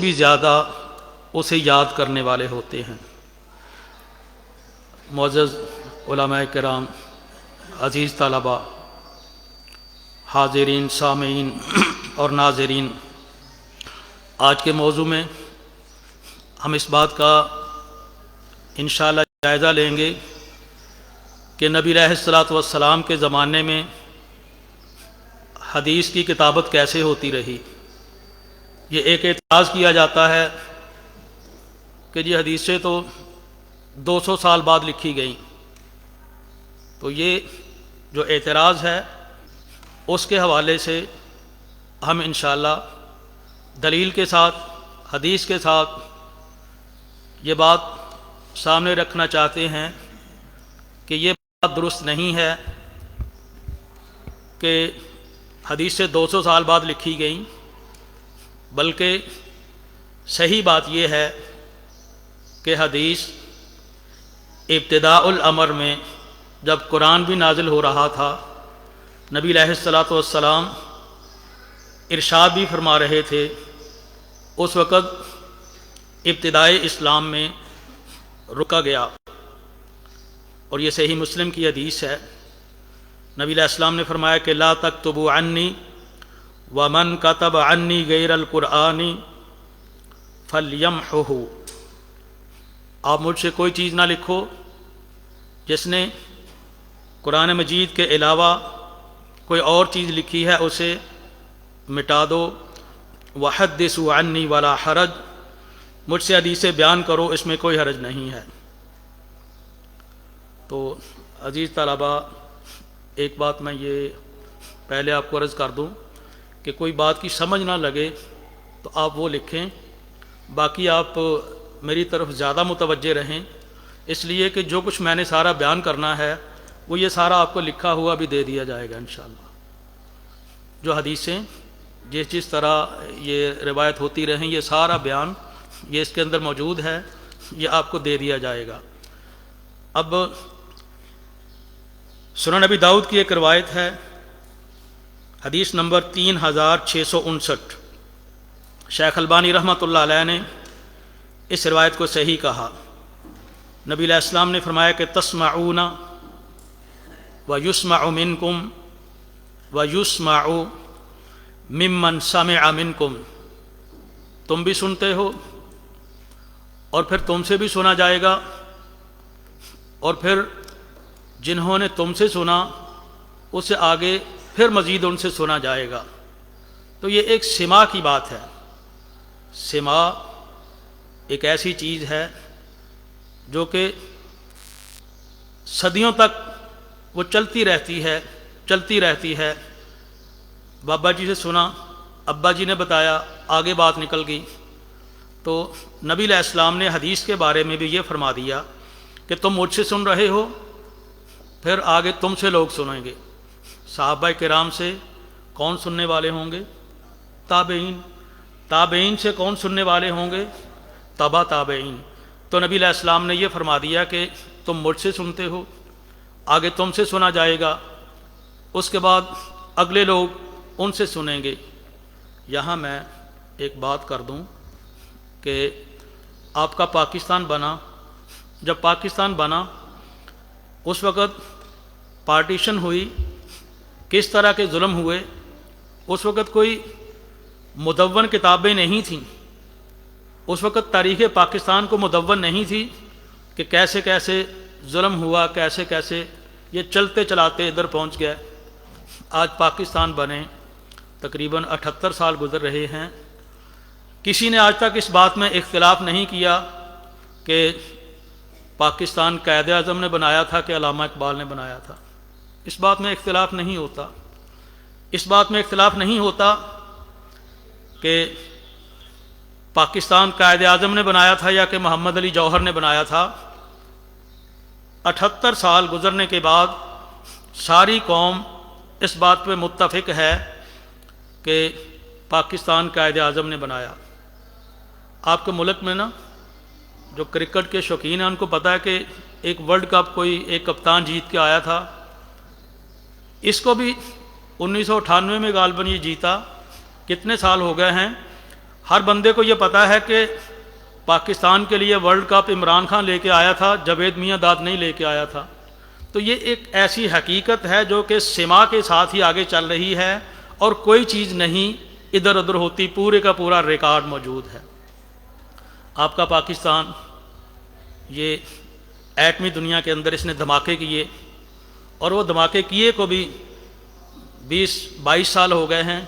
بھی زیادہ اسے یاد کرنے والے ہوتے ہیں۔ معزز علماء کرام، عزیز طلباء، حاضرین، سامعین اور ناظرین، آج کے موضوع میں ہم اس بات کا انشاءاللہ جائزہ لیں گے کہ نبی علیہ الصلوۃ والسلام کے زمانے میں حدیث کی کتابت کیسے ہوتی رہی۔ یہ ایک اعتراض کیا جاتا ہے کہ جی حدیثیں تو 200 سال بعد لکھی گئیں، تو یہ جو اعتراض ہے اس کے حوالے سے ہم انشاءاللہ دلیل کے ساتھ، حدیث کے ساتھ یہ بات سامنے رکھنا چاہتے ہیں کہ یہ بات درست نہیں ہے کہ حدیثیں 200 سال بعد لکھی گئیں، بلکہ صحیح بات یہ ہے کہ حدیث ابتداء الامر میں جب قرآن بھی نازل ہو رہا تھا، نبی علیہ الصلوۃ والسلام ارشاد بھی فرما رہے تھے، اس وقت ابتدائی اسلام میں رکا گیا۔ اور یہ صحیح مسلم کی حدیث ہے، نبی علیہ السلام نے فرمایا کہ لا تکتبوا عنی ومن کتب عنی غیر القرآن فلیمحہ، آپ مجھ سے کوئی چیز نہ لکھو، جس نے قرآن مجید کے علاوہ کوئی اور چیز لکھی ہے اسے مٹا دو۔ وحدثوا عنی ولا حرج، مجھ سے حدیثیں بیان کرو، اس میں کوئی حرج نہیں ہے۔ تو عزیز طلباء، ایک بات میں یہ پہلے آپ کو عرض کر دوں کہ کوئی بات کی سمجھ نہ لگے تو آپ وہ لکھیں، باقی آپ میری طرف زیادہ متوجہ رہیں، اس لیے کہ جو کچھ میں نے سارا بیان کرنا ہے وہ یہ سارا آپ کو لکھا ہوا بھی دے دیا جائے گا انشاءاللہ۔ جو حدیثیں جس طرح یہ روایت ہوتی رہیں، یہ سارا بیان یہ اس کے اندر موجود ہے، یہ آپ کو دے دیا جائے گا۔ اب سنن نبی داؤد کی ایک روایت ہے، حدیث نمبر 3659، شیخ البانی رحمۃ اللہ علیہ نے اس روایت کو صحیح کہا۔ نبی علیہ السلام نے فرمایا کہ تسمعون ویسمع منکم ویسمع ممن سمع منکم، تم بھی سنتے ہو اور پھر تم سے بھی سنا جائے گا، اور پھر جنہوں نے تم سے سنا اس سے آگے پھر مزید ان سے سنا جائے گا۔ تو یہ ایک سماع کی بات ہے۔ سماع ایک ایسی چیز ہے جو کہ صدیوں تک وہ چلتی رہتی ہے۔ بابا جی سے سنا، ابا جی نے بتایا، آگے بات نکل گئی۔ تو نبی علیہ السلام نے حدیث کے بارے میں بھی یہ فرما دیا کہ تم مجھ سے سن رہے ہو، پھر آگے تم سے لوگ سنیں گے۔ صحابہ کرام سے کون سننے والے ہوں گے؟ تابعین۔ تابعین سے کون سننے والے ہوں گے؟ تبع تابعین۔ تو نبی علیہ السلام نے یہ فرما دیا کہ تم مجھ سے سنتے ہو، آگے تم سے سنا جائے گا، اس کے بعد اگلے لوگ ان سے سنیں گے۔ یہاں میں ایک بات کر دوں کہ آپ کا پاکستان بنا، جب پاکستان بنا اس وقت پارٹیشن ہوئی، کس طرح کے ظلم ہوئے، اس وقت کوئی مدون کتابیں نہیں تھیں، اس وقت تاریخ پاکستان کو مدون نہیں تھی کہ کیسے کیسے ظلم ہوا، کیسے کیسے یہ چلتے چلاتے ادھر پہنچ گئے۔ آج پاکستان بنے تقریباً 78 سال گزر رہے ہیں، کسی نے آج تک اس بات میں اختلاف نہیں کیا کہ پاکستان قائد اعظم نے بنایا تھا کہ علامہ اقبال نے بنایا تھا۔ اس بات میں اختلاف نہیں ہوتا۔ اس بات میں اختلاف نہیں ہوتا کہ پاکستان قائد اعظم نے بنایا تھا یا کہ محمد علی جوہر نے بنایا تھا۔ 78 سال گزرنے کے بعد ساری قوم اس بات پہ متفق ہے کہ پاکستان قائد اعظم نے بنایا۔ آپ کے ملک میں نا جو کرکٹ کے شوقین ہیں ان کو پتہ ہے کہ ایک ورلڈ کپ کوئی ایک کپتان جیت کے آیا تھا، اس کو بھی 1998 میں غالباً یہ جیتا۔ کتنے سال ہو گئے ہیں؟ ہر بندے کو یہ پتہ ہے کہ پاکستان کے لیے ورلڈ کپ عمران خان لے کے آیا تھا، جاوید میاں داد نہیں لے کے آیا تھا۔ تو یہ ایک ایسی حقیقت ہے جو کہ سما کے ساتھ ہی آگے چل رہی ہے، اور کوئی چیز نہیں ادھر ادھر ہوتی، پورے کا پورا ریکارڈ موجود ہے۔ آپ کا پاکستان یہ ایٹمی دنیا کے اندر اس نے دھماکے کیے، اور وہ دھماکے کیے کو بھی 20-22 سال ہو گئے ہیں۔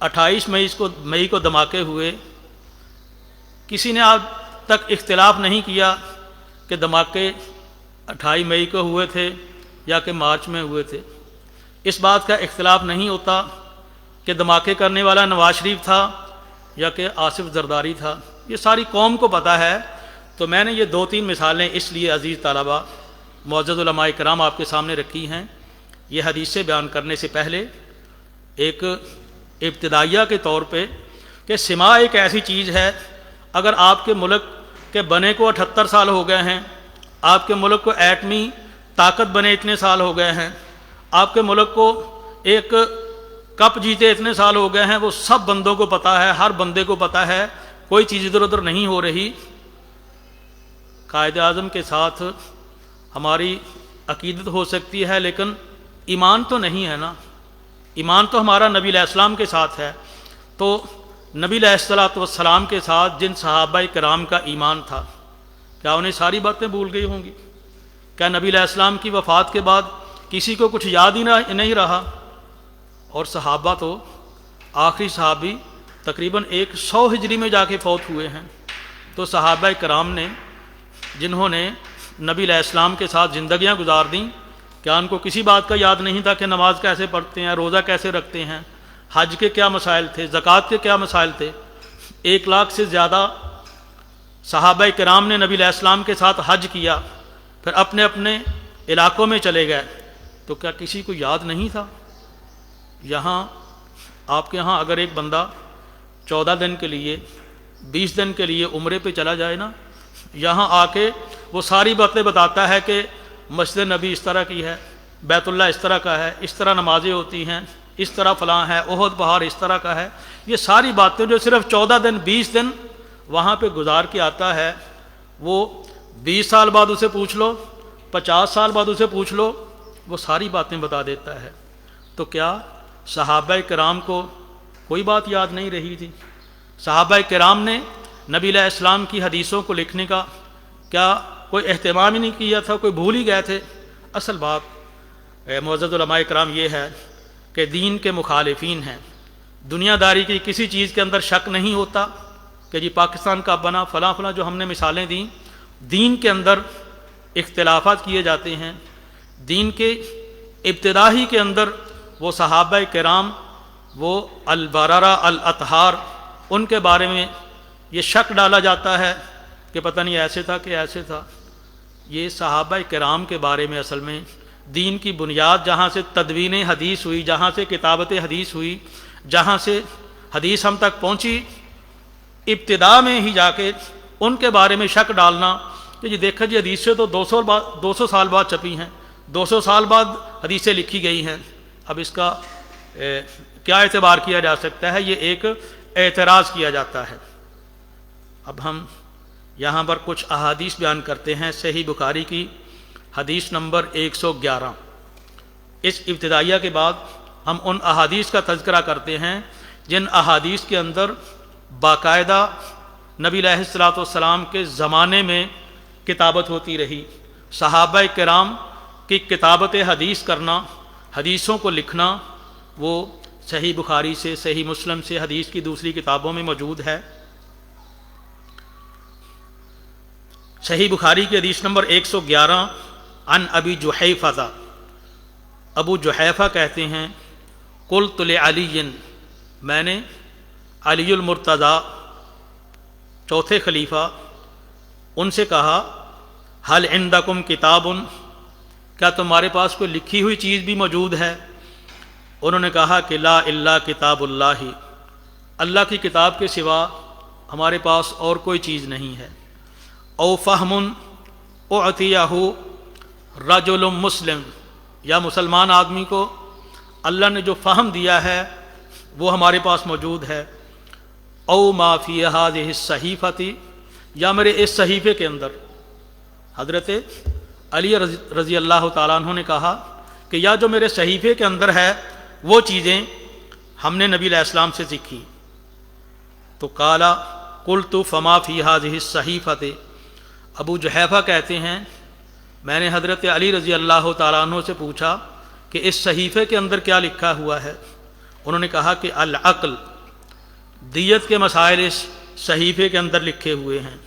28 مئی کو دھماکے ہوئے، کسی نے آج تک اختلاف نہیں کیا کہ دھماکے 28 مئی کو ہوئے تھے یا کہ مارچ میں ہوئے تھے۔ اس بات کا اختلاف نہیں ہوتا کہ دھماکے کرنے والا نواز شریف تھا یا کہ آصف زرداری تھا، یہ ساری قوم کو پتہ ہے۔ تو میں نے یہ 2-3 مثالیں اس لیے عزیز طلباء، معزز علماء کرام آپ کے سامنے رکھی ہیں، یہ حدیثیں بیان کرنے سے پہلے ایک ابتدائیہ کے طور پہ کہ سما ایک ایسی چیز ہے، اگر آپ کے ملک کے بنے کو 78 سال ہو گئے ہیں، آپ کے ملک کو ایٹمی طاقت بنے اتنے سال ہو گئے ہیں، آپ کے ملک کو ایک کپ جیتے اتنے سال ہو گئے ہیں، وہ سب بندوں کو پتہ ہے، ہر بندے کو پتہ ہے، کوئی چیز ادھر ادھر نہیں ہو رہی۔ قائد اعظم کے ساتھ ہماری عقیدت ہو سکتی ہے، لیکن ایمان تو نہیں ہے نا۔ ایمان تو ہمارا نبی علیہ السلام کے ساتھ ہے۔ تو نبی علیہ السلام کے ساتھ جن صحابہ کرام کا ایمان تھا، کیا انہیں ساری باتیں بھول گئی ہوں گی؟ کیا نبی علیہ السلام کی وفات کے بعد کسی کو کچھ یاد ہی نہیں رہا؟ اور صحابہ تو آخری صحابی تقریباً 100 ہجری میں جا کے فوت ہوئے ہیں۔ تو صحابہ کرام نے جنہوں نے نبی علیہ السلام کے ساتھ زندگیاں گزار دیں، کیا ان کو کسی بات کا یاد نہیں تھا کہ نماز کیسے پڑھتے ہیں، روزہ کیسے رکھتے ہیں، حج کے کیا مسائل تھے، زکوٰۃ کے کیا مسائل تھے؟ 1 لاکھ سے زیادہ صحابہ کرام نے نبی علیہ السلام کے ساتھ حج کیا، پھر اپنے اپنے علاقوں میں چلے گئے، تو کیا کسی کو یاد نہیں تھا؟ یہاں آپ کے ہاں اگر ایک بندہ 14 دن کے لیے 20 دن کے لیے عمرے پہ چلا جائے نا، یہاں آ کے وہ ساری باتیں بتاتا ہے کہ مسجد نبی اس طرح کی ہے، بیت اللہ اس طرح کا ہے، اس طرح نمازیں ہوتی ہیں، اس طرح فلاں ہے، احد پہاڑ اس طرح کا ہے۔ یہ ساری باتیں جو صرف 14 دن 20 دن وہاں پہ گزار کے آتا ہے، وہ 20 سال بعد اسے پوچھ لو، 50 سال بعد اسے پوچھ لو، وہ ساری باتیں بتا دیتا ہے۔ تو کیا صحابہ کرام کو کوئی بات یاد نہیں رہی تھی؟ صحابہ کرام نے نبی علیہ السلام کی حدیثوں کو لکھنے کا کیا کوئی اہتمام ہی نہیں کیا تھا؟ کوئی بھول ہی گئے تھے؟ اصل بات معزز علماء کرام یہ ہے کہ دین کے مخالفین ہیں، دنیا داری کی کسی چیز کے اندر شک نہیں ہوتا کہ جی پاکستان کا بنا فلاں فلاں، جو ہم نے مثالیں دیں، دین کے اندر اختلافات کیے جاتے ہیں۔ دین کے ابتدا ہی کے اندر وہ صحابہ کرام، وہ البررہ الاطہار، ان کے بارے میں یہ شک ڈالا جاتا ہے کہ پتہ نہیں ایسے تھا کہ ایسے تھا۔ یہ صحابہ کرام کے بارے میں اصل میں دین کی بنیاد، جہاں سے تدوین حدیث ہوئی، جہاں سے کتابت حدیث ہوئی، جہاں سے حدیث ہم تک پہنچی، ابتدا میں ہی جا کے ان کے بارے میں شک ڈالنا کہ جی دیکھا جی حدیثیں تو 200 سال بعد چھپی ہیں، 200 سال بعد حدیثیں لکھی گئی ہیں، اب اس کا کیا اعتبار کیا جا سکتا ہے؟ یہ ایک اعتراض کیا جاتا ہے۔ اب ہم یہاں پر کچھ احادیث بیان کرتے ہیں۔ صحیح بخاری کی حدیث نمبر 111۔ اس ابتدائیہ کے بعد ہم ان احادیث کا تذکرہ کرتے ہیں جن احادیث کے اندر باقاعدہ نبی علیہ السلام کے زمانے میں کتابت ہوتی رہی۔ صحابہ کرام کی کتابت حدیث کرنا، حدیثوں کو لکھنا، وہ صحیح بخاری سے، صحیح مسلم سے، حدیث کی دوسری کتابوں میں موجود ہے۔ صحیح بخاری کی حدیث نمبر 111، عن ابی جحیفہ، ابو جحیفہ کہتے ہیں قلت لعلی، میں نے علی المرتضیٰ چوتھے خلیفہ ان سے کہا، حل عندکم کتاب، کیا تمہارے پاس کوئی لکھی ہوئی چیز بھی موجود ہے؟ انہوں نے کہا کہ لا الا کتاب اللہ، اللہ کی کتاب کے سوا ہمارے پاس اور کوئی چیز نہیں ہے۔ او فہم اعطیہ رجل مسلم، یا مسلمان آدمی کو اللہ نے جو فہم دیا ہے وہ ہمارے پاس موجود ہے۔ او ما فی ہذہ الصحیفۃ، یا میرے اس صحیفے کے اندر۔ حضرت علی رضی اللہ تعالیٰ عنہ نے کہا کہ یا جو میرے صحیفے کے اندر ہے وہ چیزیں ہم نے نبی علیہ السلام سے سیکھی۔ تو قالا قلت فما فی ہذہ الصحیفۃ، ابو جحیفہ کہتے ہیں میں نے حضرت علی رضی اللہ تعالیٰ عنہ سے پوچھا کہ اس صحیفے کے اندر کیا لکھا ہوا ہے؟ انہوں نے کہا کہ العقل، دیت کے مسائل اس صحیفے کے اندر لکھے ہوئے ہیں۔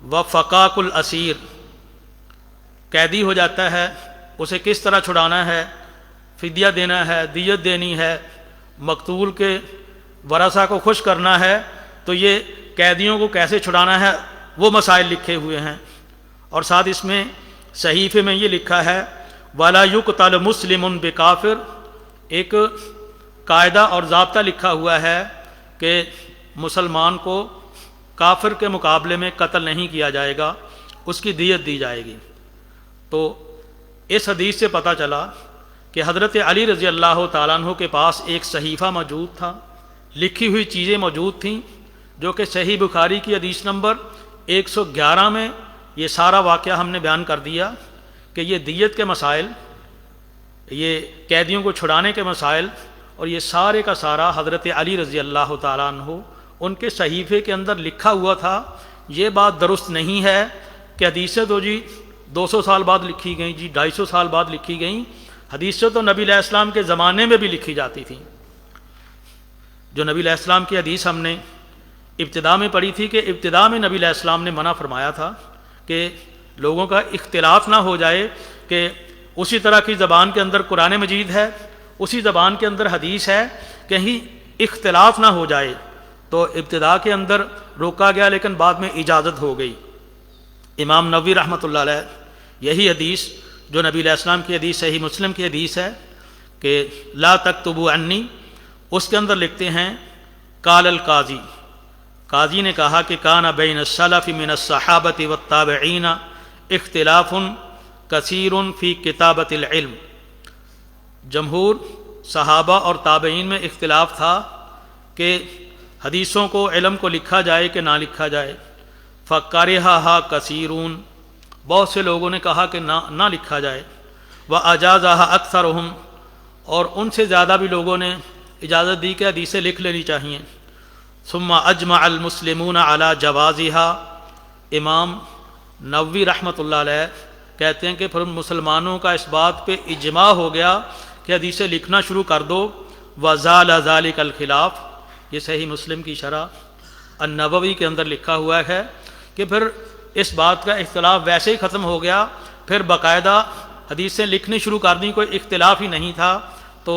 وفقاق الاسیر، قیدی ہو جاتا ہے اسے کس طرح چھڑانا ہے، فدیہ دینا ہے، دیت دینی ہے، مقتول کے ورثہ کو خوش کرنا ہے، تو یہ قیدیوں کو کیسے چھڑانا ہے وہ مسائل لکھے ہوئے ہیں۔ اور ساتھ اس میں صحیفے میں یہ لکھا ہے وَلَا يُقْتَلُ مُسْلِمٌ بِكَافِرٍ، ایک قاعدہ اور ضابطہ لکھا ہوا ہے کہ مسلمان کو کافر کے مقابلے میں قتل نہیں کیا جائے گا، اس کی دیت دی جائے گی۔ تو اس حدیث سے پتہ چلا کہ حضرت علی رضی اللہ تعالیٰ عنہ کے پاس ایک صحیفہ موجود تھا، لکھی ہوئی چیزیں موجود تھیں، جو کہ صحیح بخاری کی حدیث نمبر 111 میں یہ سارا واقعہ ہم نے بیان کر دیا کہ یہ دیت کے مسائل، یہ قیدیوں کو چھڑانے کے مسائل، اور یہ سارے کا سارا حضرت علی رضی اللہ تعالیٰ عنہ ان کے صحیفے کے اندر لکھا ہوا تھا۔ یہ بات درست نہیں ہے کہ حدیثیں تو جی 200 سال بعد لکھی گئیں، جی 250 سال بعد لکھی گئیں، حدیثیں تو نبی علیہ السلام کے زمانے میں بھی لکھی جاتی تھیں۔ جو نبی علیہ السلام کی حدیث ہم نے ابتدا میں پڑھی تھی کہ ابتدا میں نبی علیہ السلام نے منع فرمایا تھا کہ لوگوں کا اختلاف نہ ہو جائے، کہ اسی طرح کی زبان کے اندر قرآن مجید ہے، اسی زبان کے اندر حدیث ہے، کہیں اختلاف نہ ہو جائے، تو ابتدا کے اندر روکا گیا لیکن بعد میں اجازت ہو گئی۔ امام نووی رحمۃ اللہ علیہ یہی حدیث جو نبی علیہ السلام کی حدیث صحیح مسلم کی حدیث ہے کہ لا تکتبوا عنی، اس کے اندر لکھتے ہیں قال القاضی، قاضی نے کہا کہ کان بین السلف من الصحابۃ والتابعین اختلاف کثیر فی کتابۃ العلم، جمہور صحابہ اور تابعین میں اختلاف تھا کہ حدیثوں کو، علم کو لکھا جائے کہ نہ لکھا جائے۔ فکرہھا کثیرون، بہت سے لوگوں نے کہا کہ نہ لکھا جائے۔ واجازھا اکثرہم، اور ان سے زیادہ بھی لوگوں نے اجازت دی کہ حدیثیں لکھ لینی چاہیے۔ ثم اجمع المسلمون علی جوازھا، امام نووی رحمۃ اللہ علیہ کہتے ہیں کہ پھر مسلمانوں کا اس بات پہ اجماع ہو گیا کہ حدیثیں لکھنا شروع کر دو۔ وزال ذلک الخلاف، یہ صحیح مسلم کی شرح النووی کے اندر لکھا ہوا ہے کہ پھر اس بات کا اختلاف ویسے ہی ختم ہو گیا، پھر باقاعدہ حدیثیں لکھنی شروع کر دیں، کوئی اختلاف ہی نہیں تھا۔ تو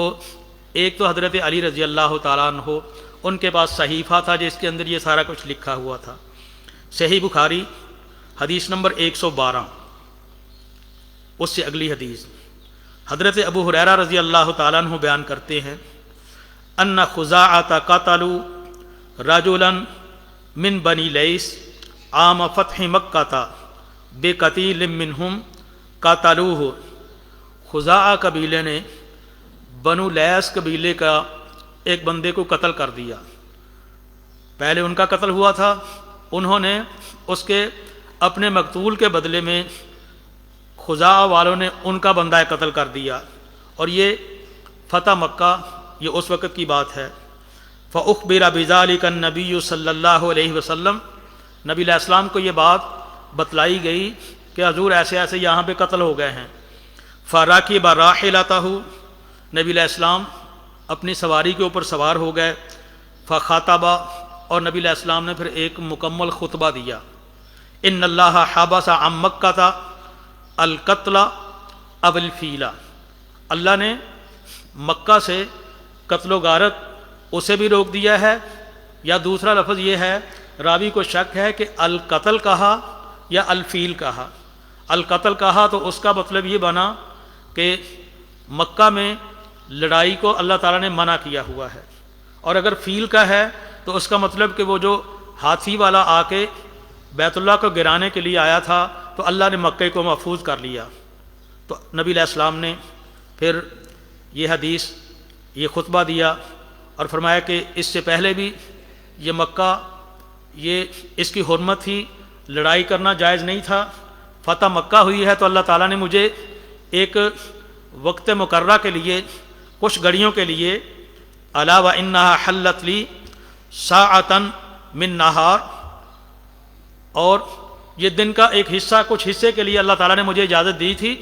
ایک تو حضرت علی رضی اللہ تعالیٰ عنہ، ان کے پاس صحیفہ تھا جس کے اندر یہ سارا کچھ لکھا ہوا تھا۔ صحیح بخاری حدیث نمبر 112، اس سے اگلی حدیث حضرت ابو ہریرہ رضی اللہ تعالیٰ عنہ بیان کرتے ہیں ان خزاعۃ قتلوا رجلا من بنی لیث عام فتح مکہ بقتیل منہم قتلوہ، خزاعہ قبیلے نے بنو لیث قبیلے کا ایک بندے کو قتل کر دیا۔ پہلے ان کا قتل ہوا تھا، انہوں نے اس کے اپنے مقتول کے بدلے میں خزاعہ والوں نے ان کا بندہ قتل کر دیا، اور یہ فتح مکہ، یہ اس وقت کی بات ہے۔ فأخبر بذلك النبی صلی اللہ علیہ وسلم، نبی علیہ السلام کو یہ بات بتلائی گئی کہ حضور ایسے ایسے یہاں پہ قتل ہو گئے ہیں۔ فرکب راحلتہ، نبی علیہ السلام اپنی سواری کے اوپر سوار ہو گئے۔ فخطب، اور نبی علیہ السلام نے پھر ایک مکمل خطبہ دیا۔ ان اللہ حبس عن مکہ القتل اب الفیل، اللہ نے مکہ سے قتل و غارت اسے بھی روک دیا ہے، یا دوسرا لفظ یہ ہے، راوی کو شک ہے کہ القتل کہا یا الفیل کہا۔ القتل کہا تو اس کا مطلب یہ بنا کہ مکہ میں لڑائی کو اللہ تعالیٰ نے منع کیا ہوا ہے، اور اگر فیل کا ہے تو اس کا مطلب کہ وہ جو ہاتھی والا آ کے بیت اللہ کو گرانے کے لیے آیا تھا تو اللہ نے مکہ کو محفوظ کر لیا۔ تو نبی علیہ السلام نے پھر یہ حدیث، یہ خطبہ دیا اور فرمایا کہ اس سے پہلے بھی یہ مکہ یہ اس کی حرمت تھی، لڑائی کرنا جائز نہیں تھا، فتح مکہ ہوئی ہے تو اللہ تعالیٰ نے مجھے ایک وقت مقررہ کے لیے کچھ گھڑیوں کے لیے الا و انہا حلت لی ساعتن من نہار، اور یہ دن کا ایک حصہ کچھ حصے کے لیے اللہ تعالیٰ نے مجھے اجازت دی تھی۔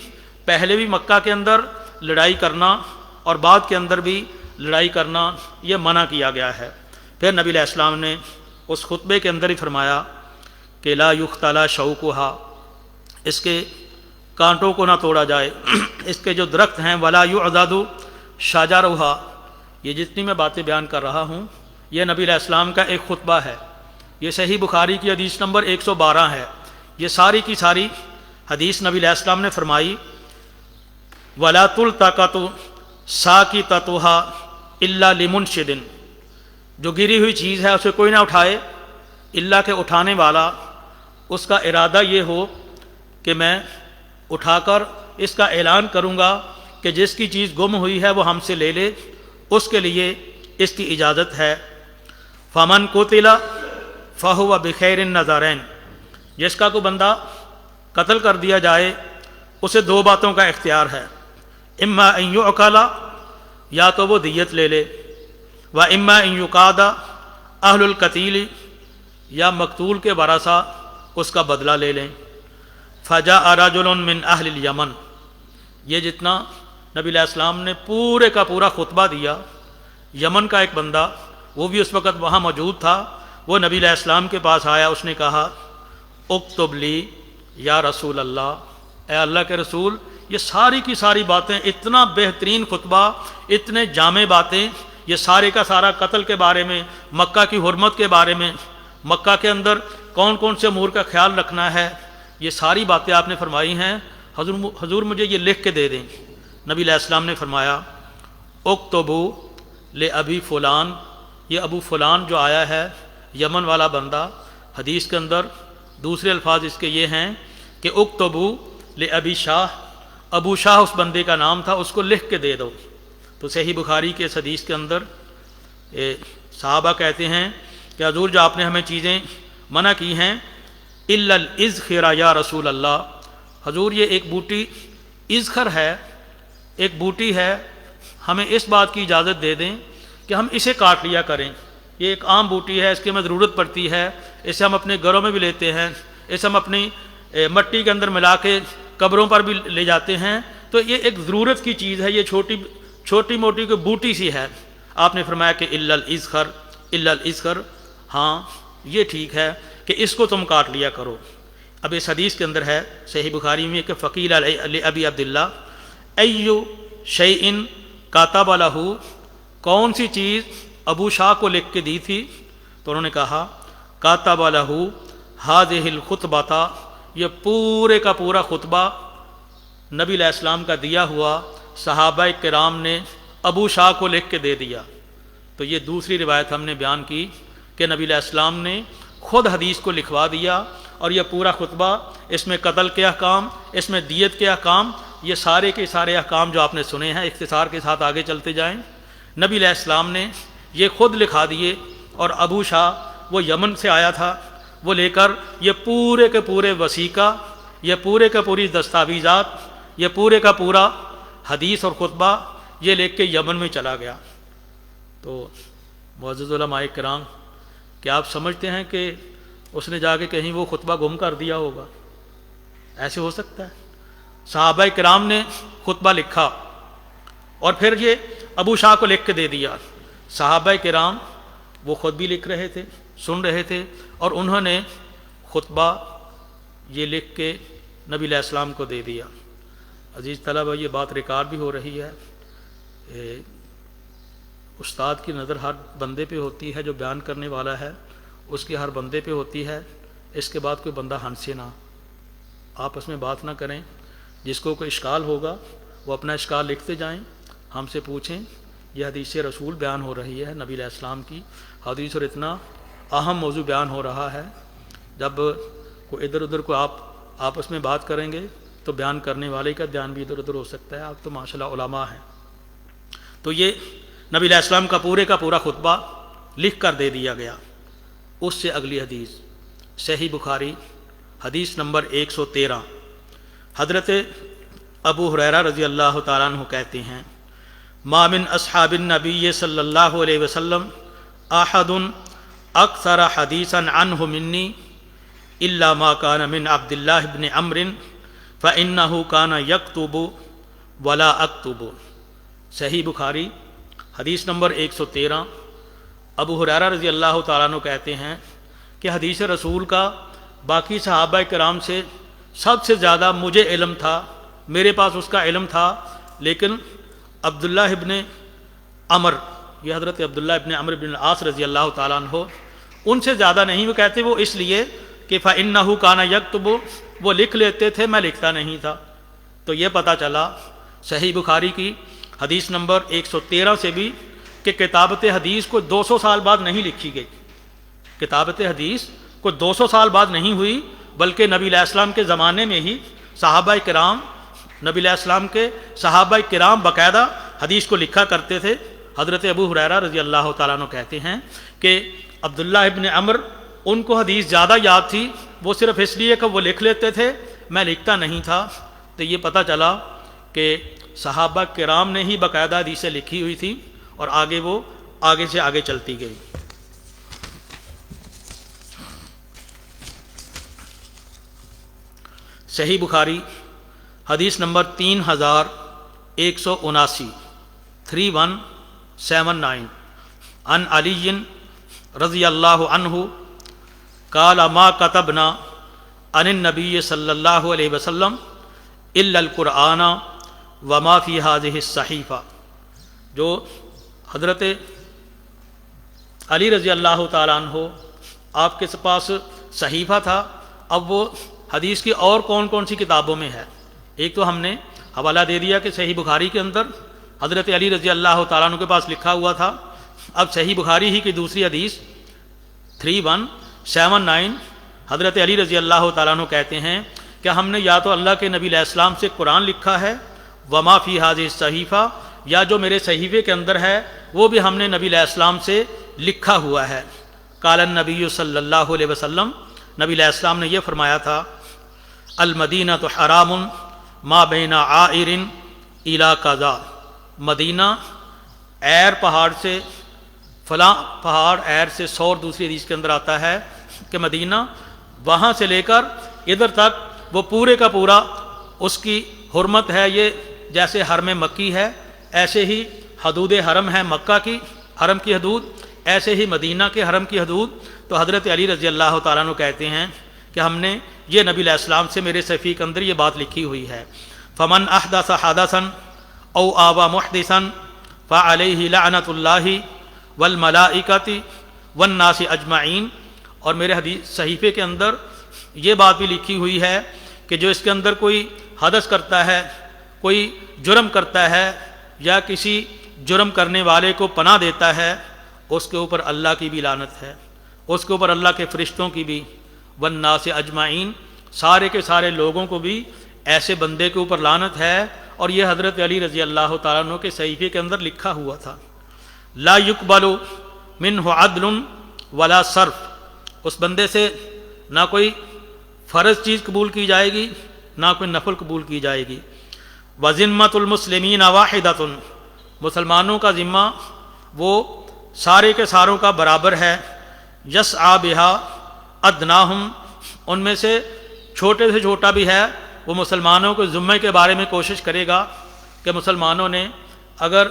پہلے بھی مکہ کے اندر لڑائی کرنا اور بعد کے اندر بھی لڑائی کرنا یہ منع کیا گیا ہے۔ پھر نبی علیہ السلام نے اس خطبے کے اندر ہی فرمایا کہ لا یختلی شوکھا، اس کے کانٹوں کو نہ توڑا جائے، اس کے جو درخت ہیں ولا یعضد شجرھا، یہ جتنی میں باتیں بیان کر رہا ہوں یہ نبی علیہ السلام کا ایک خطبہ ہے، یہ صحیح بخاری کی حدیث نمبر 112 ہے۔ یہ ساری کی ساری حدیث نبی علیہ السلام نے فرمائی ولا تلتقط ساقطتھا الا لمنشد، جو گری ہوئی چیز ہے اسے کوئی نہ اٹھائے الا کہ اٹھانے والا اس کا ارادہ یہ ہو کہ میں اٹھا کر اس کا اعلان کروں گا کہ جس کی چیز گم ہوئی ہے وہ ہم سے لے لے، اس کے لیے اس کی اجازت ہے۔ فمن قتل فہو بخیر النظرین، جس کا کوئی بندہ قتل کر دیا جائے اسے دو باتوں کا اختیار ہے، اما ان یعقل، یا تو وہ دیت لے لے، و اما ان یقاد اہل القتیل، یا مقتول کے ورثہ اس کا بدلہ لے لیں۔ فجاء رجل من اہل الیمن، یہ جتنا نبی علیہ السلام نے پورے کا پورا خطبہ دیا، یمن کا ایک بندہ وہ بھی اس وقت وہاں موجود تھا، وہ نبی علیہ السلام کے پاس آیا، اس نے کہا اکتب لی یا رسول اللہ، اے اللہ کے رسول، یہ ساری کی ساری باتیں، اتنا بہترین خطبہ، اتنے جامع باتیں، یہ سارے کا سارا قتل کے بارے میں، مکہ کی حرمت کے بارے میں، مکہ کے اندر کون کون سے امور کا خیال رکھنا ہے، یہ ساری باتیں آپ نے فرمائی ہیں، حضور مجھے یہ لکھ کے دے دیں۔ نبی علیہ السلام نے فرمایا اکتبو لابی فلان، یہ ابو فلان جو آیا ہے یمن والا بندہ، حدیث کے اندر دوسرے الفاظ اس کے یہ ہیں کہ اکتبو لابی شاہ، ابو شاہ اس بندے کا نام تھا، اس کو لکھ کے دے دو۔ تو صحیح بخاری کے اس حدیث کے اندر صحابہ کہتے ہیں کہ حضور جو آپ نے ہمیں چیزیں منع کی ہیں الا الاذخر یا رسول اللہ، حضور یہ ایک بوٹی اذخر ہے، ایک بوٹی ہے، ہمیں اس بات کی اجازت دے دیں کہ ہم اسے کاٹ لیا کریں، یہ ایک عام بوٹی ہے، اس کی ہمیں ضرورت پڑتی ہے، اسے ہم اپنے گھروں میں بھی لیتے ہیں، اسے ہم اپنی مٹی کے اندر ملا کے قبروں پر بھی لے جاتے ہیں، تو یہ ایک ضرورت کی چیز ہے، یہ چھوٹی موٹی کوئی بوٹی سی ہے۔ آپ نے فرمایا کہ الا الاذخر، ہاں یہ ٹھیک ہے کہ اس کو تم کاٹ لیا کرو۔ اب اس حدیث کے اندر ہے صحیح بخاری میں کہ فقیل ابی عبداللہ ایو شیئن کاتب لہ، کون سی چیز ابو شاہ کو لکھ کے دی تھی؟ تو انہوں نے کہا کاتب لہ ہذہ الخطبۃ، یہ پورے کا پورا خطبہ نبی علیہ السلام کا دیا ہوا صحابہ کرام نے ابو شاہ کو لکھ کے دے دیا۔ تو یہ دوسری روایت ہم نے بیان کی کہ نبی علیہ السلام نے خود حدیث کو لکھوا دیا، اور یہ پورا خطبہ، اس میں قتل کے احکام، اس میں دیت کے احکام، یہ سارے کے سارے احکام جو آپ نے سنے ہیں، اختصار کے ساتھ آگے چلتے جائیں، نبی علیہ السلام نے یہ خود لکھا دیے، اور ابو شاہ وہ یمن سے آیا تھا، وہ لے کر یہ پورے کے پورے وثیقہ، یہ پورے کے پوری دستاویزات، یہ پورے کا پورا حدیث اور خطبہ یہ لے کے یمن میں چلا گیا۔ تو معزز علماء کرام، کیا آپ سمجھتے ہیں کہ اس نے جا کے کہیں وہ خطبہ گم کر دیا ہوگا؟ ایسے ہو سکتا ہے؟ صحابہ کرام نے خطبہ لکھا اور پھر یہ ابو شاہ کو لکھ کے دے دیا۔ صحابہ کرام وہ خود بھی لکھ رہے تھے، سن رہے تھے، اور انہوں نے خطبہ یہ لکھ کے نبی علیہ السلام کو دے دیا۔ عزیز طلبہ، یہ بات ریکارڈ بھی ہو رہی ہے، استاد کی نظر ہر بندے پہ ہوتی ہے، جو بیان کرنے والا ہے اس کی ہر بندے پہ ہوتی ہے، اس کے بعد کوئی بندہ ہنسے نہ، آپس میں بات نہ کریں، جس کو کوئی اشکال ہوگا وہ اپنا اشکال لکھتے جائیں، ہم سے پوچھیں۔ یہ حدیث رسول بیان ہو رہی ہے، نبی علیہ السلام کی حدیث، اور اتنا اہم موضوع بیان ہو رہا ہے، جب کوئی ادھر ادھر کو آپ آپس میں بات کریں گے تو بیان کرنے والے کا دھیان بھی ادھر ادھر ہو سکتا ہے۔ آپ تو ماشاءاللہ علماء ہیں۔ تو یہ نبی علیہ السلام کا پورے کا پورا خطبہ لکھ کر دے دیا گیا۔ اس سے اگلی حدیث صحیح بخاری حدیث نمبر 113، حضرت ابو ہریرہ رضی اللہ تعالیٰ عنہ کہتے ہیں ما من اصحاب النبی صلی اللہ علیہ وسلم احد اکثر حدیثا عنہ منی الا ما کان من عبد اللہ بن عمرو فانہ کان یکتب ولا اکتب۔ صحیح بخاری حدیث نمبر 113، ابو ہریرہ رضی اللہ تعالیٰ عنہ کہتے ہیں کہ حدیث رسول کا باقی صحابہ کرام سے سب سے زیادہ مجھے علم تھا، میرے پاس اس کا علم تھا، لیکن عبداللہ ابن عمر، یہ حضرت عبداللہ ابن عمر بن العاص رضی اللہ تعالیٰ عنہ، ان سے زیادہ نہیں۔ وہ کہتے وہ اس لیے کہ فَإِنَّهُ كَانَ يَكْتُبُ، وہ لکھ لیتے تھے، میں لکھتا نہیں تھا۔ تو یہ پتہ چلا صحیح بخاری کی حدیث نمبر 113 سے بھی کہ کتابت حدیث کو 200 سال بعد نہیں لکھی گئی، کتابت حدیث کو 200 سال بعد نہیں ہوئی، بلکہ نبی علیہ السلام کے زمانے میں ہی صحابہ کرام، نبی علیہ السلام کے صحابہ کرام باقاعدہ حدیث کو لکھا کرتے تھے۔ حضرت ابو ہریرہ رضی اللہ تعالیٰ عنہ کہتے ہیں کہ عبداللہ ابن عمر ان کو حدیث زیادہ یاد تھی، وہ صرف اس لیے کہ وہ لکھ لیتے تھے، میں لکھتا نہیں تھا۔ تو یہ پتہ چلا کہ صحابہ کرام نے ہی باقاعدہ حدیثیں لکھی ہوئی تھی اور آگے وہ آگے سے آگے چلتی گئی۔ صحیح بخاری حدیث نمبر 3179، 3179، عن علی رضی اللہ عنہ قال ما كتبنا عن النبی صلی اللہ علیہ وسلم الا القرآن وما فی هذه الصحیفہ۔ جو حضرت علی رضی اللہ تعالیٰ عنہ آپ کے پاس صحیفہ تھا، اب وہ حدیث کی اور کون کون سی کتابوں میں ہے؟ ایک تو ہم نے حوالہ دے دیا کہ صحیح بخاری کے اندر حضرت علی رضی اللہ تعالیٰ عنہ کے پاس لکھا ہوا تھا۔ اب صحیح بخاری ہی کی دوسری حدیث 3179، حضرت علی رضی اللہ تعالیٰ عنہ کہتے ہیں کہ ہم نے یا تو اللہ کے نبی علیہ السلام سے قرآن لکھا ہے، وما فی هذه الصحیفہ، یا جو میرے صحیفے کے اندر ہے وہ بھی ہم نے نبی علیہ السلام سے لکھا ہوا ہے۔ قال النبی صلی اللہ علیہ وسلم، نبی علیہ السلام نے یہ فرمایا تھا المدینہ تو حرام ما بین عائر الی قضا، مدینہ عیر پہاڑ سے، فلاں پہاڑ عیر سے، سور دوسری حدیث کے اندر آتا ہے کہ مدینہ وہاں سے لے کر ادھر تک وہ پورے کا پورا اس کی حرمت ہے، یہ جیسے حرم مکی ہے ایسے ہی حدود حرم ہے، مکہ کی حرم کی حدود ایسے ہی مدینہ کے حرم کی حدود۔ تو حضرت علی رضی اللہ تعالیٰ عنہ کہتے ہیں کہ ہم نے یہ نبی علیہ السلام سے میرے صحیفے کے اندر یہ بات لکھی ہوئی ہے۔ فمن احدث حدثا او آوى محدثا فعليه لعنۃ اللہ والملائکۃ والناس اجمعین۔ اور میرے حدیث صحیفے کے اندر یہ بات بھی لکھی ہوئی ہے کہ جو اس کے اندر کوئی حدث کرتا ہے، کوئی جرم کرتا ہے یا کسی جرم کرنے والے کو پناہ دیتا ہے، اس کے اوپر اللہ کی بھی لعنت ہے، اس کے اوپر اللہ کے فرشتوں کی بھی، والناس اجمعین، سارے کے سارے لوگوں کو بھی ایسے بندے کے اوپر لعنت ہے۔ اور یہ حضرت علی رضی اللہ تعالیٰ عنہ کے صحیفے کے اندر لکھا ہوا تھا۔ لا يقبل منہ عدل ولا صرف، اس بندے سے نہ کوئی فرض چیز قبول کی جائے گی نہ کوئی نفل قبول کی جائے گی۔ وذمۃ المسلمین واحدۃ، مسلمانوں کا ذمہ وہ سارے کے ساروں کا برابر ہے۔ یسعی بہا ادناہم، ان میں سے چھوٹے سے چھوٹا بھی ہے وہ مسلمانوں کے ذمے کے بارے میں کوشش کرے گا کہ مسلمانوں نے اگر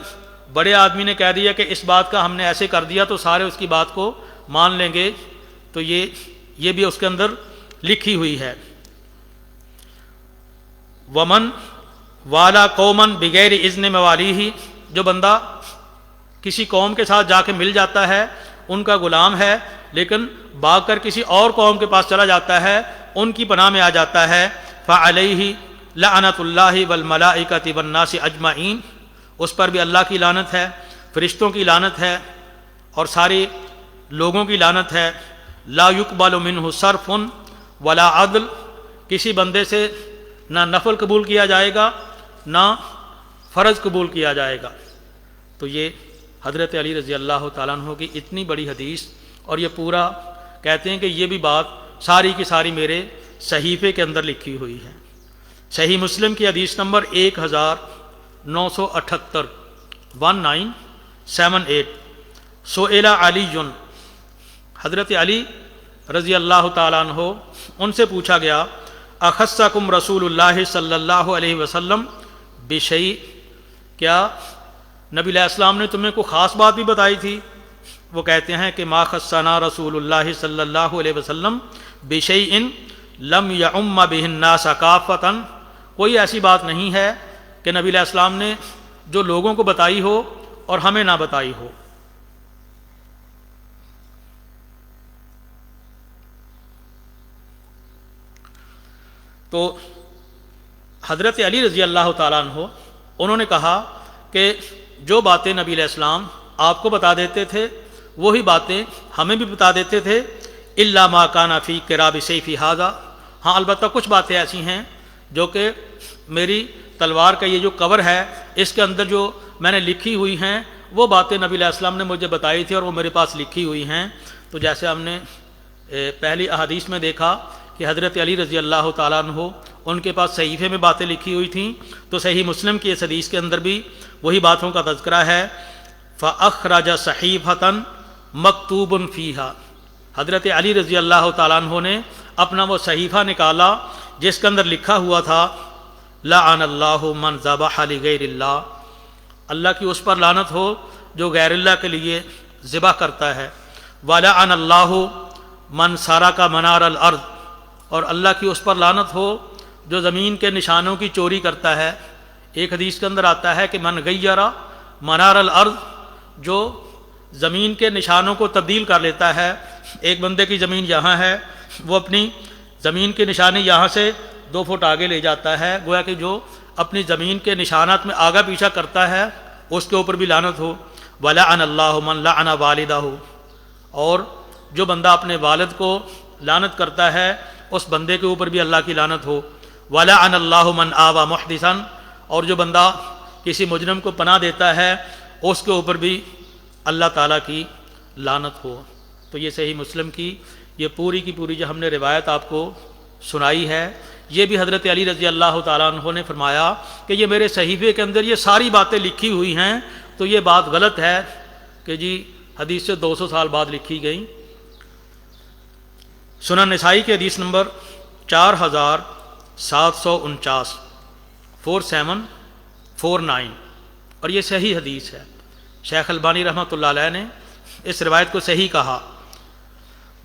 بڑے آدمی نے کہہ دیا کہ اس بات کا ہم نے ایسے کر دیا تو سارے اس کی بات کو مان لیں گے، تو یہ بھی اس کے اندر لکھی ہوئی ہے۔ ومن والا قومن بغیر اذن موالیہ، جو بندہ کسی قوم کے ساتھ جا کے مل جاتا ہے، ان کا غلام ہے لیکن بھاگ کر کسی اور قوم کے پاس چلا جاتا ہے، ان کی پناہ میں آ جاتا ہے، فعلیہ لعنۃ اللہ والملائکۃ والناس اجمعین، اس پر بھی اللہ کی لعنت ہے، فرشتوں کی لعنت ہے اور سارے لوگوں کی لعنت ہے۔ لا یقبل منہ صرف ولا عدل، کسی بندے سے نہ نفل قبول کیا جائے گا نہ فرض قبول کیا جائے گا۔ تو یہ حضرت علی رضی اللہ تعالیٰ عنہ کی اتنی بڑی حدیث اور یہ پورا کہتے ہیں کہ یہ بھی بات ساری کی ساری میرے صحیفے کے اندر لکھی ہوئی ہے۔ صحیح مسلم کی حدیث نمبر 1978 1978 سئل علی، حضرت علی رضی اللہ تعالیٰ عنہ ان سے پوچھا گیا اخصکم رسول اللہ صلی اللہ علیہ وسلم بشیء، کیا نبی علیہ السلام نے تمہیں کوئی خاص بات بھی بتائی تھی؟ وہ کہتے ہیں کہ ما خصنا رسول اللہ صلی اللہ علیہ وسلم بشیء لم یعم بہ الناس کافۃ، کوئی ایسی بات نہیں ہے کہ نبی علیہ السلام نے جو لوگوں کو بتائی ہو اور ہمیں نہ بتائی ہو۔ تو حضرت علی رضی اللہ تعالیٰ عنہ انہوں نے کہا کہ جو باتیں نبی علیہ السلام آپ کو بتا دیتے تھے وہی باتیں ہمیں بھی بتا دیتے تھے، الا ما کان فی قراب سیفی ھذا، ہاں البتہ کچھ باتیں ایسی ہیں جو کہ میری تلوار کا یہ جو کور ہے اس کے اندر جو میں نے لکھی ہوئی ہیں وہ باتیں نبی علیہ السلام نے مجھے بتائی تھی اور وہ میرے پاس لکھی ہوئی ہیں۔ تو جیسے ہم نے پہلی احادیث میں دیکھا کہ حضرت علی رضی اللہ تعالیٰ عنہ ان کے پاس صحیفے میں باتیں لکھی ہوئی تھیں، تو صحیح مسلم کی اس حدیث کے اندر بھی وہی باتوں کا تذکرہ ہے۔ فَأَخْرَجَ صَحِيفَةً مَكْتُوبٌ فِيهَا، حضرت علی رضی اللہ تعالیٰ عنہ نے اپنا وہ صحیفہ نکالا جس کے اندر لکھا ہوا تھا لَعَنَ اللَّهُ مَنْ ذَبَحَ لِغَيْرِ اللَّهِ، اللہ کی اس پر لعنت ہو جو غیر اللہ کے لیے ذبح کرتا ہے، وَلَعَنَ اللَّهُ مَنْ سَرَقَ مَنَارَ الْأَرْضِ، اور اللہ کی اس پر لعنت ہو جو زمین کے نشانوں کی چوری کرتا ہے۔ ایک حدیث کے اندر آتا ہے کہ من غیر منار الارض، جو زمین کے نشانوں کو تبدیل کر لیتا ہے۔ ایک بندے کی زمین یہاں ہے، وہ اپنی زمین کی نشانی یہاں سے 2 فٹ آگے لے جاتا ہے، گویا کہ جو اپنی زمین کے نشانات میں آگا پیچھا کرتا ہے اس کے اوپر بھی لعنت ہو۔ وَلَعَنَ اللَّهُ مَنْ لَعَنَ وَالِدَهُ، اور جو بندہ اپنے والد کو لعنت کرتا ہے اس بندے کے اوپر بھی اللہ کی لعنت ہو۔ وَلَعَنَ اللَّهُ مَنْ آوَى مُحْدِثًا، اور جو بندہ کسی مجرم کو پناہ دیتا ہے اس کے اوپر بھی اللہ تعالیٰ کی لعنت ہو۔ تو یہ صحیح مسلم کی یہ پوری کی پوری جو ہم نے روایت آپ کو سنائی ہے، یہ بھی حضرت علی رضی اللہ تعالیٰ عنہ نے فرمایا کہ یہ میرے صحیفے کے اندر یہ ساری باتیں لکھی ہوئی ہیں، تو یہ بات غلط ہے کہ جی حدیث سے 200 سال بعد لکھی گئیں۔ سنن نسائی کی حدیث نمبر 4749 4749، اور یہ صحیح حدیث ہے۔ شیخ البانی رحمۃ اللہ علیہ نے اس روایت کو صحیح کہا۔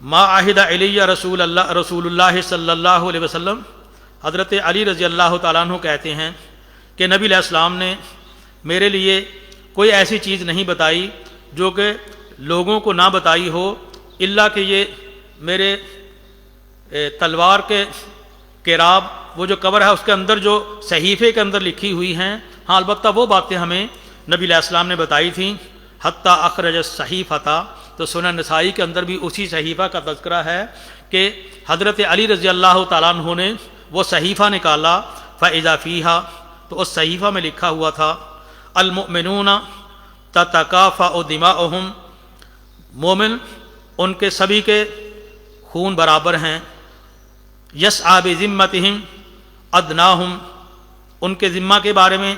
ما عہد علی رسول اللہ صلی اللہ علیہ وسلم، حضرت علی رضی اللہ تعالیٰ عنہ کہتے ہیں کہ نبی علیہ السلام نے میرے لیے کوئی ایسی چیز نہیں بتائی جو کہ لوگوں کو نہ بتائی ہو، الا کہ یہ میرے تلوار کے قراب، وہ جو کور ہے اس کے اندر جو صحیفے کے اندر لکھی ہوئی ہیں، ہاں البتہ وہ باتیں ہمیں نبی علیہ السلام نے بتائی تھیں۔ حتیٰ اخرج الصحیفۃ، تو سنن نسائی کے اندر بھی اسی صحیفہ کا تذکرہ ہے کہ حضرت علی رضی اللہ تعالیٰ عنہ نے وہ صحیفہ نکالا، فَإِذَا فِيهَا، تو اس صحیفہ میں لکھا ہوا تھا المؤمنون تتکافأ دماؤہم، مومن ان کے سبھی کے خون برابر ہیں، یسعی بذمتہم ادناہم، ان کے ذمہ کے بارے میں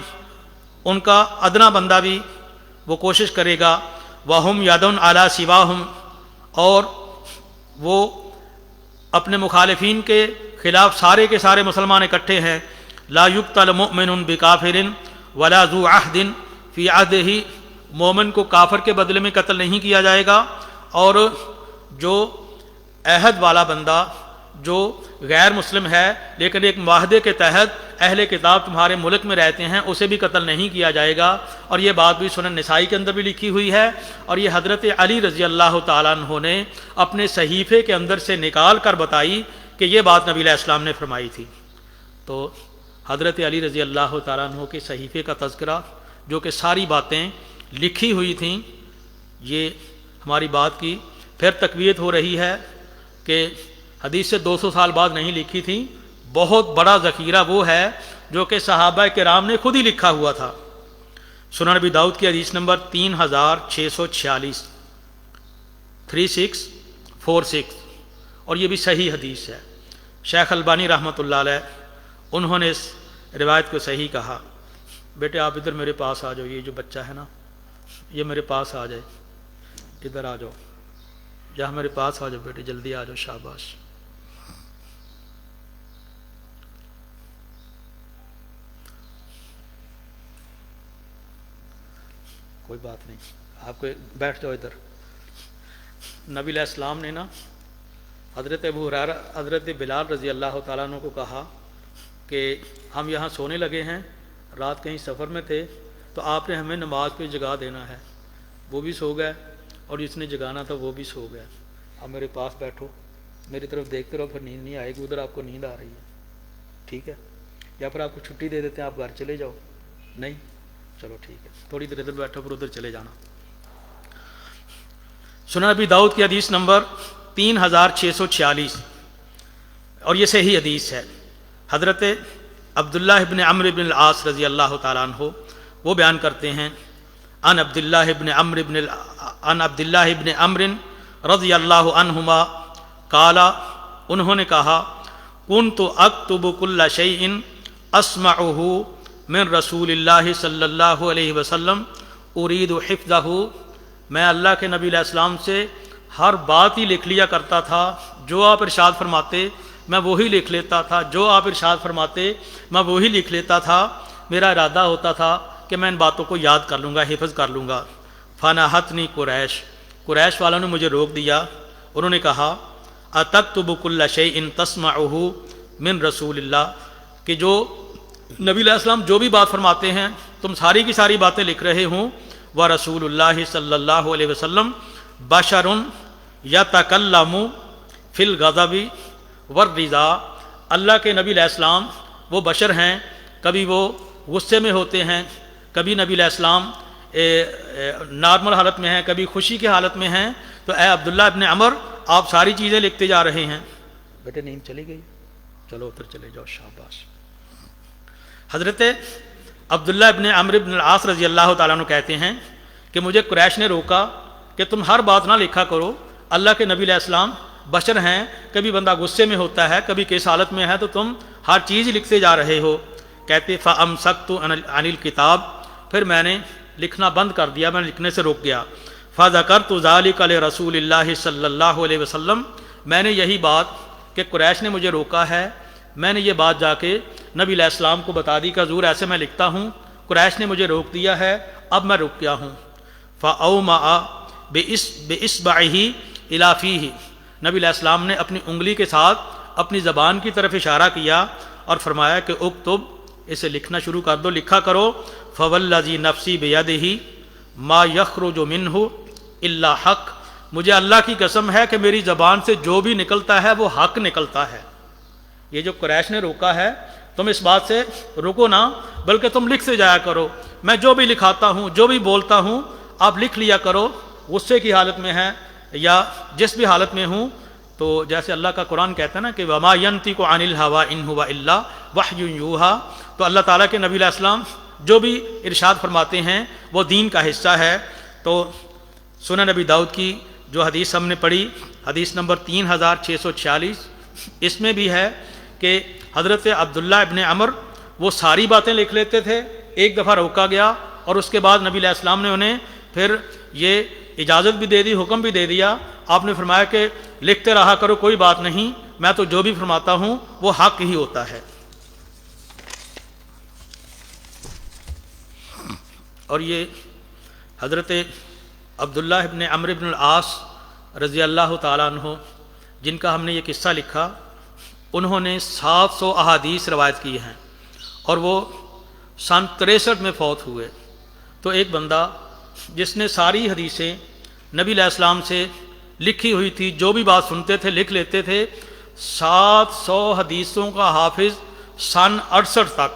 ان کا ادنا بندہ بھی وہ کوشش کرے گا، وہم یدن علی سواہم، اور وہ اپنے مخالفین کے خلاف سارے کے سارے مسلمان اکٹھے ہیں۔ لا یقتل مؤمن بکافر ولا ذو عہد فی عہدہ، مومن کو کافر کے بدلے میں قتل نہیں کیا جائے گا، اور جو عہد والا بندہ جو غیر مسلم ہے لیکن ایک معاہدے کے تحت اہل کتاب تمہارے ملک میں رہتے ہیں اسے بھی قتل نہیں کیا جائے گا۔ اور یہ بات بھی سنن نسائی کے اندر بھی لکھی ہوئی ہے، اور یہ حضرت علی رضی اللہ تعالیٰ عنہ نے اپنے صحیفے کے اندر سے نکال کر بتائی کہ یہ بات نبی علیہ السلام نے فرمائی تھی۔ تو حضرت علی رضی اللہ تعالیٰ عنہ کے صحیفے کا تذکرہ جو کہ ساری باتیں لکھی ہوئی تھیں، یہ ہماری بات کی پھر تقویت ہو رہی ہے کہ حدیث سے 200 سال بعد نہیں لکھی تھی، بہت بڑا ذخیرہ وہ ہے جو کہ صحابہ کرام نے خود ہی لکھا ہوا تھا۔ سنن نبی داؤد کی حدیث نمبر 3646 3646 اور یہ بھی صحیح حدیث ہے۔ شیخ البانی رحمۃ اللہ علیہ انہوں نے اس روایت کو صحیح کہا۔ بیٹے آپ ادھر میرے پاس آ جاؤ، یہ جو بچہ ہے نا یہ میرے پاس آ جائے، ادھر آ جاؤ، جہاں میرے پاس آ جاؤ بیٹے، جلدی آ جاؤ، شاباش۔ کوئی بات نہیں، آپ کو بیٹھ جاؤ ادھر۔ نبی علیہ السلام نے نا حضرت ابو ہریرہ حضرت بلال رضی اللہ تعالیٰ عنہ کو کہا کہ ہم یہاں سونے لگے ہیں، رات کہیں سفر میں تھے، تو آپ نے ہمیں نماز پہ جگا دینا ہے۔ وہ بھی سو گئے اور جس نے جگانا تھا وہ بھی سو گئے۔ آپ میرے پاس بیٹھو، میری طرف دیکھتے رہو، پھر نیند نہیں آئے گی، ادھر آپ کو نیند آ رہی ہے، ٹھیک ہے؟ یا پھر آپ کو چھٹی دے دیتے ہیں، آپ گھر چلے جاؤ۔ نہیں، چلو ٹھیک ہے، تھوڑی دیر ادھر بیٹھو پھر ادھر چلے جانا۔ سنن ابی داؤد کی حدیث نمبر 3646، اور یہ صحیح حدیث ہے۔ حضرت عبداللہ ابن عمرو بن العاص رضی اللہ تعالیٰ عنہ وہ بیان کرتے ہیں، عن عبداللہ ابن عمرو رضی اللہ عنہما قال، انہوں نے کہا، کنت اکتب کل شیء اسمعہ من رسول اللہ صلی اللہ علیہ وسلم ارید حفظہ، میں اللہ کے نبی علیہ السلام سے ہر بات ہی لکھ لیا کرتا تھا، جو آپ ارشاد فرماتے میں وہی لکھ لیتا تھا، جو آپ ارشاد فرماتے میں وہی لکھ لیتا تھا۔ میرا ارادہ ہوتا تھا کہ میں ان باتوں کو یاد کر لوں گا، حفظ کر لوں گا۔ فنہتنی قریش والوں نے مجھے روک دیا، انہوں نے کہا، اتکتب کل شیء تسمعہ من رسول اللہ، کہ جو نبی علیہ السلام جو بھی بات فرماتے ہیں تم ساری کی ساری باتیں لکھ رہے ہوں۔ ورسول اللہ صلی اللہ علیہ وسلم بشر یتکلم فی الغضب والرضا، اللہ کے نبی علیہ السلام وہ بشر ہیں، کبھی وہ غصے میں ہوتے ہیں، کبھی نبی علیہ السلام نارمل حالت میں ہیں، کبھی خوشی کی حالت میں ہیں۔ تو اے عبداللہ ابن عمر، آپ ساری چیزیں لکھتے جا رہے ہیں۔ بیٹے نیند چلی گئی، چلو ادھر چلے جاؤ، شاباش۔ حضرت عبداللہ ابن عمرو بن العاص رضی اللہ تعالیٰ عنہ کہتے ہیں کہ مجھے قریش نے روکا کہ تم ہر بات نہ لکھا کرو، اللہ کے نبی علیہ السلام بشر ہیں، کبھی بندہ غصے میں ہوتا ہے، کبھی کس حالت میں ہے، تو تم ہر چیز لکھتے جا رہے ہو۔ کہتے فَأَمْسَكْتُ عَنِ الْكِتَابِ، پھر میں نے لکھنا بند کر دیا، میں نے لکھنے سے روک گیا۔ فَذَكَرْتُ ذَلِكَ لِرَسُولِ اللَّهِ صلی اللہ علیہ وسلم، میں نے یہی بات کہ قریش نے مجھے روکا ہے، میں نے یہ بات جا کے نبی علیہ السلام کو بتا دی کہ حضور ایسے میں لکھتا ہوں، قریش نے مجھے روک دیا ہے، اب میں رک گیا ہوں۔ فَأَوْمَأَ بِإِصْبَعِهِ إِلَىٰ فِيهِ، نبی علیہ السلام نے اپنی انگلی کے ساتھ اپنی زبان کی طرف اشارہ کیا اور فرمایا کہ اکتب، اسے لکھنا شروع کر دو، لکھا کرو۔ فَوَالَّذِي نَفْسِي بِيَدِهِ مَا يَخْرُجُ مِنْهُ إِلَّا حق، مجھے اللہ کی قسم ہے کہ میری زبان سے جو بھی نکلتا ہے وہ حق نکلتا ہے۔ یہ جو قریش نے روکا ہے، تم اس بات سے رکو نہ، بلکہ تم لکھتے جایا کرو، میں جو بھی لکھاتا ہوں، جو بھی بولتا ہوں، آپ لکھ لیا کرو، غصے کی حالت میں ہے یا جس بھی حالت میں ہوں۔ تو جیسے اللہ کا قرآن کہتا ہے نا کہ وَمَا يَنْطِقُ عَنِ الْهَوَىٰ إِنْ هُوَ إِلَّا وَحْيٌ يُوحَىٰ، تو اللہ تعالیٰ کے نبی علیہ السلام جو بھی ارشاد فرماتے ہیں وہ دین کا حصہ ہے۔ تو سنن ابی داؤد کی جو حدیث ہم نے پڑھی، حدیث نمبر 3646، اس میں بھی ہے کہ حضرت عبداللہ ابن عمر وہ ساری باتیں لکھ لیتے تھے، ایک دفعہ روکا گیا اور اس کے بعد نبی علیہ السلام نے انہیں پھر یہ اجازت بھی دے دی، حکم بھی دے دیا۔ آپ نے فرمایا کہ لکھتے رہا کرو، کوئی بات نہیں، میں تو جو بھی فرماتا ہوں وہ حق ہی ہوتا ہے۔ اور یہ حضرت عبداللہ ابن عمرو بن العاص رضی اللہ تعالیٰ عنہ جن کا ہم نے یہ قصہ لکھا، انہوں نے 700 احادیث روایت کی ہیں اور وہ سن 63 میں فوت ہوئے۔ تو ایک بندہ جس نے ساری حدیثیں نبی علیہ السلام سے لکھی ہوئی تھی، جو بھی بات سنتے تھے لکھ لیتے تھے، 700 حدیثوں کا حافظ سن 68 تک،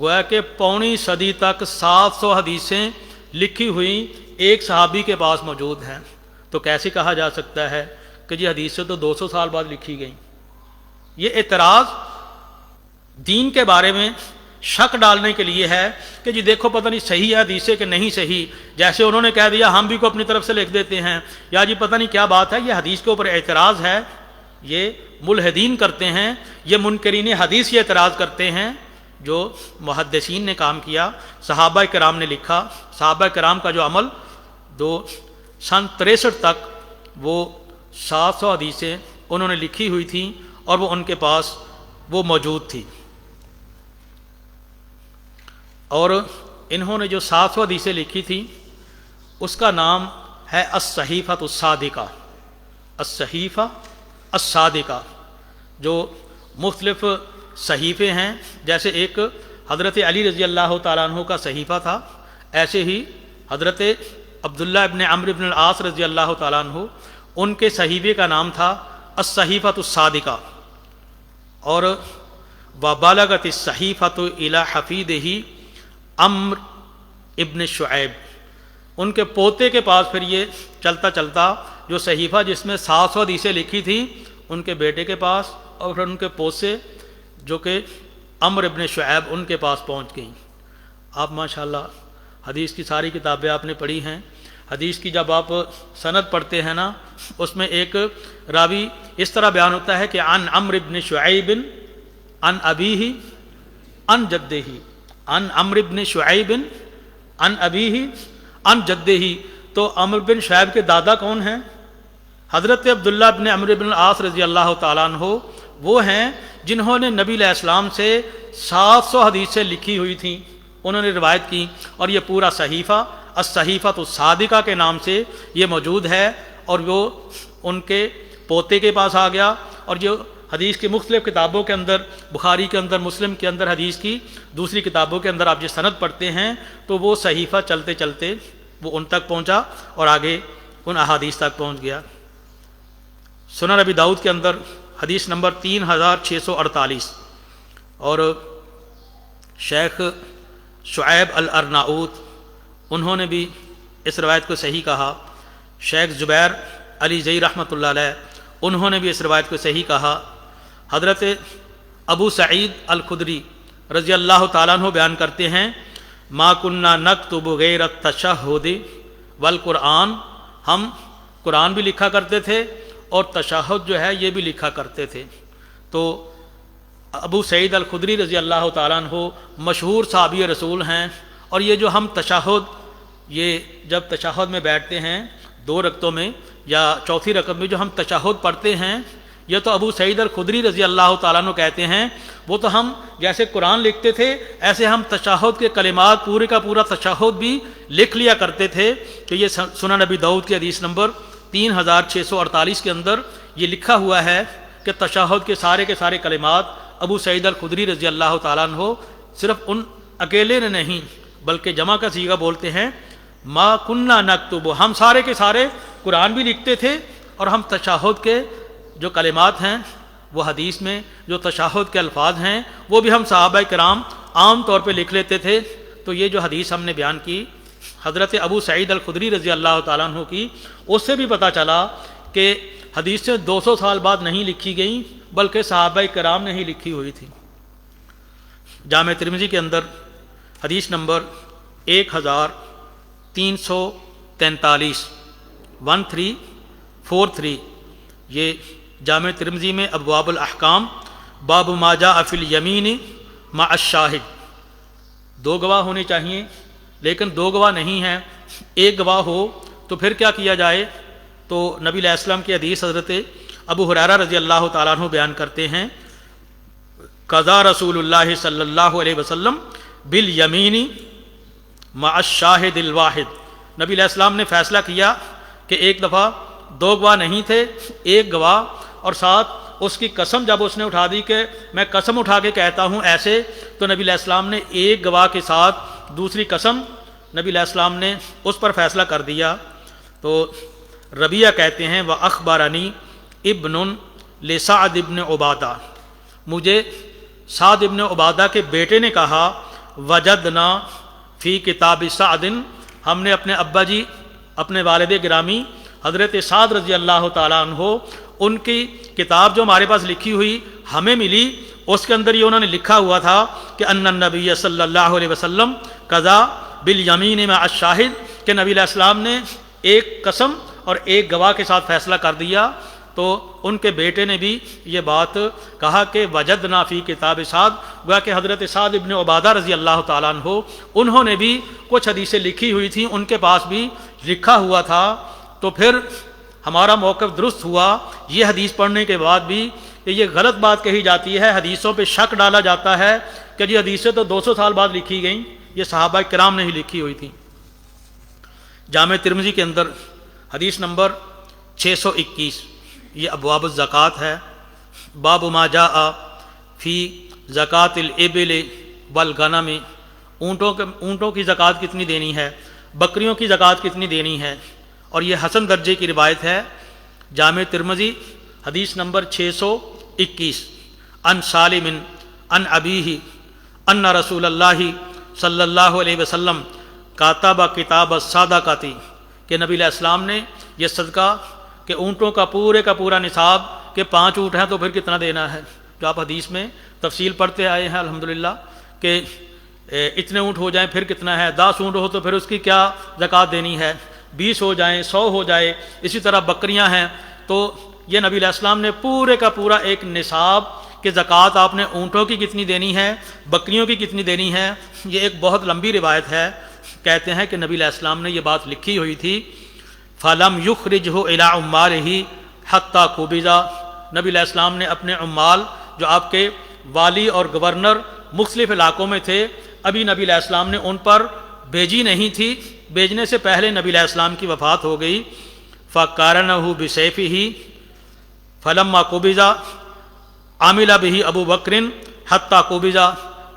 گویا کہ پوری صدی تک 700 حدیثیں لکھی ہوئی ایک صحابی کے پاس موجود ہیں۔ تو کیسے کہا جا سکتا ہے کہ جی حدیثیں تو 200 سال بعد لکھی گئیں؟ یہ اعتراض دین کے بارے میں شک ڈالنے کے لیے ہے کہ جی دیکھو پتہ نہیں صحیح ہے حدیثیں کہ نہیں صحیح، جیسے انہوں نے کہہ دیا ہم بھی کو اپنی طرف سے لکھ دیتے ہیں، یا جی پتہ نہیں کیا بات ہے۔ یہ حدیث کے اوپر اعتراض ہے یہ ملحدین کرتے ہیں، یہ منکرین حدیث یہ اعتراض کرتے ہیں جو محدثین نے کام کیا، صحابہ کرام نے لکھا۔ صحابہ کرام کا جو عمل سن 63 تک وہ 700 حدیثیں انہوں نے لکھی ہوئی تھیں اور وہ ان کے پاس وہ موجود تھی، اور انہوں نے جو 700 حدیثیں لکھی تھیں اس کا نام ہے الصحیفۃ الصادقہ۔ الصحیفہ الصادقہ، جو مختلف صحیفے ہیں، جیسے ایک حضرت علی رضی اللہ تعالیٰ عنہ کا صحیفہ تھا، ایسے ہی حضرت عبداللہ ابن عمرو ابن العاص رضی اللہ تعالیٰ عنہ ان کے صحیفے کا نام تھا الصحیفۃ الصادقہ۔ اور وبلغت الصحیفۃ الی حفیدہ عمرو ابن شعیب، ان کے پوتے کے پاس پھر یہ چلتا چلتا جو صحیفہ جس میں 700 حدیثیں لکھی تھیں ان کے بیٹے کے پاس، اور پھر ان کے پوتے جو کہ عمرو ابن شعیب ان کے پاس پہنچ گئیں۔ آپ ماشاءاللہ حدیث کی ساری کتابیں آپ نے پڑھی ہیں، حدیث کی جب آپ سند پڑھتے ہیں نا، اس میں ایک راوی اس طرح بیان ہوتا ہے کہ عن عمرو ابن شعیب عن ابیہ عن جدہ، عن عمرو ابن شعیب عن ابیہ عن جدہ، تو عمرو بن شعیب کے دادا کون ہیں؟ حضرت عبداللہ ابن عمرو بن العاص رضی اللہ تعالیٰ عنہ، وہ ہیں جنہوں نے نبی علیہ السلام سے 700 حدیثیں لکھی ہوئی تھیں، انہوں نے روایت کی، اور یہ پورا صحیفہ الصحیفۃ الصادقہ کے نام سے یہ موجود ہے، اور وہ ان کے پوتے کے پاس آ گیا۔ اور جو حدیث کی مختلف کتابوں کے اندر، بخاری کے اندر، مسلم کے اندر، حدیث کی دوسری کتابوں کے اندر آپ یہ سند پڑھتے ہیں تو وہ صحیفہ چلتے چلتے وہ ان تک پہنچا اور آگے ان احادیث تک پہنچ گیا۔ سنن ابی داؤد کے اندر حدیث نمبر 3648، اور شیخ شعیب الارناؤوط انہوں نے بھی اس روایت کو صحیح کہا، شیخ زبیر علی زئی رحمۃ اللہ علیہ انہوں نے بھی اس روایت کو صحیح کہا۔ حضرت ابو سعید الخدری رضی اللہ تعالیٰ عنہ بیان کرتے ہیں، ما کننا نکتب غیر التشہد والقرآن، ہم قرآن بھی لکھا کرتے تھے اور تشہد جو ہے یہ بھی لکھا کرتے تھے۔ تو ابو سعید الخدری رضی اللہ تعالیٰ عنہ مشہور صحابی رسول ہیں، اور یہ جو ہم تشہد، یہ جب تشہد میں بیٹھتے ہیں 2 رکعتوں میں یا چوتھی رکعت میں جو ہم تشہد پڑھتے ہیں، یہ تو ابو سعید الخدری رضی اللہ تعالیٰ عنہ کہتے ہیں وہ تو ہم جیسے قرآن لکھتے تھے ایسے ہم تشہد کے کلمات پورے کا پورا تشہد بھی لکھ لیا کرتے تھے، کہ یہ سنن نبی داؤد کی حدیث نمبر 3648 کے اندر یہ لکھا ہوا ہے کہ تشہد کے سارے کلمات ابو سعید الخدری رضی اللہ تعالیٰ عنہ صرف ان اکیلے نے نہیں بلکہ جمع کا صیغہ بولتے ہیں، ما کننا نکتب، ہم سارے کے سارے قرآن بھی لکھتے تھے اور ہم تشہد کے جو کلمات ہیں وہ حدیث میں جو تشہد کے الفاظ ہیں وہ بھی ہم صحابہ کرام عام طور پہ لکھ لیتے تھے۔ تو یہ جو حدیث ہم نے بیان کی حضرت ابو سعید الخدری رضی اللہ تعالیٰ عنہ کی، اس سے بھی پتہ چلا کہ حدیث سے 200 سال بعد نہیں لکھی گئیں بلکہ صحابہ کرام نے ہی لکھی ہوئی تھی۔ جامع ترمذی کے اندر حدیث نمبر 1343 1343، یہ جامع ترمذی میں ابواب الاحکام باب ما جاء فی الیمین مع الشاہد، 2 گواہ ہونے چاہیے لیکن 2 گواہ نہیں ہیں، 1 گواہ ہو تو پھر کیا کیا جائے؟ تو نبی علیہ السلام کی حدیث حضرت ابو ہریرہ رضی اللہ تعالیٰ عنہ بیان کرتے ہیں، قضا رسول اللہ صلی اللہ علیہ وسلم بالیمین مع الشاہد الواحد، نبی علیہ السلام نے فیصلہ کیا کہ ایک دفعہ 2 گواہ نہیں تھے، 1 گواہ، اور ساتھ اس کی قسم جب اس نے اٹھا دی کہ میں قسم اٹھا کے کہتا ہوں ایسے، تو نبی علیہ السلام نے 1 گواہ کے ساتھ دوسری قسم نبی علیہ السلام نے اس پر فیصلہ کر دیا۔ تو ربیہ کہتے ہیں وَأَخْبَرَنِي ابن لسعد ابن عبادہ، مجھے سعد ابن عبادہ کے بیٹے نے کہا وجدنا فی کتاب سعد، ہم نے اپنے ابا جی اپنے والد گرامی حضرت سعد رضی اللہ تعالیٰ عنہ ان کی کتاب جو ہمارے پاس لکھی ہوئی ہمیں ملی، اس کے اندر یہ انہوں نے لکھا ہوا تھا کہ ان النبی صلی اللہ علیہ وسلم قضا بالیمین مع الشاہد، کہ نبی علیہ السلام نے 1 قسم اور 1 گواہ کے ساتھ فیصلہ کر دیا۔ تو ان کے بیٹے نے بھی یہ بات کہا کہ وجدنا فی کتاب سعد، گویا کہ حضرت سعد ابن عبادہ رضی اللہ تعالیٰ عنہ انہوں نے بھی کچھ حدیثیں لکھی ہوئی تھیں، ان کے پاس بھی لکھا ہوا تھا۔ تو پھر ہمارا موقف درست ہوا یہ حدیث پڑھنے کے بعد بھی کہ یہ غلط بات کہی جاتی ہے، حدیثوں پہ شک ڈالا جاتا ہے کہ یہ حدیثیں تو 200 سال بعد لکھی گئیں، یہ صحابہ کرام نے ہی لکھی ہوئی تھیں۔ جامع ترمذی کے اندر حدیث نمبر 621، یہ ابواب الزکوٰۃ ہے، باب ما جاء فی زکوٰۃ الابل والغنم، اونٹوں کی زکوٰۃ کتنی دینی ہے، بکریوں کی زکوٰۃ کتنی دینی ہے، اور یہ حسن درجے کی روایت ہے۔ جامع ترمذی حدیث نمبر 621، ان سالم ان ابیہ ان رسول اللہ صلی اللہ علیہ وسلم کاتب کتاب الصدقۃ، کہ نبی علیہ السلام نے یہ صدقہ کہ اونٹوں کا پورا نصاب کہ 5 اونٹ ہیں تو پھر کتنا دینا ہے، جو آپ حدیث میں تفصیل پڑھتے آئے ہیں الحمدللہ کہ اتنے اونٹ ہو جائیں پھر کتنا ہے، 10 اونٹ ہو تو پھر اس کی کیا زکوٰۃ دینی ہے، 20 ہو جائیں 100 ہو جائے، اسی طرح بکریاں ہیں تو یہ نبی علیہ السلام نے پورے کا پورا ایک نصاب کہ زکوٰۃ آپ نے اونٹوں کی کتنی دینی ہے، بکریوں کی کتنی دینی ہے، یہ ایک بہت لمبی روایت ہے۔ کہتے ہیں کہ نبی علیہ السلام نے یہ بات لکھی ہوئی تھی، فَلَمْ يُخْرِجْهُ إِلَىٰ عُمَّالِهِ حَتَّىٰ قُبِضَ، نبی علیہ السلام نے اپنے عمال جو آپ کے والی اور گورنر مختلف علاقوں میں تھے، ابھی نبی علیہ السلام نے ان پر بھیجی نہیں تھی، بھیجنے سے پہلے نبی علیہ السلام کی وفات ہو گئی۔ فَقَارَنَهُ بِسَيْفِهِ فَلَمَّا قُبِضَ عَمِلَ بِهِ أَبُو بَكْرٍ حَتَّىٰ قُبِضَ،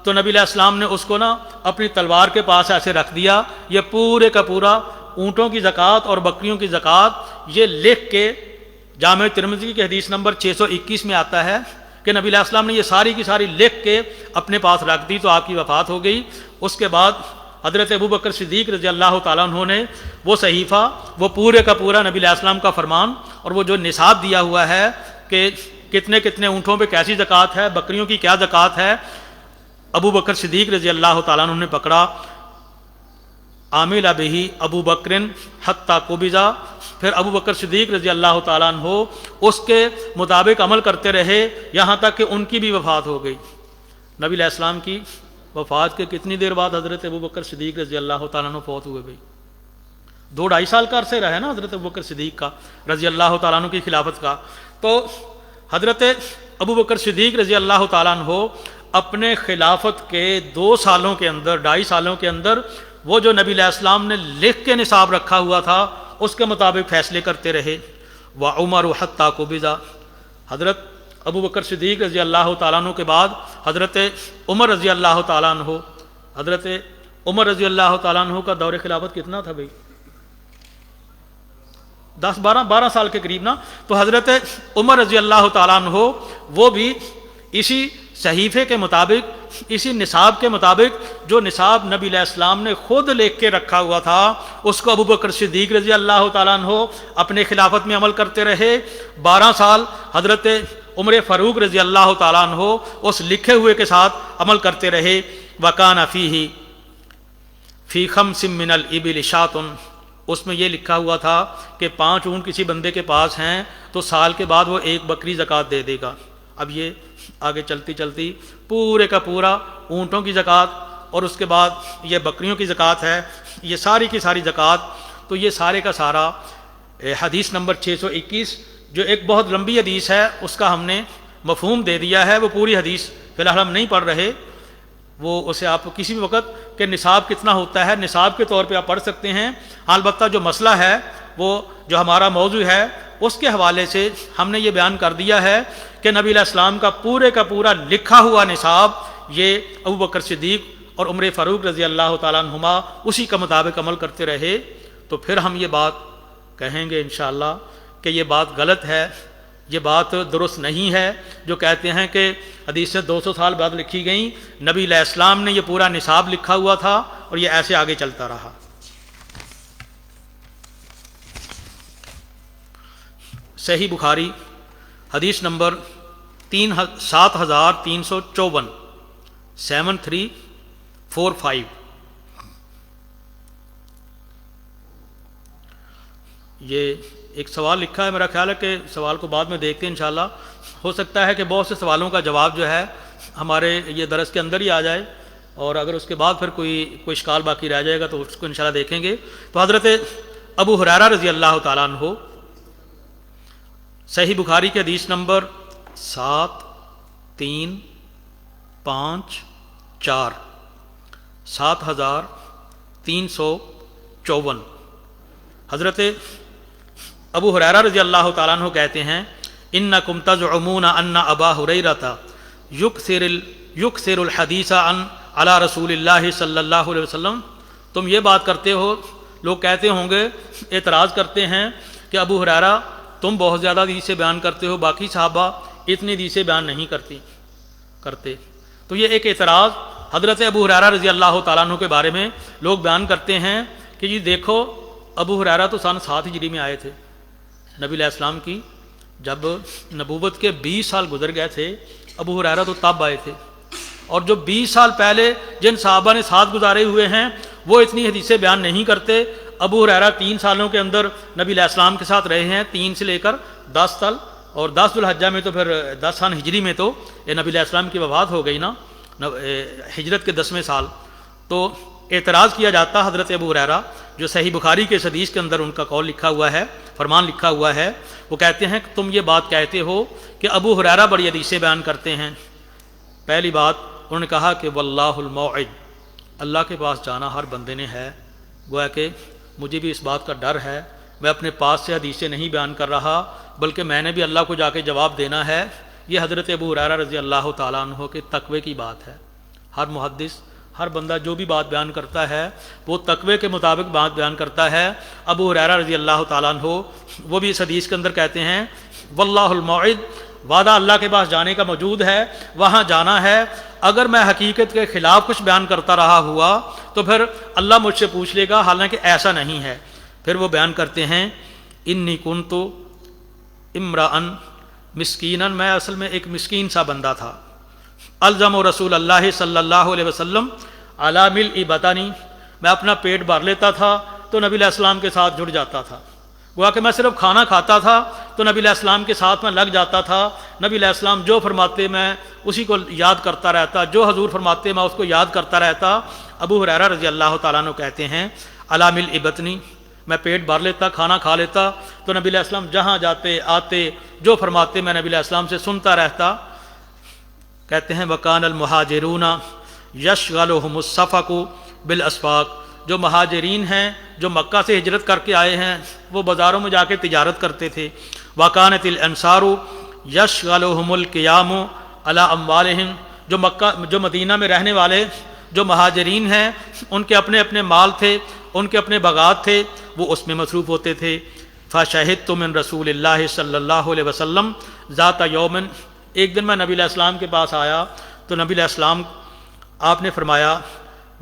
تو نبی علیہ السلام نے اس کو اپنی تلوار کے پاس ایسے رکھ دیا، یہ پورے کا پورا اونٹوں کی زکوٰۃ اور بکریوں کی زکوٰۃ یہ لکھ کے جامع ترمذی کی حدیث نمبر 621 میں آتا ہے کہ نبی علیہ السلام نے یہ ساری کی ساری لکھ کے اپنے پاس رکھ دی تو آپ کی وفات ہو گئی۔ اس کے بعد حضرت ابوبکر صدیق رضی اللہ تعالیٰ عنہ نے وہ صحیفہ، وہ پورے کا پورا نبی علیہ السلام کا فرمان اور وہ جو نصاب دیا ہوا ہے کہ کتنے کتنے اونٹوں پہ کیسی زکوٰۃ ہے، بکریوں کی کیا زکوٰۃ ہے، ابو بکر صدیق رضی اللہ تعالیٰ عنہ نے پکڑا، عامل بہ ابو بکر حتیٰ قبض، پھر ابو بکر صدیق رضی اللہ تعالیٰ عنہ اس کے مطابق عمل کرتے رہے یہاں تک کہ ان کی بھی وفات ہو گئی۔ نبی علیہ السلام کی وفات کے کتنی دیر بعد حضرت ابو بکر صدیق رضی اللہ تعالیٰ عنہ فوت ہوئے بھائی، 2-2.5 سال کا عرصے رہے نا حضرت ابو بکر صدیق کا رضی اللہ تعالیٰ عنہ کی خلافت کا۔ تو حضرت ابو بکر صدیق رضی اللہ تعالیٰ عنہ اپنے خلافت کے 2 سالوں کے اندر، 2.5 سالوں کے اندر وہ جو نبی علیہ السلام نے لکھ کے نصاب رکھا ہوا تھا اس کے مطابق فیصلے کرتے رہے۔ وعمر حتیٰ قبض، حضرت ابو بکر صدیق رضی اللہ تعالیٰ عنہ کے بعد حضرت عمر رضی اللہ تعالیٰ عنہ، حضرت عمر رضی اللہ تعالیٰ عنہ کا دور خلافت کتنا تھا بھائی، 12 سال کے قریب نا۔ تو حضرت عمر رضی اللہ تعالیٰ عنہ وہ بھی اسی صحیفے کے مطابق، اسی نصاب کے مطابق جو نصاب نبی علیہ السلام نے خود لکھ کے رکھا ہوا تھا اس کو ابو بکر صدیق رضی اللہ تعالیٰ عنہ اپنے خلافت میں عمل کرتے رہے۔ 12 سال حضرت عمر فاروق رضی اللہ تعالیٰ عنہ اس لکھے ہوئے کے ساتھ عمل کرتے رہے۔ وَكَانَ فِيهِ فِي خَمْسٍ مِّنَ الْإِبِلِ شَاةٌ، اس میں یہ لکھا ہوا تھا کہ 5 اونٹ کسی بندے کے پاس ہیں تو سال کے بعد وہ 1 بکری زکوٰۃ دے دے گا۔ اب یہ آگے چلتی چلتی پورے کا پورا اونٹوں کی زکوٰۃ اور اس کے بعد یہ بکریوں کی زکوٰۃ ہے، یہ ساری کی ساری زکوٰۃ، تو یہ سارے کا سارا حدیث نمبر 621 جو ایک بہت لمبی حدیث ہے اس کا ہم نے مفہوم دے دیا ہے۔ وہ پوری حدیث فی الحال ہم نہیں پڑھ رہے، وہ اسے آپ کسی بھی وقت کہ نصاب کتنا ہوتا ہے نصاب کے طور پہ آپ پڑھ سکتے ہیں۔ البتہ جو مسئلہ ہے وہ جو ہمارا موضوع ہے اس کے حوالے سے ہم نے یہ بیان کر دیا ہے کہ نبی علیہ السلام کا پورا لکھا ہوا نصاب یہ ابو بکر صدیق اور عمر فاروق رضی اللہ تعالیٰ عنہما اسی کا مطابق عمل کرتے رہے۔ تو پھر ہم یہ بات کہیں گے انشاءاللہ کہ یہ بات غلط ہے، یہ بات درست نہیں ہے جو کہتے ہیں کہ حدیث سے 200 سال بعد لکھی گئیں، نبی علیہ السلام نے یہ پورا نصاب لکھا ہوا تھا اور یہ ایسے آگے چلتا رہا۔ صحیح بخاری حدیث نمبر 7354 7345، یہ ایک سوال لکھا ہے، میرا خیال ہے کہ سوال کو بعد میں دیکھتے ہیں انشاءاللہ. ہو سکتا ہے کہ بہت سے سوالوں کا جواب جو ہے ہمارے یہ درس کے اندر ہی آ جائے، اور اگر اس کے بعد پھر کوئی اشکال باقی رہ جائے گا تو اس کو انشاءاللہ دیکھیں گے. تو حضرت ابو ہریرہ رضی اللہ تعالیٰ عنہ، صحیح بخاری کے حدیث نمبر 7354 7354. حضرت ابو ہریرہ رضی اللہ تعالیٰ عنہ کہتے ہیں انکم تزعمون ان ابا ہریرہ یکثر الحدیث علی رسول اللہ صلی اللہ علیہ وسلم. تم یہ بات کرتے ہو، لوگ کہتے ہوں گے، اعتراض کرتے ہیں کہ ابو ہریرہ تم بہت زیادہ حدیثیں بیان کرتے ہو، باقی صحابہ اتنی حدیثیں بیان نہیں کرتے. تو یہ ایک اعتراض حضرت ابو ہریرہ رضی اللہ تعالیٰ عنہ کے بارے میں لوگ بیان کرتے ہیں کہ جی دیکھو، ابو ہریرہ تو سن 7 ہجری میں آئے تھے. نبی علیہ السلام کی جب نبوت کے 20 سال گزر گئے تھے، ابو ہریرہ تو تب آئے تھے. اور جو 20 سال پہلے جن صحابہ نے ساتھ گزارے ہوئے ہیں وہ اتنی حدیثیں بیان نہیں کرتے. ابو ہریرہ 3 سالوں کے اندر نبی علیہ السلام کے ساتھ رہے ہیں، 3 سے لے کر 10 سال، اور 10 ذو الحجہ میں تو پھر 10 سال ہجری میں تو یہ نبی علیہ السلام کی وفات ہو گئی نا، ہجرت کے 10ویں سال. تو اعتراض کیا جاتا حضرت ابو ہریرہ، جو صحیح بخاری کے حدیث کے اندر ان کا قول لکھا ہوا ہے، فرمان لکھا ہوا ہے. وہ کہتے ہیں کہ تم یہ بات کہتے ہو کہ ابو ہریرہ بڑی حدیثیں بیان کرتے ہیں. پہلی بات انہوں نے کہا کہ واللہ الموعد، اللہ کے پاس جانا ہر بندے نے ہے. گویا کہ مجھے بھی اس بات کا ڈر ہے، میں اپنے پاس سے حدیثیں نہیں بیان کر رہا، بلکہ میں نے بھی اللہ کو جا کے جواب دینا ہے. یہ حضرت ابو ہریرہ رضی اللہ تعالیٰ عنہ کے تقوی کی بات ہے. ہر محدث، ہر بندہ جو بھی بات بیان کرتا ہے وہ تقوی کے مطابق بات بیان کرتا ہے. ابو ہریرہ رضی اللہ تعالیٰ عنہ وہ بھی اس حدیث کے اندر کہتے ہیں واللہ الموعد، وعدہ اللہ کے پاس جانے کا موجود ہے، وہاں جانا ہے. اگر میں حقیقت کے خلاف کچھ بیان کرتا رہا ہوا تو پھر اللہ مجھ سے پوچھ لے گا، حالانکہ ایسا نہیں ہے. پھر وہ بیان کرتے ہیں انی کنت امرأ مسکینا، میں اصل میں ایک مسکین سا بندہ تھا. الزم رسول اللہ صلی اللہ علیہ وسلم علی ملء بطنی، میں اپنا پیٹ بھر لیتا تھا تو نبی علیہ السلام کے ساتھ جڑ جاتا تھا. گویا کہ میں صرف کھانا کھاتا تھا تو نبی علیہ السلام کے ساتھ میں لگ جاتا تھا. نبی علیہ السلام جو فرماتے میں اسی کو یاد کرتا رہتا، جو حضور فرماتے میں اس کو یاد کرتا رہتا. ابو ہریرہ رضی اللہ تعالیٰ عنہ کہتے ہیں علی ملء بطنی، میں پیٹ بھر لیتا، کھانا کھا لیتا تو نبی علیہ السلام جہاں جاتے آتے جو فرماتے میں نبی علیہ السلام سے سنتا رہتا. کہتے ہیں وکان المہاجرون یشغلہم الصفق بالاسفاق، جو مہاجرین ہیں جو مکہ سے ہجرت کر کے آئے ہیں وہ بازاروں میں جا کے تجارت کرتے تھے. وکانت الانصار یشغلہم القیام علی اموالہم، جو مدینہ میں رہنے والے جو مہاجرین ہیں ان کے اپنے اپنے مال تھے، ان کے اپنے باغات تھے، وہ اس میں مصروف ہوتے تھے. فشہدت من رسول اللہ صلی اللہ علیہ وسلم ذات یوم، ایک دن میں نبی علیہ السلام کے پاس آیا تو نبی علیہ السلام آپ نے فرمایا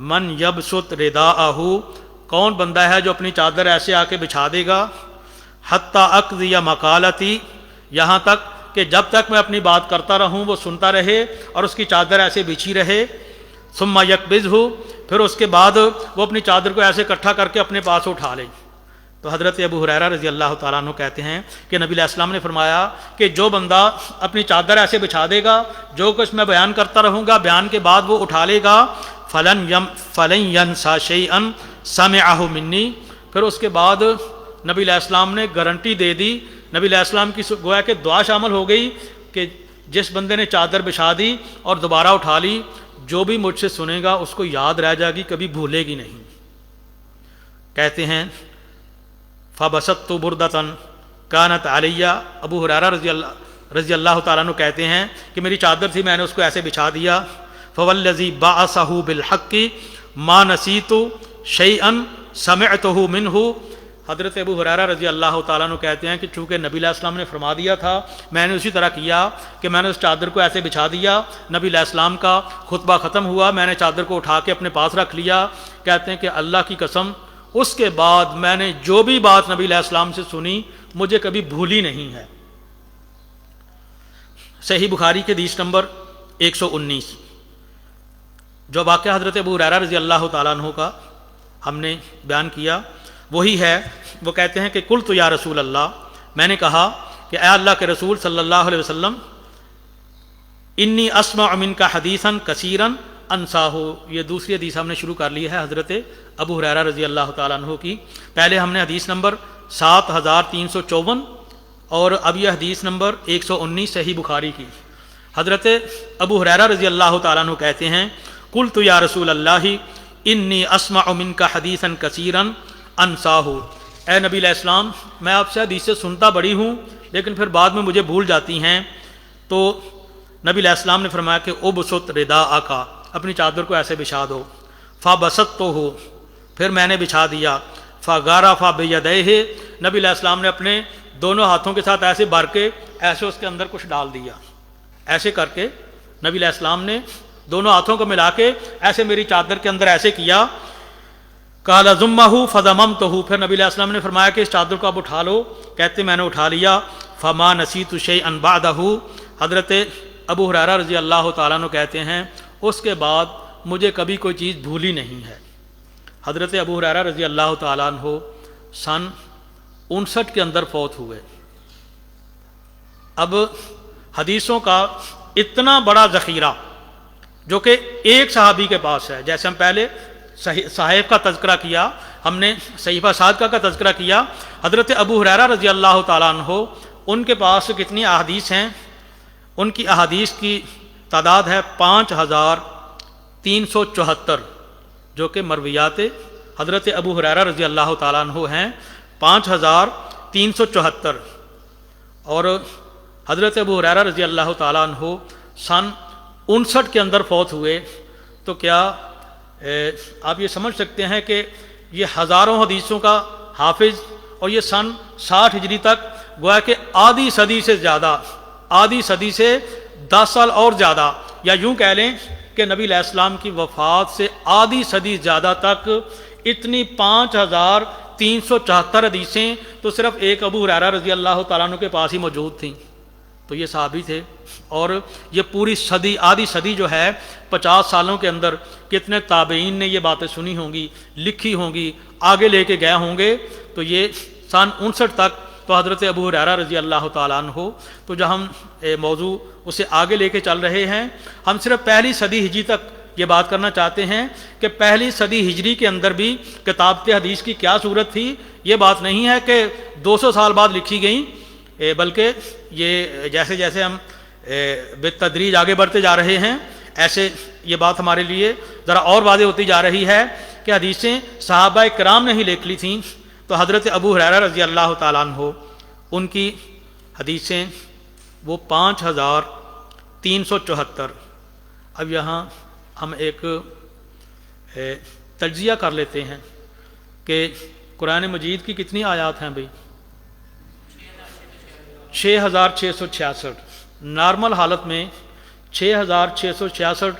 من یبسط رداءہ، کون بندہ ہے جو اپنی چادر ایسے آ کے بچھا دے گا، حتی اقضی مقالتی، یہاں تک کہ جب تک میں اپنی بات کرتا رہوں وہ سنتا رہے اور اس کی چادر ایسے بچھی رہے. ثم یقبضہ، پھر اس کے بعد وہ اپنی چادر کو ایسے اکٹھا کر کے اپنے پاس اٹھا لے. تو حضرت ابو ہریرہ رضی اللہ تعالیٰ عنہ کہتے ہیں کہ نبی علیہ السلام نے فرمایا کہ جو بندہ اپنی چادر ایسے بچھا دے گا، جو کچھ میں بیان کرتا رہوں گا بیان کے بعد وہ اٹھا لے گا، فلن ینسا شیئا سمعہ منی، پھر اس کے بعد نبی علیہ السلام نے گارنٹی دے دی. نبی علیہ السلام کی گویا کہ دعا شامل ہو گئی کہ جس بندے نے چادر بچھا دی اور دوبارہ اٹھا لی، جو بھی مجھ سے سنے گا اس کو یاد رہ جائے گی، کبھی بھولے گی نہیں. کہتے ہیں فبسطت بردۃ کانت علیہ، ابو ہریرہ رضی اللہ تعالیٰ عنہ کہتے ہیں کہ میری چادر تھی، میں نے اس کو ایسے بچھا دیا. فوالذی بعثہ بالحق ما نسیت شیئا سمعتہ منہ، حضرت ابو ہریرہ رضی اللہ تعالیٰ عنہ کہتے ہیں کہ چونکہ نبی علیہ السلام نے فرما دیا تھا میں نے اسی طرح کیا کہ میں نے اس چادر کو ایسے بچھا دیا. نبی علیہ السلام کا خطبہ ختم ہوا، میں نے چادر کو اٹھا کے اپنے پاس رکھ لیا. کہتے ہیں کہ اللہ کی قسم اس کے بعد میں نے جو بھی بات نبی علیہ السلام سے سنی مجھے کبھی بھولی نہیں ہے. صحیح بخاری کے حدیث نمبر 119. جو واقعہ حضرت ابو ہریرہ رضی اللہ تعالیٰ عنہ کا ہم نے بیان کیا وہی ہے. وہ کہتے ہیں کہ قلت یا رسول اللہ، میں نے کہا کہ اے اللہ کے رسول صلی اللہ علیہ وسلم، انی اسمع منک حدیثا کثیرا انساہ، یہ دوسری حدیث ہم نے شروع کر لی ہے حضرت ابو ہریرہ رضی اللہ تعالیٰ عنہ کی۔ پہلے ہم نے حدیث نمبر 7354 اور اب یہ حدیث نمبر 119 صحیح بخاری کی۔ حضرت ابو ہریرہ رضی اللہ تعالیٰ عنہ کہتے ہیں قلت یا رسول اللہ انی اسمع منک حدیثا کثیرا انساہ، اے نبی علیہ السلام میں آپ سے حدیثیں سنتا بڑی ہوں لیکن پھر بعد میں مجھے بھول جاتی ہیں۔ تو نبی علیہ السلام نے فرمایا کہ ابسط رداءک، اپنی چادر کو ایسے بچھا دو۔ فبسطتہ، پھر میں نے بچھا دیا۔ فغرف بیدیہ، نبی علیہ السلام نے اپنے دونوں ہاتھوں کے ساتھ ایسے بھر کے ایسے اس کے اندر کچھ ڈال دیا، ایسے کر کے نبی علیہ السلام نے دونوں ہاتھوں کو ملا کے ایسے میری چادر کے اندر ایسے کیا۔ قال ضمہ فضممتہ، پھر نبی علیہ السلام نے فرمایا کہ اس چادر کو آپ اٹھا لو، کہتے میں نے اٹھا لیا۔ فما نسیت شیئا بعدہ، حضرت ابو ہریرہ رضی اللہ تعالیٰ عنہ کہتے ہیں اس کے بعد مجھے کبھی کوئی چیز بھولی نہیں ہے۔ حضرت ابو ہریرہ رضی اللہ تعالیٰ عنہ سن 59 کے اندر فوت ہوئے۔ اب حدیثوں کا اتنا بڑا ذخیرہ جو کہ ایک صحابی کے پاس ہے، جیسے ہم پہلے صحائف کا تذکرہ کیا، ہم نے صحیفہ صادقہ کا تذکرہ کیا، حضرت ابو ہریرہ رضی اللہ تعالیٰ عنہ ان کے پاس کتنی احادیث ہیں؟ ان کی احادیث کی تعداد ہے 5374، جو کہ مرویات حضرت ابو ہریرہ رضی اللہ تعالیٰ عنہ ہیں 5374۔ اور حضرت ابو ہریرہ رضی اللہ تعالیٰ عنہ سن 59 کے اندر فوت ہوئے، تو کیا آپ یہ سمجھ سکتے ہیں کہ یہ ہزاروں حدیثوں کا حافظ، اور یہ سن 60 ہجری تک گویا کہ آدھی صدی سے زیادہ، آدھی صدی سے 10 سال اور زیادہ، یا یوں کہہ لیں کہ نبی علیہ السلام کی وفات سے آدھی صدی زیادہ تک اتنی 5374 حدیثیں تو صرف ایک ابو ہریرہ رضی اللہ تعالیٰ عنہ کے پاس ہی موجود تھیں۔ تو یہ صحابی تھے، اور یہ پوری صدی، آدھی صدی جو ہے 50 سالوں کے اندر کتنے تابعین نے یہ باتیں سنی ہوں گی، لکھی ہوں گی، آگے لے کے گئے ہوں گے۔ تو یہ سن 59 تک تو حضرت ابو ہریرہ رضی اللہ تعالیٰ عنہ، تو جو ہم موضوع اسے آگے لے کے چل رہے ہیں، ہم صرف پہلی صدی ہجری تک یہ بات کرنا چاہتے ہیں کہ پہلی صدی ہجری کے اندر بھی کتابت حدیث کی کیا صورت تھی۔ یہ بات نہیں ہے کہ 200 سال بعد لکھی گئیں، بلکہ یہ جیسے جیسے ہم بالتدریج آگے بڑھتے جا رہے ہیں، ایسے یہ بات ہمارے لیے ذرا اور واضح ہوتی جا رہی ہے کہ حدیثیں صحابہ کرام نے ہی لکھ لی تھیں۔ تو حضرت ابو ہریرہ رضی اللہ تعالیٰ عنہ ان کی حدیثیں وہ 5374۔ اب یہاں ہم ایک تجزیہ کر لیتے ہیں کہ قرآن مجید کی کتنی آیات ہیں بھئی؟ 6666۔ نارمل حالت میں 6666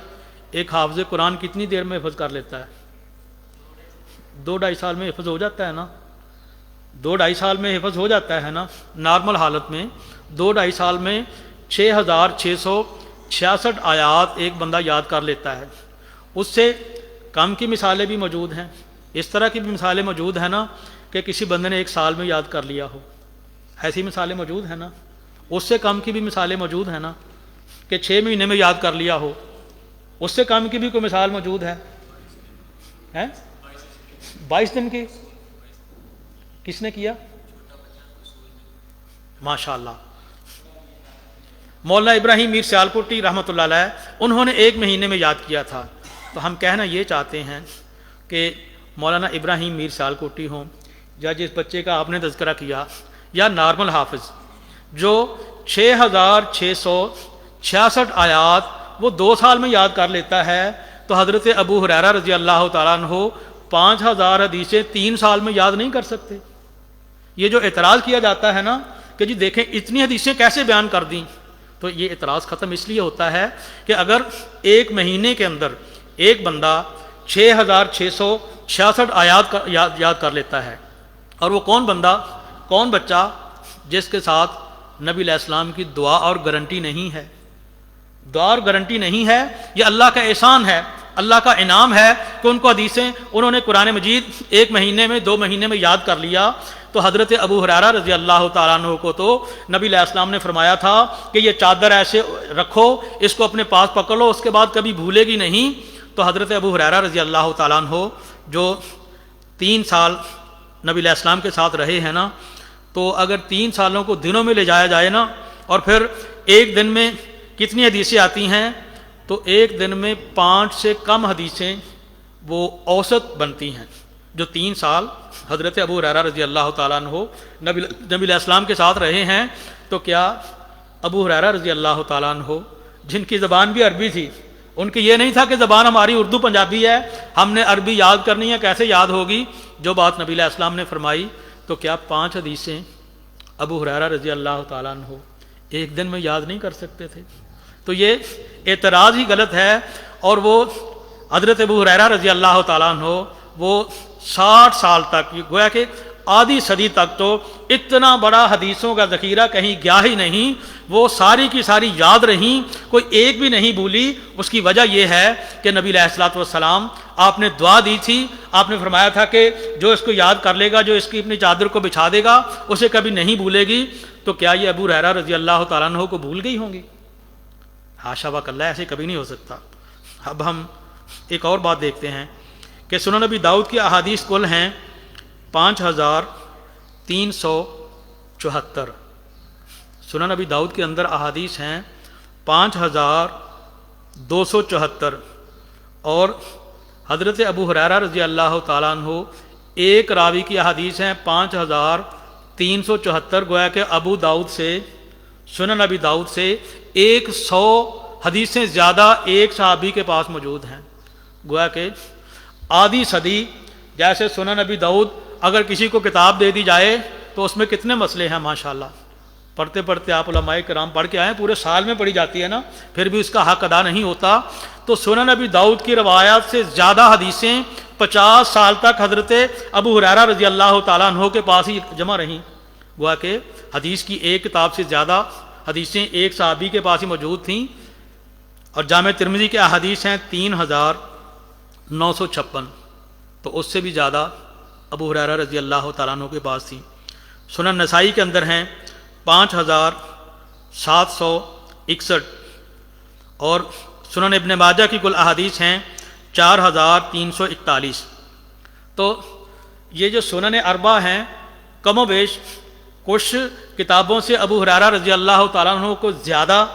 ایک حافظ قرآن کتنی دیر میں حفظ کر لیتا ہے؟ 2-2.5 سال میں حفظ ہو جاتا ہے نا؟ 2-2.5 سال میں حفظ ہو جاتا ہے نا؟ نارمل حالت میں 2-2.5 سال میں 6666 آیات ایک بندہ یاد کر لیتا ہے۔ اس سے کم کی مثالیں بھی موجود ہیں، اس طرح کی بھی مثالیں موجود ہیں نا کہ کسی بندے نے 1 سال میں یاد کر لیا ہو، ایسی مثالیں موجود ہیں نا۔ اس سے کم کی بھی مثالیں موجود ہیں نا کہ 6 مہینے میں یاد کر لیا ہو، اس سے کم کی بھی کوئی مثال موجود ہے؟ 22 دن کی کس نے کیا؟ ماشاءاللہ مولانا ابراہیم میر سیالکوٹی رحمۃ اللہ علیہ، انہوں نے 1 مہینے میں یاد کیا تھا۔ تو ہم کہنا یہ چاہتے ہیں کہ مولانا ابراہیم میر سیالکوٹی ہوں یا جس بچے کا آپ نے تذکرہ کیا، یا نارمل حافظ جو 6666 آیات وہ 2 سال میں یاد کر لیتا ہے، تو حضرت ابو ہریرہ رضی اللہ تعالیٰ عنہ 5000 حدیثیں 3 سال میں یاد نہیں کر سکتے۔ یہ جو اعتراض کیا جاتا ہے نا کہ جی دیکھیں اتنی حدیثیں کیسے بیان کر دیں، تو یہ اعتراض ختم اس لیے ہوتا ہے کہ اگر 1 مہینے کے اندر ایک بندہ 6666 آیات یاد کر لیتا ہے، اور وہ کون بندہ، کون بچہ جس کے ساتھ نبی علیہ السلام کی دعا اور گارنٹی نہیں ہے؟ دعا اور گارنٹی نہیں ہے، یہ اللہ کا احسان ہے اللہ کا انعام ہے کہ ان کو حدیثیں انہوں نے قرآن مجید 1 مہینے میں 2 مہینے میں یاد کر لیا۔ تو حضرت ابو ہریرہ رضی اللہ تعالیٰ عنہ کو تو نبی علیہ السلام نے فرمایا تھا کہ یہ چادر ایسے رکھو، اس کو اپنے پاس پکڑ لو، اس کے بعد کبھی بھولے گی نہیں۔ تو حضرت ابو ہریرہ رضی اللہ تعالیٰ عنہ جو 3 سال نبی علیہ السلام کے ساتھ رہے ہیں نا، تو اگر 3 سالوں کو دنوں میں لے جایا جائے نا، اور پھر ایک دن میں کتنی حدیثیں آتی ہیں، تو ایک دن میں 5 سے کم حدیثیں وہ اوسط بنتی ہیں۔ جو 3 سال حضرت ابو ہریرہ رضی اللہ تعالیٰ عنہ نبی علیہ السلام کے ساتھ رہے ہیں، تو کیا ابو ہریرہ رضی اللہ تعالیٰ عنہ جن کی زبان بھی عربی تھی، ان کی یہ نہیں تھا کہ زبان ہماری اردو پنجابی ہے، ہم نے عربی یاد کرنی ہے، کیسے یاد ہوگی؟ جو بات نبی علیہ السلام نے فرمائی، تو کیا 5 حدیثیں ابو ہریرہ رضی اللہ تعالیٰ عنہ ایک دن میں یاد نہیں کر سکتے تھے؟ تو یہ اعتراض ہی غلط ہے۔ اور وہ حضرت ابو ہریرہ رضی اللہ تعالیٰ عنہ وہ 60 سال تک، گویا کہ آدھی صدی تک تو اتنا بڑا حدیثوں کا ذخیرہ کہیں گیا ہی نہیں، وہ ساری کی ساری یاد رہیں، کوئی ایک بھی نہیں بھولی۔ اس کی وجہ یہ ہے کہ نبی علیہ الصلوۃ والسلام آپ نے دعا دی تھی، آپ نے فرمایا تھا کہ جو اس کو یاد کر لے گا، جو اس کی اپنی چادر کو بچھا دے گا، اسے کبھی نہیں بھولے گی۔ تو کیا یہ ابو ہریرہ رضی اللہ تعالیٰ عنہ کو بھول گئی ہوں گی؟ حاشا وکلا، ایسے کبھی نہیں ہو سکتا۔ اب ہم ایک اور بات دیکھتے ہیں کہ سنن نبی داؤد کی احادیث کل ہیں 5374۔ سنن نبی داؤد کے اندر احادیث ہیں 5274، اور حضرت ابو ہریرہ رضی اللہ تعالیٰ عنہ ایک راوی کی احادیث ہیں 5374۔ گویا کہ ابو داؤد سے، سنن نبی داؤد سے 100 حدیثیں زیادہ ایک صحابی کے پاس موجود ہیں۔ گویا کہ آدھی صدی، جیسے سنن نبی داؤد اگر کسی کو کتاب دے دی جائے تو اس میں کتنے مسئلے ہیں ماشاءاللہ، پڑھتے پڑھتے آپ علماء کرام پڑھ کے آئیں، پورے سال میں پڑھی جاتی ہے نا، پھر بھی اس کا حق ادا نہیں ہوتا۔ تو سنن نبی داؤد کی روایات سے زیادہ حدیثیں 50 سال تک حضرت ابو ہریرہ رضی اللہ تعالیٰ عنہ کے پاس ہی جمع رہیں۔ گویا کہ حدیث کی ایک کتاب سے زیادہ حدیثیں ایک صحابی کے پاس ہی موجود تھیں۔ اور جامع ترمذی کے احادیث ہیں 3956، تو اس سے بھی زیادہ ابو ہریرہ رضی اللہ تعالیٰ عنہ کے پاس تھی۔ سنن نسائی کے اندر ہیں 5761، اور سنن ابن ماجہ کی کل احادیث ہیں 4341۔ تو یہ جو سنن اربع ہیں، کم و بیش کچھ کتابوں سے ابو ہریرہ رضی اللہ تعالیٰ عنہ کو زیادہ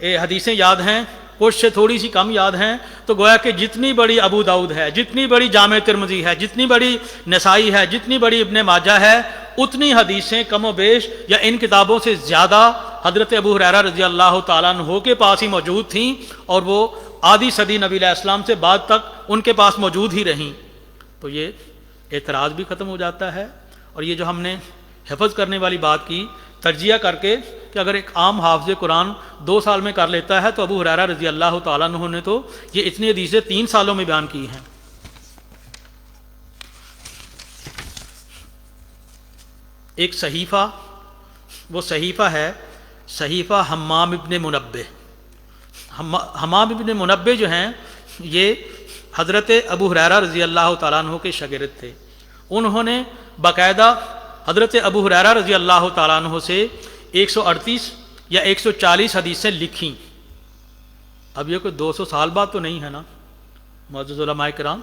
حدیثیں یاد ہیں، کچھ سے تھوڑی سی کم یاد ہیں۔ تو گویا کہ جتنی بڑی ابو داؤد ہے، جتنی بڑی جامع ترمذی ہے، جتنی بڑی نسائی ہے، جتنی بڑی ابن ماجہ ہے، اتنی حدیثیں کم و بیش یا ان کتابوں سے زیادہ حضرت ابو ہریرہ رضی اللہ تعالیٰ عنہ کے پاس ہی موجود تھیں، اور وہ آدھی صدی نبی علیہ السلام سے بعد تک ان کے پاس موجود ہی رہیں۔ تو یہ اعتراض بھی ختم ہو جاتا ہے۔ اور یہ جو ہم نے حفظ کرنے والی بات کی، تجزیہ کر کے کہ اگر ایک عام حافظ قرآن 2 سال میں کر لیتا ہے، تو ابو ہریرہ رضی اللہ تعالیٰ عنہ نے تو یہ اتنی حدیثیں 3 سالوں میں بیان کی ہیں۔ ایک صحیفہ، وہ صحیفہ ہے صحیفہ حمام ابن منبہ۔ حمام ابن منبہ جو ہیں، یہ حضرت ابو ہریرہ رضی اللہ تعالیٰ عنہ کے شاگرد تھے۔ انہوں نے باقاعدہ حضرت ابو ہریرہ رضی اللہ تعالیٰ عنہ سے 138 یا 140 حدیثیں لکھیں۔ اب یہ کوئی 200 سال بعد تو نہیں ہے نا معزز علماء کرام،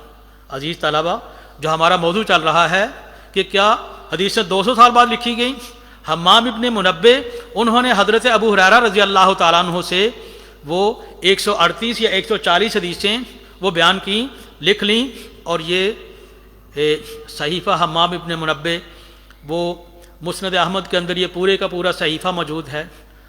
عزیز طلبہ، جو ہمارا موضوع چل رہا ہے کہ کیا حدیثیں 200 سال بعد لکھی گئیں؟ حمام ابن منبہ انہوں نے حضرت ابو ہریرہ رضی اللہ تعالیٰ عنہ سے وہ 138 یا 140 حدیثیں وہ بیان کیں، لکھ لیں، اور یہ صحیفہ حمام ابن منبہ، وہ مسند احمد کے اندر یہ پورے کا پورا صحیفہ موجود ہے،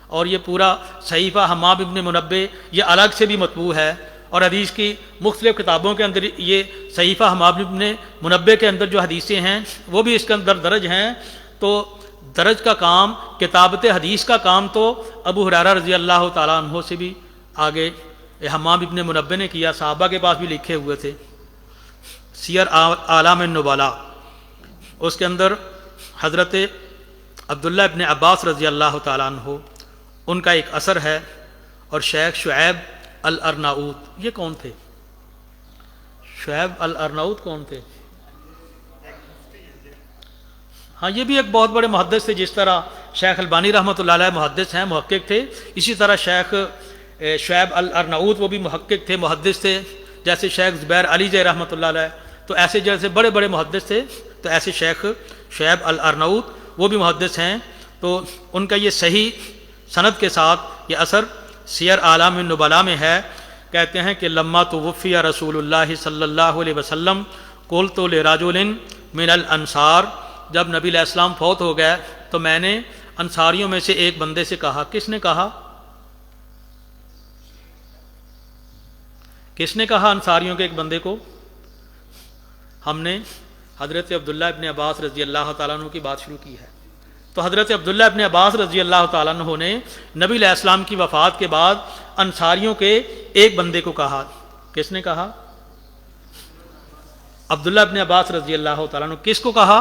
اور یہ پورا صحیفہ حمام ابن منبہ یہ الگ سے بھی مطبوع ہے، اور حدیث کی مختلف کتابوں کے اندر یہ صحیفہ حمام ابن منبہ کے اندر جو حدیثیں ہیں وہ بھی اس کے اندر درج ہیں۔ تو درج کا کام، کتابت حدیث کا کام تو ابو ہریرہ رضی اللہ تعالیٰ عنہ سے بھی آگے حمام ابن منبہ نے کیا، صحابہ کے پاس بھی لکھے ہوئے تھے۔ سیر اعلام النبلاء، اس کے اندر حضرت عبداللہ ابن عباس رضی اللہ تعالیٰ عنہ ان کا ایک اثر ہے، اور شیخ شعیب الارناؤت، یہ کون تھے؟ شعیب الارناؤط کون تھے؟ ہاں یہ بھی ایک بہت بڑے محدث تھے، جس طرح شیخ البانی رحمۃ اللہ علیہ محدث ہیں، محقق تھے، اسی طرح شیخ شعیب الارناؤط وہ بھی محقق تھے، محدث تھے، جیسے شیخ زبیر علی جے رحمۃ اللہ علیہ، تو ایسے جیسے بڑے بڑے محدث تھے، تو ایسے شیخ شعیب الارناؤط وہ بھی محدث ہیں۔ تو ان کا یہ صحیح سند کے ساتھ یہ اثر سیر اعلام النبلاء میں ہے، کہتے ہیں کہ لما توفی رسول اللہ صلی اللہ علیہ وسلم قلت لرجل من الانصار، جب نبی علیہ السلام فوت ہو گئے تو میں نے انصاریوں میں سے ایک بندے سے کہا، کس نے کہا؟ کس نے کہا انصاریوں کے ایک بندے کو؟ ہم نے حضرت عبداللہ ابن عباس رضی اللہ تعالیٰ عنہ کی بات شروع کی ہے۔ تو حضرت عبداللہ ابن عباس رضی اللہ تعالیٰ عنہ نے نبی علیہ السلام کی وفات کے بعد انصاریوں کے ایک بندے کو کہا، کس نے کہا؟ عبداللہ ابن عباس رضی اللہ تعالیٰ عنہ کس کو کہا؟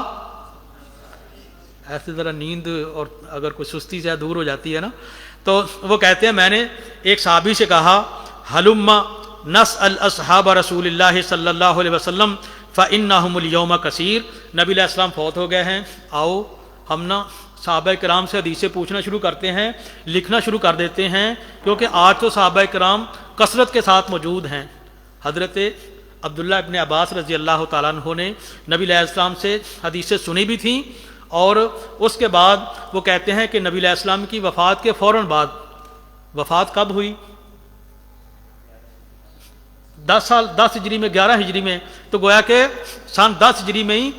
ایسے ذرا نیند اور اگر کوئی سستی سے دور ہو جاتی ہے نا، تو وہ کہتے ہیں میں نے ایک صحابی سے کہا ہلم نسأل اصحاب رسول اللہ صلی اللہ علیہ وسلم فإنہم اليوم کثیر، نبی علیہ السلام فوت ہو گئے ہیں، آؤ ہم نا صحابہ کرام سے حدیثیں پوچھنا شروع کرتے ہیں، لکھنا شروع کر دیتے ہیں، کیونکہ آج تو صحابہ کرام کثرت کے ساتھ موجود ہیں۔ حضرت عبداللہ ابن عباس رضی اللہ تعالیٰ عنہ نے نبی علیہ السلام سے حدیثیں سنی بھی تھیں، اور اس کے بعد وہ کہتے ہیں کہ نبی علیہ السلام کی وفات کے فوراً بعد، وفات کب ہوئی؟ 10 ہجری میں، 11 ہجری میں، تو گویا کہ سن 10 ہجری میں ہی،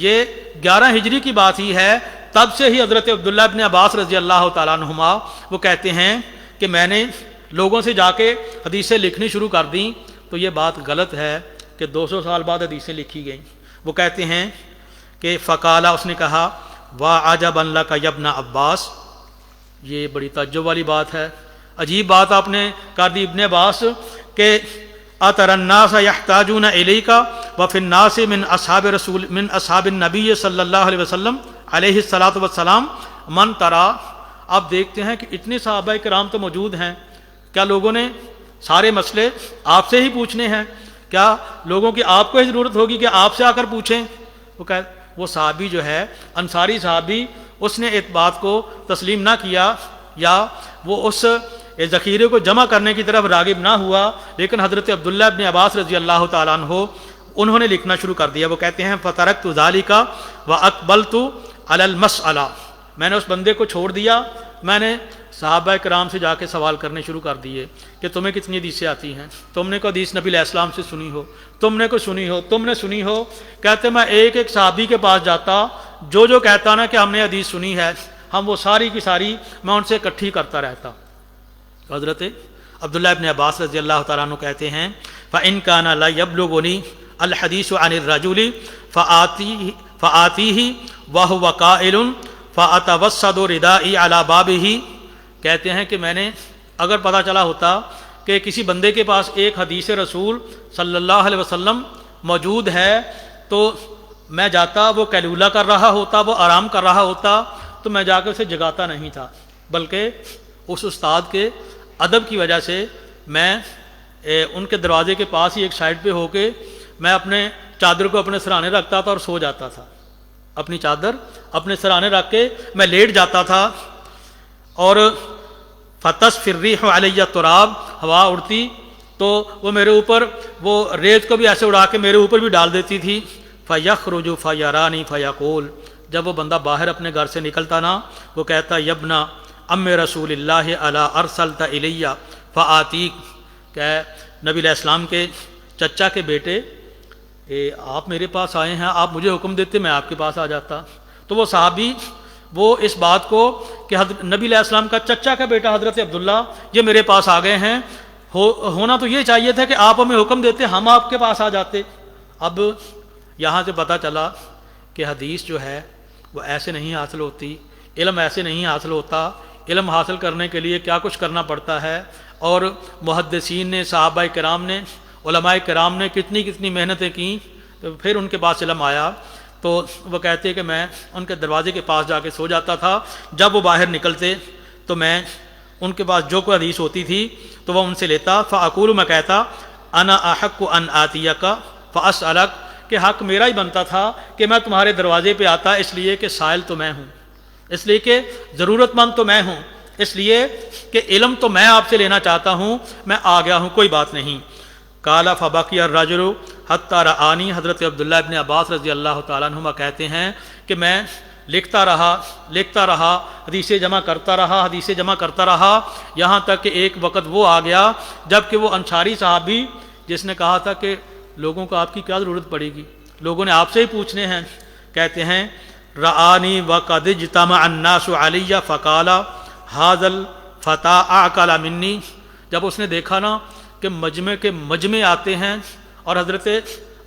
یہ 11 ہجری کی بات ہی ہے، تب سے ہی حضرت عبداللہ ابن عباس رضی اللہ تعالیٰ عنہما وہ کہتے ہیں کہ میں نے لوگوں سے جا کے حدیثیں لکھنی شروع کر دیں، تو یہ بات غلط ہے کہ 200 سال بعد حدیثیں لکھی گئیں۔ وہ کہتے ہیں کہ فقالا، اس نے کہا وَعَجَبًا لَكَ يَا ابْنَ عباس، یہ بڑی تعجب والی بات ہے، عجیب بات آپ نے کر دی ابن عباس، کہ اَتَرَى النَّاسَ يَحْتَاجُونَ إِلَيْكَ وَفِي النَّاسِ من اصحاب النبی صلی اللہ علیہ وسلم علیہ الصلاۃ والسلام من ترا، آپ دیکھتے ہیں کہ اتنے صحابہ کرام تو موجود ہیں، کیا لوگوں نے سارے مسئلے آپ سے ہی پوچھنے ہیں؟ کیا لوگوں کی آپ کو ہی ضرورت ہوگی کہ آپ سے آ کر پوچھیں؟ وہ صحابی جو ہے انصاری صحابی، اس نے اس بات کو تسلیم نہ کیا، یا وہ اس ذخیرے کو جمع کرنے کی طرف راغب نہ ہوا، لیکن حضرت عبداللہ ابن عباس رضی اللہ تعالیٰ عنہ انہوں نے لکھنا شروع کر دیا۔ وہ کہتے ہیں فَتَرَكْتُ ذَلِكَ وَأَقْبَلْتُ عَلَى الْمَسْأَلَةِ، میں نے اس بندے کو چھوڑ دیا، میں نے صحابہ کرام سے جا کے سوال کرنے شروع کر دیے کہ تمہیں کتنی حدیثیں آتی ہیں، تم نے کوئی حدیث نبی علیہ السلام سے سنی ہو، تم نے کوئی سنی ہو، تم نے سنی ہو؟ کہتے میں ایک ایک صحابی کے پاس جاتا، جو کہتا نا کہ ہم نے حدیث سنی ہے، ہم وہ ساری کی ساری میں ان سے اکٹھی کرتا رہتا۔ حضرت عبداللہ ابن عباس رضی اللہ تعالیٰ عنہ کہتے ہیں فَإِن كَانَ لَا يَبْلُغُنِي الْحَدِيثُ عَنِ الرَّجُلِ فَآتِيهِ وَهُوَ قَائِلٌ فَأَتَوَسَّدُ رِدَائِي عَلَى بَابِهِ، کہتے ہیں کہ میں نے اگر پتہ چلا ہوتا کہ کسی بندے کے پاس ایک حدیث رسول صلی اللہ علیہ وسلم موجود ہے، تو میں جاتا، وہ قیلولہ کر رہا ہوتا، وہ آرام کر رہا ہوتا، تو میں جا کے اسے جگاتا نہیں تھا، بلکہ اس استاد کے ادب کی وجہ سے میں ان کے دروازے کے پاس ہی ایک سائڈ پہ ہو کے میں اپنے چادر کو اپنے سرانے رکھتا تھا اور سو جاتا تھا، اپنی چادر اپنے سرانے رکھ کے میں لیٹ جاتا تھا، اور فَتَسْفِي الرِّيحُ عَلَيَّ التُّرَابَ، ہوا اڑتی تو وہ میرے اوپر وہ ریت کو بھی ایسے اڑا کے میرے اوپر بھی ڈال دیتی تھی، فَيَخْرُجُ فَيَرَانِي فَيَقُولُ، جب وہ بندہ باہر اپنے گھر سے نکلتا نا، وہ کہتا یبنا ام رسول اللہ علی ارسلت الیہ فآتیک، کہ نبی علیہ السلام کے چچا کے بیٹے آپ میرے پاس آئے ہیں، آپ مجھے حکم دیتے میں آپ کے پاس آ جاتا۔ تو وہ صحابی وہ اس بات کو کہ نبی علیہ السلام کا چچا کا بیٹا حضرت عبداللہ یہ میرے پاس آ گئے ہیں، ہونا تو یہ چاہیے تھا کہ آپ ہمیں حکم دیتے، ہم آپ کے پاس آ جاتے۔ اب یہاں سے پتہ چلا کہ حدیث جو ہے وہ ایسے نہیں حاصل ہوتی، علم ایسے نہیں حاصل ہوتا، علم حاصل کرنے کے لیے کیا کچھ کرنا پڑتا ہے، اور محدثین نے، صحابہ کرام نے، علماء کرام نے کتنی کتنی محنتیں کیں، تو پھر ان کے پاس علم آیا۔ تو وہ کہتے کہ میں ان کے دروازے کے پاس جا کے سو جاتا تھا، جب وہ باہر نکلتے تو میں ان کے پاس جو کوئی حدیث ہوتی تھی تو وہ ان سے لیتا، فاقول، میں کہتا انا احق ان آتیک فاسألک، کہ حق میرا ہی بنتا تھا کہ میں تمہارے دروازے پہ آتا، اس لیے کہ سائل تو میں ہوں، اس لیے کہ ضرورت مند تو میں ہوں، اس لیے کہ علم تو میں آپ سے لینا چاہتا ہوں، میں آ گیا ہوں، کوئی بات نہیں۔ قال فبقی الرجل حتی رآنی، حضرت عبداللہ ابن عباس رضی اللہ تعالیٰ عنہما کہتے ہیں کہ میں لکھتا رہا، حدیثیں جمع کرتا رہا، یہاں تک کہ ایک وقت وہ آ گیا جب کہ وہ انصاری صحابی جس نے کہا تھا کہ لوگوں کو آپ کی کیا ضرورت پڑے گی، لوگوں نے آپ سے ہی پوچھنے ہیں، کہتے ہیں رآنی وقد اجتمع الناس علی فقال ھذا الفتى اعقل منی، جب اس نے دیکھا نا کہ مجمع آتے ہیں اور حضرت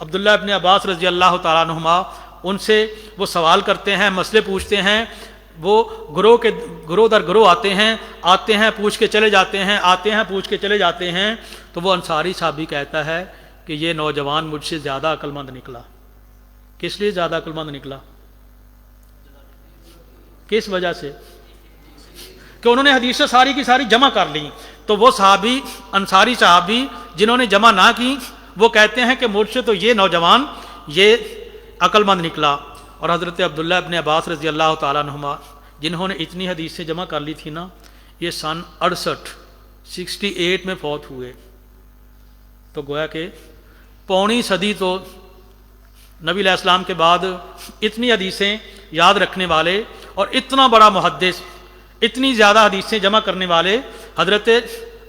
عبداللہ ابن عباس رضی اللہ تعالیٰ عنہما ان سے وہ سوال کرتے ہیں، مسئلے پوچھتے ہیں، وہ گروہ در گروہ آتے ہیں پوچھ کے چلے جاتے ہیں، پوچھ کے چلے جاتے ہیں، تو وہ انصاری صحابی کہتا ہے کہ یہ نوجوان مجھ سے زیادہ عقل مند نکلا۔ کس لیے زیادہ عقل مند نکلا؟ کس وجہ سے؟ کہ انہوں نے حدیثیں ساری کی ساری جمع کر لیں، تو وہ صحابی، انصاری صحابی جنہوں نے جمع نہ کی، وہ کہتے ہیں کہ مجھ سے تو یہ نوجوان یہ عقل مند نکلا۔ اور حضرت عبداللہ ابن عباس رضی اللہ تعالیٰ عنہما جنہوں نے اتنی حدیثیں جمع کر لی تھی نا، یہ سن 68 میں فوت ہوئے، تو گویا کہ پونی صدی تو نبی علیہ السلام کے بعد اتنی حدیثیں یاد رکھنے والے اور اتنا بڑا محدث، اتنی زیادہ حدیثیں جمع کرنے والے حضرت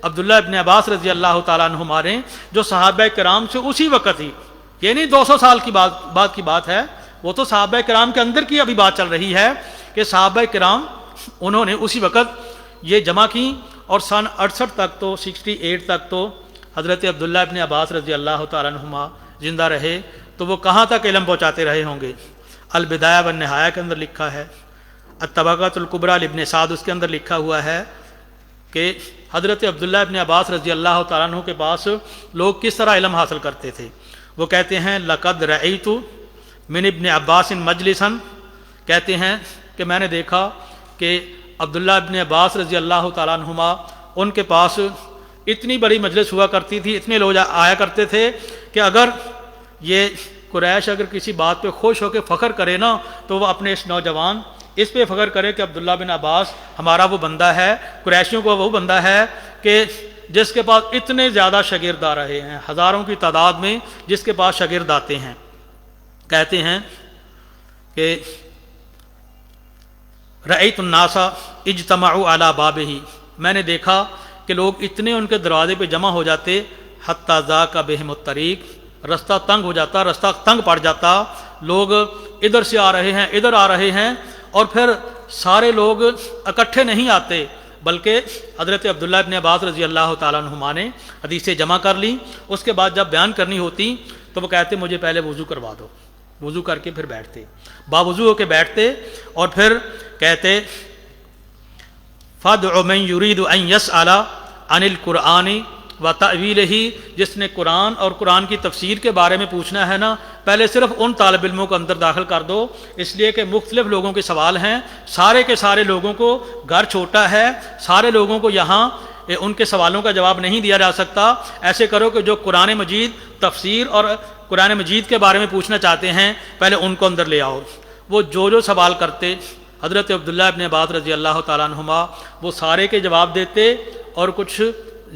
عبداللہ ابن عباس رضی اللہ تعالیٰ عنہما نے، جو صحابہ کرام سے اسی وقت ہی، یہ نہیں 200 سال کی بات ہے، وہ تو صحابہ کرام کے اندر کی ابھی بات چل رہی ہے کہ صحابہ کرام انہوں نے اسی وقت یہ جمع کی، اور سن 68 تک تو حضرت عبداللہ ابن عباس رضی اللہ تعالیٰ عنہما زندہ رہے، تو وہ کہاں تک علم پہنچاتے رہے ہوں گے؟ البدایہ والنہایہ کے اندر لکھا ہے، الطبقات الکبریٰ لابن سعد اس کے اندر لکھا ہوا ہے کہ حضرت عبداللہ ابن عباس رضی اللہ تعالیٰ عنہ کے پاس لوگ کس طرح علم حاصل کرتے تھے۔ وہ کہتے ہیں لقد رأیت من ابن عباس مجلسا، کہتے ہیں کہ میں نے دیکھا کہ عبداللہ ابن عباس رضی اللہ تعالیٰ عنہما ان کے پاس اتنی بڑی مجلس ہوا کرتی تھی، اتنے لوگ آیا کرتے تھے کہ اگر یہ قریش اگر کسی بات پہ خوش ہو کے فخر کرے نا، تو وہ اپنے اس نوجوان اس پہ فخر کرے کہ عبداللہ بن عباس ہمارا وہ بندہ ہے، قریشیوں کو وہ بندہ ہے کہ جس کے پاس اتنے زیادہ شاگرد آ رہے ہیں، ہزاروں کی تعداد میں جس کے پاس شاگرد آتے ہیں۔ کہتے ہیں کہ رأیت الناس اجتمعوا علی بابہ، میں نے دیکھا کہ لوگ اتنے ان کے دروازے پہ جمع ہو جاتے، حتی ذاق بہم الطریق، رستہ تنگ ہو جاتا، رستہ تنگ پڑ جاتا، لوگ ادھر سے آ رہے ہیں، ادھر آ رہے ہیں، اور پھر سارے لوگ اکٹھے نہیں آتے، بلکہ حضرت عبداللہ ابن عباس رضی اللہ تعالیٰ عنہما نے حدیثیں جمع کر لی، اس کے بعد جب بیان کرنی ہوتی تو وہ کہتے مجھے پہلے وضو کروا دو، وضو کر کے پھر بیٹھتے، باوضو ہو کے بیٹھتے، اور پھر کہتے فَادْعُ مَن يُرِيدُ أَن يَسْأَلَ عَنِ الْقُرْآنِ وَتَأْوِيلِهِ، جس نے قرآن اور قرآن کی تفسیر کے بارے میں پوچھنا ہے نا، پہلے صرف ان طالب علموں کو اندر داخل کر دو، اس لیے کہ مختلف لوگوں کے سوال ہیں، سارے کے سارے لوگوں کو گھر چھوٹا ہے، سارے لوگوں کو یہاں ان کے سوالوں کا جواب نہیں دیا جا سکتا، ایسے کرو کہ جو قرآن مجید تفسیر اور قرآن مجید کے بارے میں پوچھنا چاہتے ہیں پہلے ان کو اندر لے آؤ۔ وہ جو سوال کرتے حضرت عبداللہ ابن عباس رضی اللہ تعالیٰ عنہما وہ سارے کے جواب دیتے، اور کچھ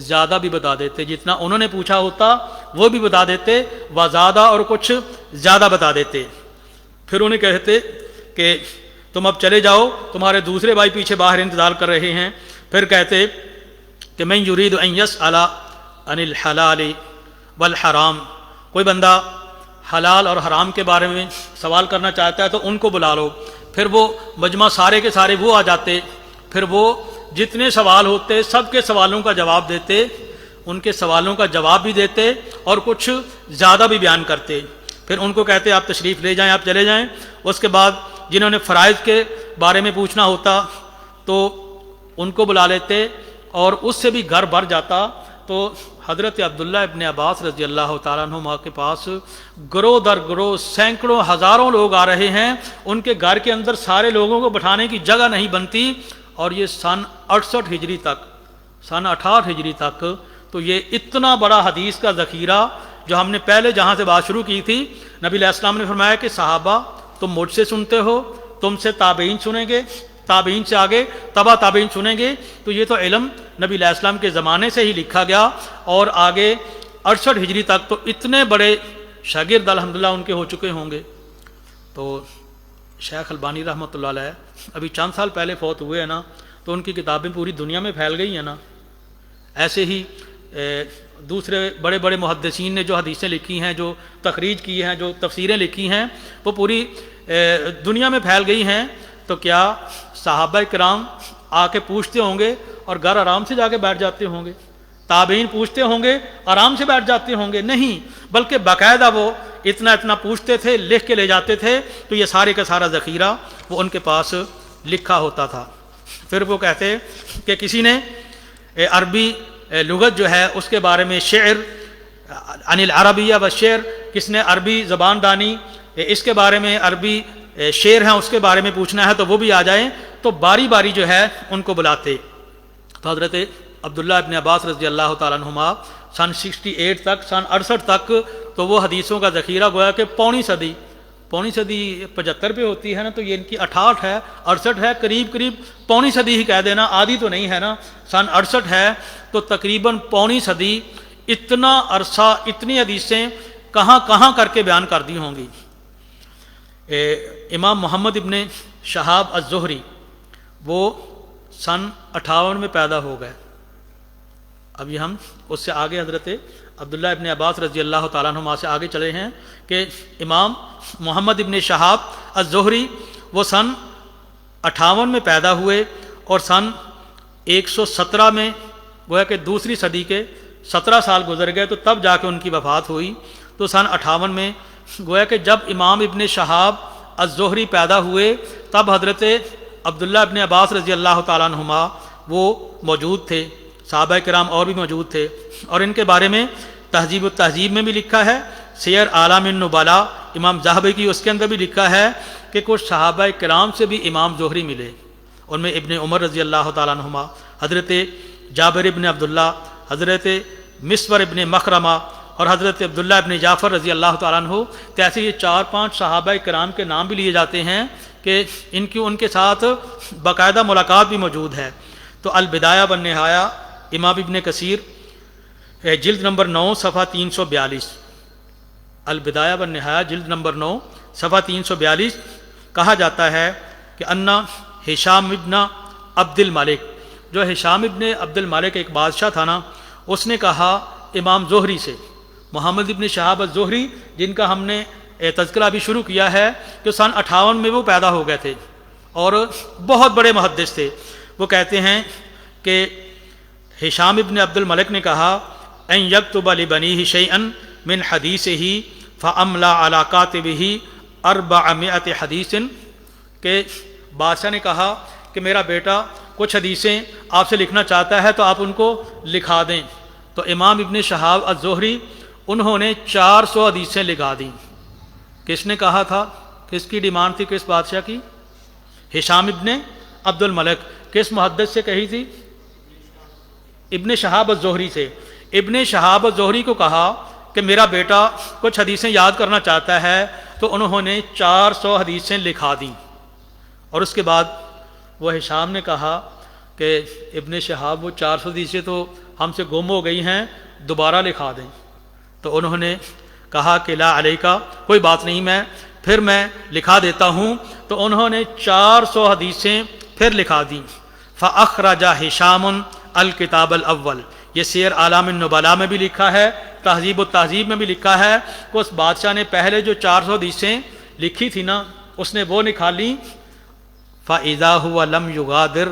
زیادہ بھی بتا دیتے، جتنا انہوں نے پوچھا ہوتا وہ بھی بتا دیتے، وزادہ اور کچھ زیادہ بتا دیتے۔ پھر انہیں کہتے کہ تم اب چلے جاؤ، تمہارے دوسرے بھائی پیچھے باہر انتظار کر رہے ہیں۔ پھر کہتے کہ من یرید ان یسأل عن الحلال والحرام، کوئی بندہ حلال اور حرام کے بارے میں سوال کرنا چاہتا ہے تو ان کو بلا لو۔ پھر وہ مجمع سارے کے سارے وہ آ جاتے، پھر وہ جتنے سوال ہوتے سب کے سوالوں کا جواب دیتے، ان کے سوالوں کا جواب بھی دیتے اور کچھ زیادہ بھی بیان کرتے۔ پھر ان کو کہتے آپ تشریف لے جائیں، آپ چلے جائیں۔ اس کے بعد جنہوں نے فرائض کے بارے میں پوچھنا ہوتا تو ان کو بلا لیتے، اور اس سے بھی گھر بھر جاتا۔ تو حضرت عبداللہ ابن عباس رضی اللہ تعالیٰ عنہ کے پاس گروہ در گروہ سینکڑوں ہزاروں لوگ آ رہے ہیں، ان کے گھر کے اندر سارے لوگوں کو بٹھانے کی جگہ نہیں بنتی، اور یہ سن 68 ہجری تک، سن 68 ہجری تک، تو یہ اتنا بڑا حدیث کا ذخیرہ جو ہم نے پہلے جہاں سے بات شروع کی تھی، نبی علیہ السلام نے فرمایا کہ صحابہ تم مجھ سے سنتے ہو، تم سے تابعین سنیں گے، تابعین سے آگے تبع تابعین سنیں گے. تو یہ تو علم نبی علیہ السلام کے زمانے سے ہی لکھا گیا، اور آگے 68 ہجری تک تو اتنے بڑے شاگرد الحمدللہ ان کے ہو چکے ہوں گے. تو شیخ البانی رحمۃ اللہ علیہ ابھی چند سال پہلے فوت ہوئے ہیں نا، تو ان کی کتابیں پوری دنیا میں پھیل گئی ہیں نا. ایسے ہی دوسرے بڑے بڑے محدثین نے جو حدیثیں لکھی ہیں، جو تخریج کی ہیں، جو تفسیریں لکھی ہیں، وہ پوری دنیا میں پھیل گئی ہیں. تو کیا صحابہ کرام آ کے پوچھتے ہوں گے اور گھر آرام سے جا کے بیٹھ جاتے ہوں گے؟ تابعین پوچھتے ہوں گے آرام سے بیٹھ جاتے ہوں گے؟ نہیں، بلکہ باقاعدہ وہ اتنا اتنا پوچھتے تھے، لکھ کے لے جاتے تھے. تو یہ سارے کا سارا ذخیرہ وہ ان کے پاس لکھا ہوتا تھا. پھر وہ کہتے کہ کسی نے عربی لغت جو ہے اس کے بارے میں، شعر عن العربیہ و شعر، کس نے عربی زبان دانی اس کے بارے میں، عربی شعر ہیں اس کے بارے میں پوچھنا ہے تو وہ بھی آ جائیں. تو باری باری جو ہے ان کو بلاتے. تو حضرت عبداللہ ابن عباس رضی اللہ تعالیٰ عنہما سن 68 تک، سن 68 تک تو وہ حدیثوں کا ذخیرہ گویا کہ پونی صدی 75 پہ ہوتی ہے نا، تو یہ ان کی 68 ہے، 68 ہے، قریب پونی صدی ہی کہہ دینا، آدھی تو نہیں ہے نا. سن 68 ہے تو تقریباً پونی صدی، اتنا عرصہ اتنی حدیثیں کہاں کہاں کر کے بیان کر دی ہوں گی. امام محمد ابن شہاب الزہری وہ سن 58 میں پیدا ہو گئے. ابھی ہم اس سے آگے حضرت عبداللہ ابن عباس رضی اللہ تعالیٰ عنہما سے آگے چلے ہیں کہ امام محمد ابن شہاب الزہری وہ سن 58 میں پیدا ہوئے، اور سن 117 میں گویا کہ دوسری صدی کے 17 سال گزر گئے تو تب جا کے ان کی وفات ہوئی. تو سن 58 میں گویا کہ جب امام ابن شہاب الزہری پیدا ہوئے تب حضرت عبداللہ ابن عباس رضی اللہ تعالیٰ عنہما وہ موجود تھے، صحابہ کرام اور بھی موجود تھے. اور ان کے بارے میں تہذیب التہذیب میں بھی لکھا ہے، سیر اعلام النبلاء امام ذہبی کی اس کے اندر بھی لکھا ہے کہ کچھ صحابہ کرام سے بھی امام زہری ملے. ان میں ابن عمر رضی اللہ تعالیٰ عنہما، حضرت جابر ابن عبداللہ، حضرت مسور ابن مخرمہ اور حضرت عبداللہ ابن جعفر رضی اللہ تعالیٰ عنہ. تو ایسے یہ 4-5 صحابہ کرام کے نام بھی لیے جاتے ہیں کہ ان کے ساتھ باقاعدہ ملاقات بھی موجود ہے. تو البدایہ والنہایہ امام ابن کثیر جلد نمبر 9 صفحہ 342، البدایہ والنہایہ جلد نمبر 9 صفحہ 342 کہا جاتا ہے کہ انا ہشام ابن عبد الملک، جو ہشام ابن عبد الملک ایک بادشاہ تھا نا، اس نے کہا امام زہری سے، محمد ابن شہاب الزہری جن کا ہم نے تذکرہ بھی شروع کیا ہے کہ سن 58 میں وہ پیدا ہو گئے تھے اور بہت بڑے محدث تھے. وہ کہتے ہیں کہ ہشام ابن عبد الملک نے کہا ان یکتب لبنیہ شیئا من حدیثہ فاملا علی کاتبہ 400 حدیث، کہ بادشاہ نے کہا کہ میرا بیٹا کچھ حدیثیں آپ سے لکھنا چاہتا ہے تو آپ ان کو لکھا دیں. تو امام ابن شہاب الزہری انہوں نے 400 حدیثیں لکھا دیں. کس نے کہا تھا؟ کس کی ڈیمانڈ تھی؟ کس بادشاہ کی؟ ہشام ابن عبد الملک. کس محدث سے کہی تھی؟ ابن شہاب الزہری سے. ابن شہاب الزہری کو کہا کہ میرا بیٹا کچھ حدیثیں یاد کرنا چاہتا ہے، تو انہوں نے 400 حدیثیں لکھا دیں. اور اس کے بعد وہ ہشام نے کہا کہ ابن شہاب وہ 400 حدیثیں تو ہم سے گم ہو گئی ہیں، دوبارہ لکھا دیں. تو انہوں نے کہا کہ لا علیکہ، کوئی بات نہیں، میں لکھا دیتا ہوں. تو انہوں نے 400 حدیثیں پھر لکھا دیں. فاخرج ہشام الکتاب الاول، یہ سیر اعلام النبلاء میں بھی لکھا ہے، تہذیب التہذیب میں بھی لکھا ہے کہ اس بادشاہ نے پہلے جو 400 حدیثیں لکھی تھی نا، اس نے وہ نکالی. فاذا هو لم یغادر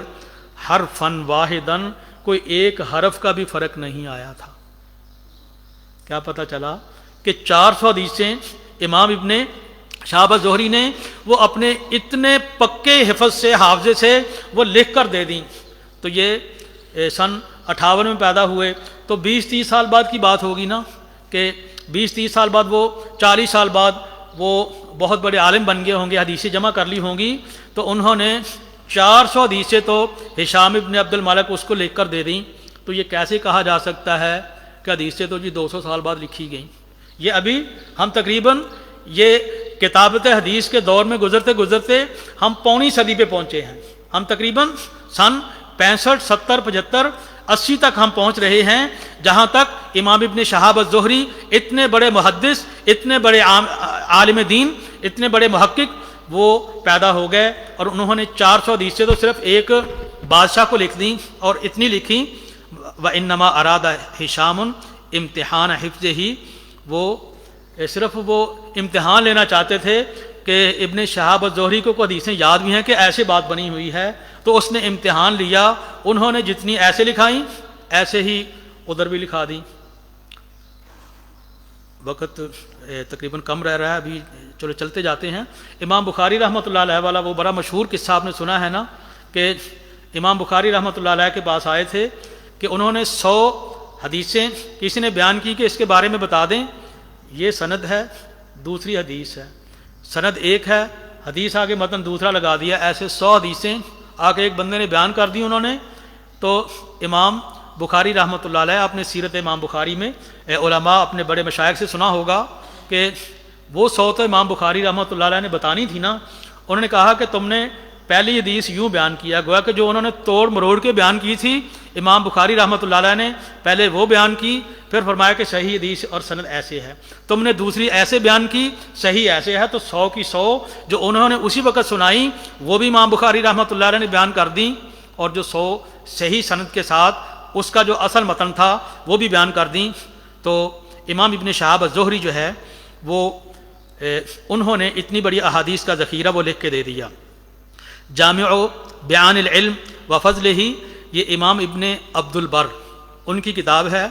حرفا واحدا، کوئی ایک حرف کا بھی فرق نہیں آیا تھا. کیا پتہ چلا؟ کہ 400 حدیثیں امام ابن شہاب الزہری نے وہ اپنے اتنے پکے حفظ سے، حافظے سے وہ لکھ کر دے دیں. تو یہ سن 58 میں پیدا ہوئے تو 20-30 سال بعد کی بات ہوگی نا، کہ 20-30 سال بعد، وہ 40 سال بعد وہ بہت بڑے عالم بن گئے ہوں گے، حدیثیں جمع کر لی ہوں گی. تو انہوں نے 400 حدیثیں تو ہشام ابن عبد الملک اس کو لکھ کر دے دیں. تو یہ کیسے کہا جا سکتا ہے کہ حدیثیں تو جی 200 سال بعد لکھی گئیں؟ یہ ابھی ہم تقریباً یہ کتابت حدیث کے دور میں گزرتے گزرتے ہم پونی صدی پہ پہنچے ہیں. ہم تقریباً سن 65 70 75 80 تک ہم پہنچ رہے ہیں, جہاں تک امام ابن شہاب الزہری اتنے بڑے محدث, اتنے بڑے عالم دین, اتنے بڑے محقق وہ پیدا ہو گئے, اور انہوں نے 400 حدیثیں تو صرف ایک بادشاہ کو لکھ دیں, اور اتنی لکھی. وَإِنَّمَا أَرَادَ هِشَامٌ امتحان حفظہ, وہ صرف وہ امتحان لینا چاہتے تھے کہ ابن شہاب الزہری کو حدیثیں یاد بھی ہیں کہ ایسے بات بنی ہوئی ہے, تو اس نے امتحان لیا. انہوں نے جتنی ایسے لکھائیں ایسے ہی ادھر بھی لکھا دیں. وقت تقریباً کم رہ رہا ہے, ابھی چلو چلتے جاتے ہیں. امام بخاری رحمۃ اللہ علیہ والا وہ بڑا مشہور قصہ آپ نے سنا ہے نا, کہ امام بخاری رحمۃ اللہ علیہ کے پاس آئے تھے کہ انہوں نے 100 حدیثیں کسی نے بیان کی کہ اس کے بارے میں بتا دیں. یہ سند ہے, دوسری حدیث ہے, سند ایک ہے, حدیث آگے متن دوسرا لگا دیا. ایسے 100 حدیثیں آگے ایک بندے نے بیان کر دی انہوں نے. تو امام بخاری رحمۃ اللہ علیہ, آپ نے سیرت امام بخاری میں علماء اپنے بڑے مشائخ سے سنا ہوگا کہ وہ 100 تو امام بخاری رحمۃ اللہ علیہ نے بتانی تھی نا. انہوں نے کہا کہ تم نے پہلی حدیث یوں بیان کیا, گویا کہ جو انہوں نے توڑ مروڑ کے بیان کی تھی امام بخاری رحمۃ اللہ علیہ نے پہلے وہ بیان کی, پھر فرمایا کہ صحیح حدیث اور سند ایسے ہے. تم نے دوسری ایسے بیان کی, صحیح ایسے ہے. تو 100 کی 100 جو انہوں نے اسی وقت سنائی وہ بھی امام بخاری رحمۃ اللہ علیہ نے بیان کر دیں, اور جو 100 صحیح سند کے ساتھ اس کا جو اصل متن تھا وہ بھی بیان کر دیں. تو امام ابن شہاب الزہری جو ہے وہ انہوں نے اتنی بڑی احادیث کا ذخیرہ وہ لکھ کے دے دیا. جامع بیان العلم و فضلہ, یہ امام ابن عبد البر ان کی کتاب ہے.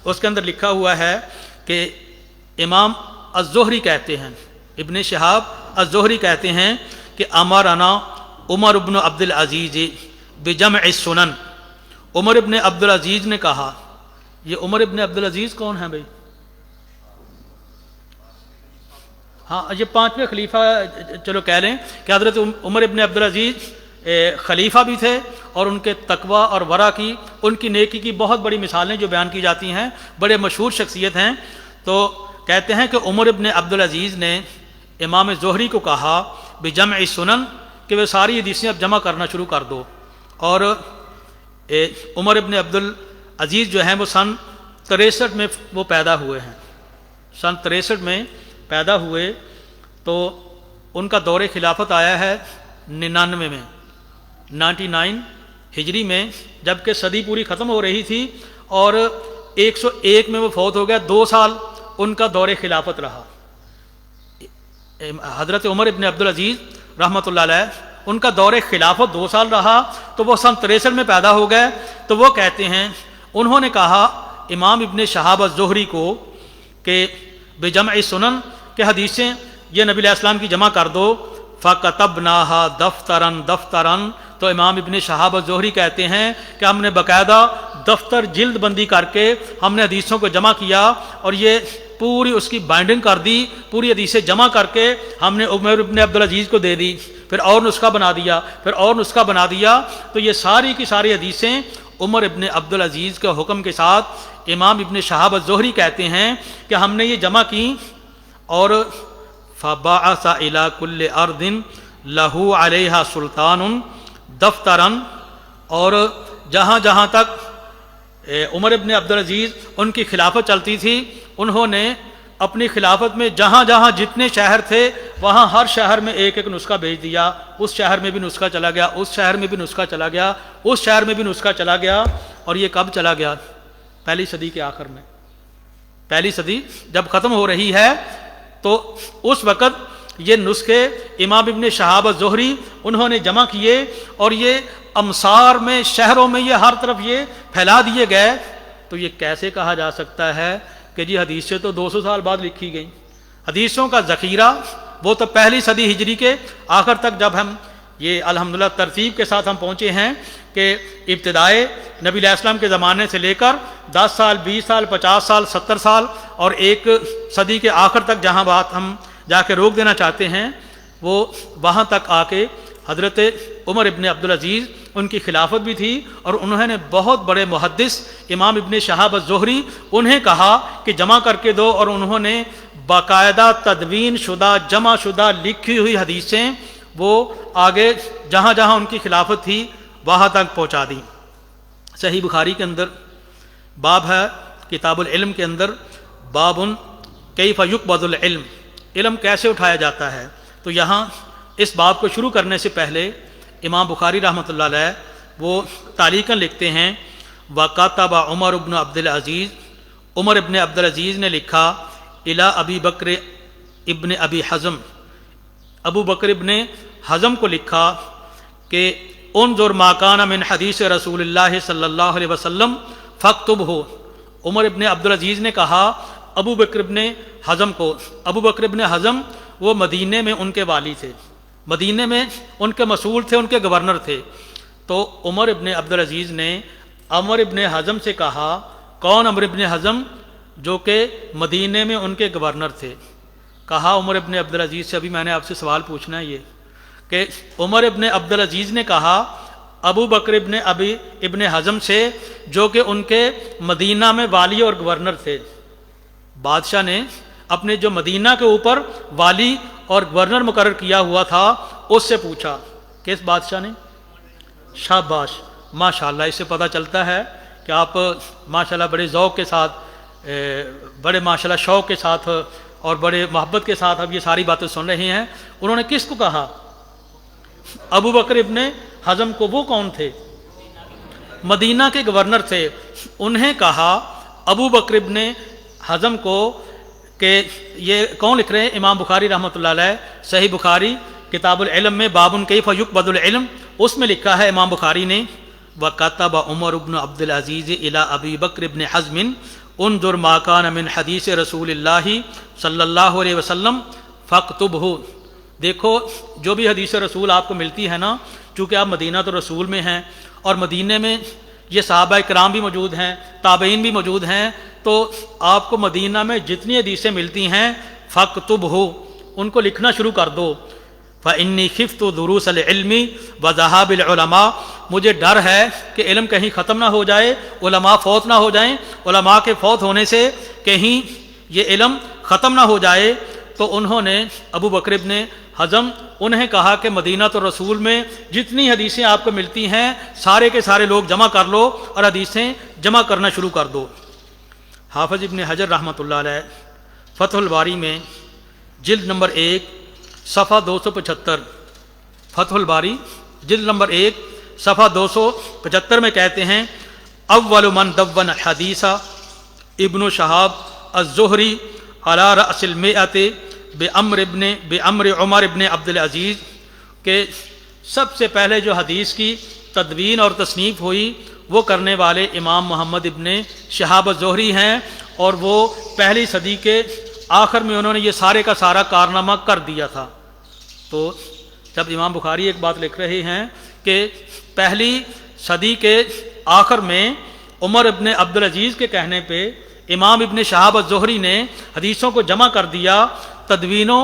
اس کے اندر لکھا ہوا ہے کہ امام الزہری کہتے ہیں, ابن شہاب الزہری کہتے ہیں کہ امرنا عمر بن عبد العزیز بجمع السنن. عمر ابن عبد العزیز نے کہا. یہ عمر ابن عبد العزیز کون ہیں بھائی؟ ہاں, یہ 5ویں خلیفہ چلو کہہ لیں کہ حضرت عمر ابن عبد العزیز خلیفہ بھی تھے, اور ان کے تقوی اور ورع کی, ان کی نیکی کی بہت بڑی مثالیں جو بیان کی جاتی ہیں, بڑے مشہور شخصیت ہیں. تو کہتے ہیں کہ عمر ابن عبد العزیز نے امام زہری کو کہا بجمع السنن, کہ وہ ساری حدیثیں اب جمع کرنا شروع کر دو. اور عمر ابن عبد العزیز جو ہیں وہ سن 63 میں وہ پیدا ہوئے ہیں, سن 63 میں پیدا ہوئے. تو ان کا دور خلافت آیا ہے 99 میں, 99 ہجری میں, جبکہ صدی پوری ختم ہو رہی تھی, اور 101 میں وہ فوت ہو گیا. 2 سال ان کا دور خلافت رہا. حضرت عمر ابن عبد العزیز رحمۃ اللہ علیہ ان کا دور خلافت 2 سال رہا, تو وہ سن 63 میں پیدا ہو گئے. تو وہ کہتے ہیں انہوں نے کہا امام ابن شہاب الزہری کو کہ بجمع سنن, کہ حدیثیں یہ نبی علیہ السلام کی جمع کر دو. فَكَتَبْنَاهَا دَفْتَرًا دَفْتَرًا, تو امام ابن شہاب الزہری کہتے ہیں کہ ہم نے باقاعدہ دفتر جلد بندی کر کے ہم نے حدیثوں کو جمع کیا, اور یہ پوری اس کی بائنڈنگ کر دی, پوری حدیثیں جمع کر کے ہم نے عمر ابن عبد العزیز کو دے دی. پھر اور نسخہ بنا دیا, پھر اور نسخہ بنا دیا. تو یہ ساری کی ساری حدیثیں عمر ابن عبد العزیز کے حکم کے ساتھ امام ابن شہاب الزہری کہتے ہیں کہ ہم نے یہ جمع کی. اور فَبَعَثَ إِلَى كُلِّ أَرْضٍ لَهُ عَلَيْهَا سُلْطَانٌ دفتراً, اور جہاں جہاں تک عمر ابن عبد العزیز ان کی خلافت چلتی تھی, انہوں نے اپنی خلافت میں جہاں جہاں جتنے شہر تھے وہاں ہر شہر میں ایک ایک نسخہ بھیج دیا. اس شہر میں بھی نسخہ چلا گیا, اس شہر میں بھی نسخہ چلا گیا, اس شہر میں بھی نسخہ چلا گیا. اور یہ کب چلا گیا؟ پہلی صدی کے آخر میں. پہلی صدی جب ختم ہو رہی ہے تو اس وقت یہ نسخے امام ابن شہاب الزہری انہوں نے جمع کیے, اور یہ امصار میں, شہروں میں یہ ہر طرف یہ پھیلا دیے گئے. تو یہ کیسے کہا جا سکتا ہے کہ جی حدیثیں تو 200 سال بعد لکھی گئیں؟ حدیثوں کا ذخیرہ وہ تو پہلی صدی ہجری کے آخر تک, جب ہم یہ الحمدللہ ترتیب کے ساتھ ہم پہنچے ہیں کہ ابتدائے نبی علیہ السلام کے زمانے سے لے کر 10 سال 20 سال 50 سال 70 سال اور ایک صدی کے آخر تک جہاں بات ہم جا کے روک دینا چاہتے ہیں, وہ وہاں تک آ کے حضرت عمر ابن عبدالعزیز ان کی خلافت بھی تھی، اور انہوں نے بہت بڑے محدث امام ابن شہاب الزہری انہیں کہا کہ جمع کر کے دو، اور انہوں نے باقاعدہ تدوین شدہ جمع شدہ لکھی ہوئی حدیثیں وہ آگے جہاں جہاں ان کی خلافت تھی وہاں تک پہنچا دی۔ صحیح بخاری کے اندر باب ہے، کتاب العلم کے اندر، باب کیف یقبض العلم، علم کیسے اٹھایا جاتا ہے۔ تو یہاں اس باب کو شروع کرنے سے پہلے امام بخاری رحمۃ اللہ علیہ وہ تعلیقاً لکھتے ہیں، وَكَتَبَ عمر ابن عبدالعزیز، عمر ابن عبدالعزیز نے لکھا الی ابی بکر ابن ابی حزم، ابو بکر ابن حزم کو لکھا کہ انظر ما کان من حدیث رسول اللہ صلی اللہ علیہ وسلم فاکتبہ۔ عمر ابن عبدالعزیز نے کہا ابو بکر ابن حزم کو، ابو بکر ابن حزم وہ مدینے میں ان کے والی تھے، مدینے میں ان کے مسئول تھے، ان کے گورنر تھے۔ تو عمر ابن عبدالعزیز نے عمر ابن حزم سے کہا، کون عمر ابن حزم؟ جو کہ مدینے میں ان کے گورنر تھے۔ کہا عمر ابن عبدالعزیز سے، ابھی میں نے آپ سے سوال پوچھنا ہے یہ کہ عمر ابن عبدالعزیز نے کہا ابو بکر ابن حزم سے جو کہ ان کے مدینہ میں والی اور گورنر تھے۔ بادشاہ نے اپنے جو مدینہ کے اوپر والی اور گورنر مقرر کیا ہوا تھا اس سے پوچھا، کس بادشاہ نے؟ شاباش، ماشاءاللہ، اس سے پتہ چلتا ہے کہ آپ ماشاءاللہ بڑے ذوق کے ساتھ، بڑے ماشاءاللہ شوق کے ساتھ اور بڑے محبت کے ساتھ اب یہ ساری باتیں سن رہے ہیں۔ انہوں نے کس کو کہا؟ ابو بکر ابن حزم کو۔ وہ کون تھے؟ مدینہ کے گورنر تھے۔ انہیں کہا ابو بکر ابن حزم کو کہ یہ کون لکھ رہے ہیں؟ امام بخاری رحمۃ اللہ علیہ، صحیح بخاری کتاب العلم میں باب کیف یقبض العلم، اس میں لکھا ہے امام بخاری نے، وَكَتَبَ عمر بن عبدالعزیز الی ابی بکر ابن حزم انظر ما کان من حدیث رسول اللہ صلی اللہ علیہ وسلم فاکتبہ۔ دیکھو جو بھی حدیث رسول آپ کو ملتی ہے نا، چونکہ آپ مدینہ تو رسول میں ہیں اور مدینے میں یہ صحابہ کرام بھی موجود ہیں، تابعین بھی موجود ہیں، تو آپ کو مدینہ میں جتنی حدیثیں ملتی ہیں فاکتبہ، ان کو لکھنا شروع کر دو۔ فَإِنِّي خِفْتُ دُرُوسَ الْعِلْمِ وَذَهَابِ الْعُلَمَاءِ، مجھے ڈر ہے کہ علم کہیں ختم نہ ہو جائے، علماء فوت نہ ہو جائیں، علماء کے فوت ہونے سے کہیں یہ علم ختم نہ ہو جائے۔ تو انہوں نے ابو بکر ابن حزم انہیں کہا کہ مدینہ تو رسول میں جتنی حدیثیں آپ کو ملتی ہیں سارے کے سارے لوگ جمع کر لو اور حدیثیں جمع کرنا شروع کر دو۔ حافظ ابن حجر رحمۃ اللہ علیہ فتح الباری میں جلد نمبر 1 صفحہ 275، فتح الباری جلد نمبر 1 صفحہ 275 میں کہتے ہیں، اول من دون حدیث ابن شہاب الزہری علی رأس المئۃ بامر عمر ابن عبدالعزیز، کہ سب سے پہلے جو حدیث کی تدوین اور تصنیف ہوئی وہ کرنے والے امام محمد ابن شہاب الزہری ہیں، اور وہ پہلی صدی کے آخر میں انہوں نے یہ سارے کا سارا کارنامہ کر دیا تھا۔ تو جب امام بخاری ایک بات لکھ رہے ہیں کہ پہلی صدی کے آخر میں عمر ابن عبدالعزیز کے کہنے پہ امام ابن شہاب الزہری نے حدیثوں کو جمع کر دیا، تدوین و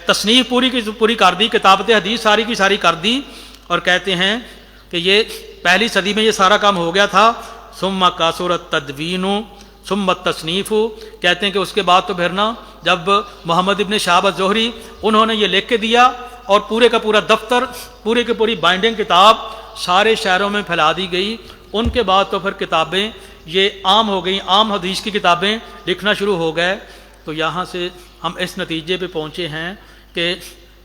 تصنیف پوری کی پوری کر دی، کتابت حدیث ساری کی ساری کر دی، اور کہتے ہیں کہ یہ پہلی صدی میں یہ سارا کام ہو گیا تھا۔ ثم کثر التدوین ثم التصنیف، کہتے ہیں کہ اس کے بعد تو پھر نا جب محمد ابن شہاب الزہری انہوں نے یہ لکھ کے دیا اور پورے کا پورا دفتر، پورے کی پوری بائنڈنگ کتاب سارے شہروں میں پھیلا دی گئی، ان کے بعد تو پھر کتابیں یہ عام ہو گئیں، عام حدیث کی کتابیں لکھنا شروع ہو گئے۔ تو یہاں سے ہم اس نتیجے پہ پہنچے ہیں کہ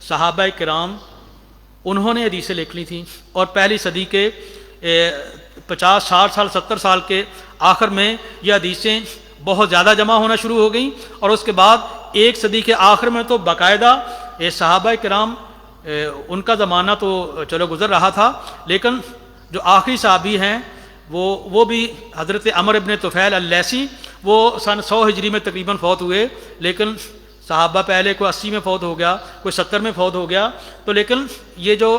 صحابہ کرام انہوں نے حدیثیں لکھ لی تھیں، اور پہلی صدی کے 50 60 سال 70 سال کے آخر میں یہ حدیثیں بہت زیادہ جمع ہونا شروع ہو گئیں، اور اس کے بعد ایک صدی کے آخر میں تو باقاعدہ صحابہ کرام ان کا زمانہ تو چلو گزر رہا تھا، لیکن جو آخری صحابی ہیں وہ بھی حضرت عمر ابن طفیل اللیثی، وہ سن 100 ہجری میں تقریباً فوت ہوئے، لیکن صحابہ پہلے کوئی 80 میں فوت ہو گیا، کوئی 70 میں فوت ہو گیا، تو لیکن یہ جو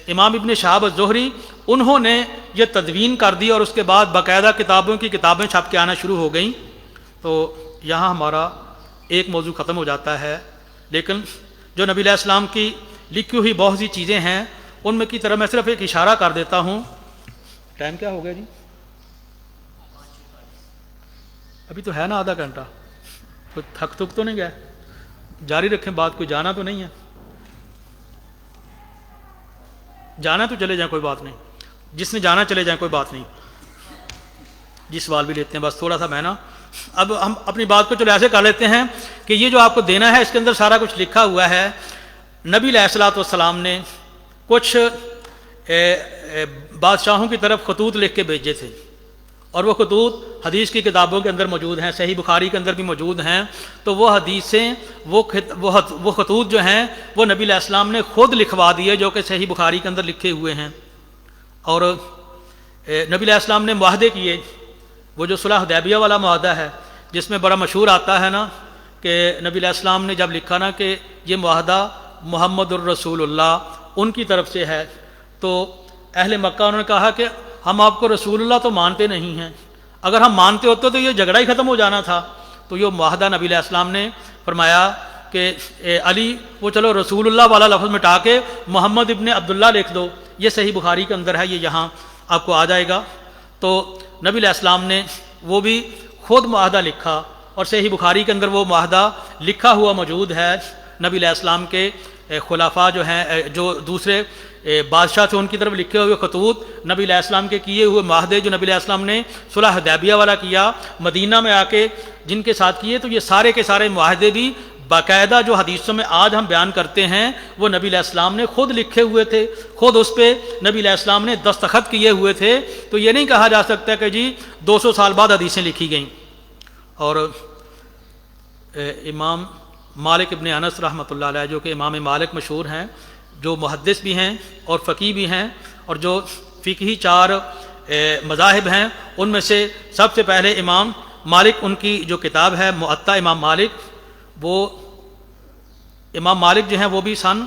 امام ابن شہاب الزہری انہوں نے یہ تدوین کر دی، اور اس کے بعد باقاعدہ کتابوں کی کتابیں چھپ کے آنا شروع ہو گئیں۔ تو یہاں ہمارا ایک موضوع ختم ہو جاتا ہے، لیکن جو نبی علیہ السلام کی لکھی ہوئی بہت سی چیزیں ہیں، ان میں کی طرح میں صرف ایک اشارہ کر دیتا ہوں۔ ٹائم کیا ہو گیا جی؟ ابھی تو ہے نا آدھا گھنٹہ، کوئی تھک تھک تو نہیں گیا؟ جاری رکھیں بات، کوئی جانا تو نہیں ہے؟ جانا تو چلے جائیں، کوئی بات نہیں، جس نے جانا چلے جائیں، کوئی بات نہیں، جی سوال بھی لیتے ہیں بس تھوڑا سا میں نا۔ اب ہم اپنی بات کو چلو ایسے کر لیتے ہیں کہ یہ جو آپ کو دینا ہے اس کے اندر سارا کچھ لکھا ہوا ہے۔ نبی علیہ الصلوۃ والسلام نے کچھ بادشاہوں کی طرف خطوط لکھ کے بھیجے تھے، اور وہ خطوط حدیث کی کتابوں کے اندر موجود ہیں، صحیح بخاری کے اندر بھی موجود ہیں۔ تو وہ حدیثیں، وہ خطوط جو ہیں وہ نبی علیہ السلام نے خود لکھوا دیے، جو کہ صحیح بخاری کے اندر لکھے ہوئے ہیں۔ اور نبی علیہ السلام نے معاہدے کیے، وہ جو صلح حدیبیہ والا معاہدہ ہے جس میں بڑا مشہور آتا ہے نا کہ نبی علیہ السلام نے جب لکھا نا کہ یہ معاہدہ محمد الرسول اللہ ان کی طرف سے ہے، تو اہل مکہ انہوں نے کہا کہ ہم آپ کو رسول اللہ تو مانتے نہیں ہیں، اگر ہم مانتے ہوتے تو یہ جھگڑا ہی ختم ہو جانا تھا۔ تو یہ معاہدہ نبی علیہ السلام نے فرمایا کہ علی وہ چلو رسول اللہ والا لفظ مٹا کے محمد ابن عبداللہ لکھ دو، یہ صحیح بخاری کے اندر ہے، یہ یہاں آپ کو آ جائے گا۔ تو نبی علیہ السلام نے وہ بھی خود معاہدہ لکھا، اور صحیح بخاری کے اندر وہ معاہدہ لکھا ہوا موجود ہے۔ نبی علیہ السلام کے خلفاء جو ہیں، جو دوسرے بادشاہ تھے، ان کی طرف لکھے ہوئے خطوط، نبی علیہ السلام کے کیے ہوئے معاہدے جو نبی علیہ السلام نے صلح حدیبیہ والا کیا مدینہ میں آ کے جن کے ساتھ کیے، تو یہ سارے کے سارے معاہدے بھی باقاعدہ جو حدیثوں میں آج ہم بیان کرتے ہیں وہ نبی علیہ السلام نے خود لکھے ہوئے تھے، خود اس پہ نبی علیہ السلام نے دستخط کیے ہوئے تھے۔ تو یہ نہیں کہا جا سکتا کہ جی 200 سال بعد حدیثیں لکھی گئیں۔ اور امام مالک ابن انس رحمۃ اللہ علیہ، جو کہ امام مالک مشہور ہیں، جو محدث بھی ہیں اور فقیہ بھی ہیں، اور جو فقہی 4 مذاہب ہیں ان میں سے سب سے پہلے امام مالک، ان کی جو کتاب ہے موطا امام مالک، وہ امام مالک جو ہیں وہ بھی سن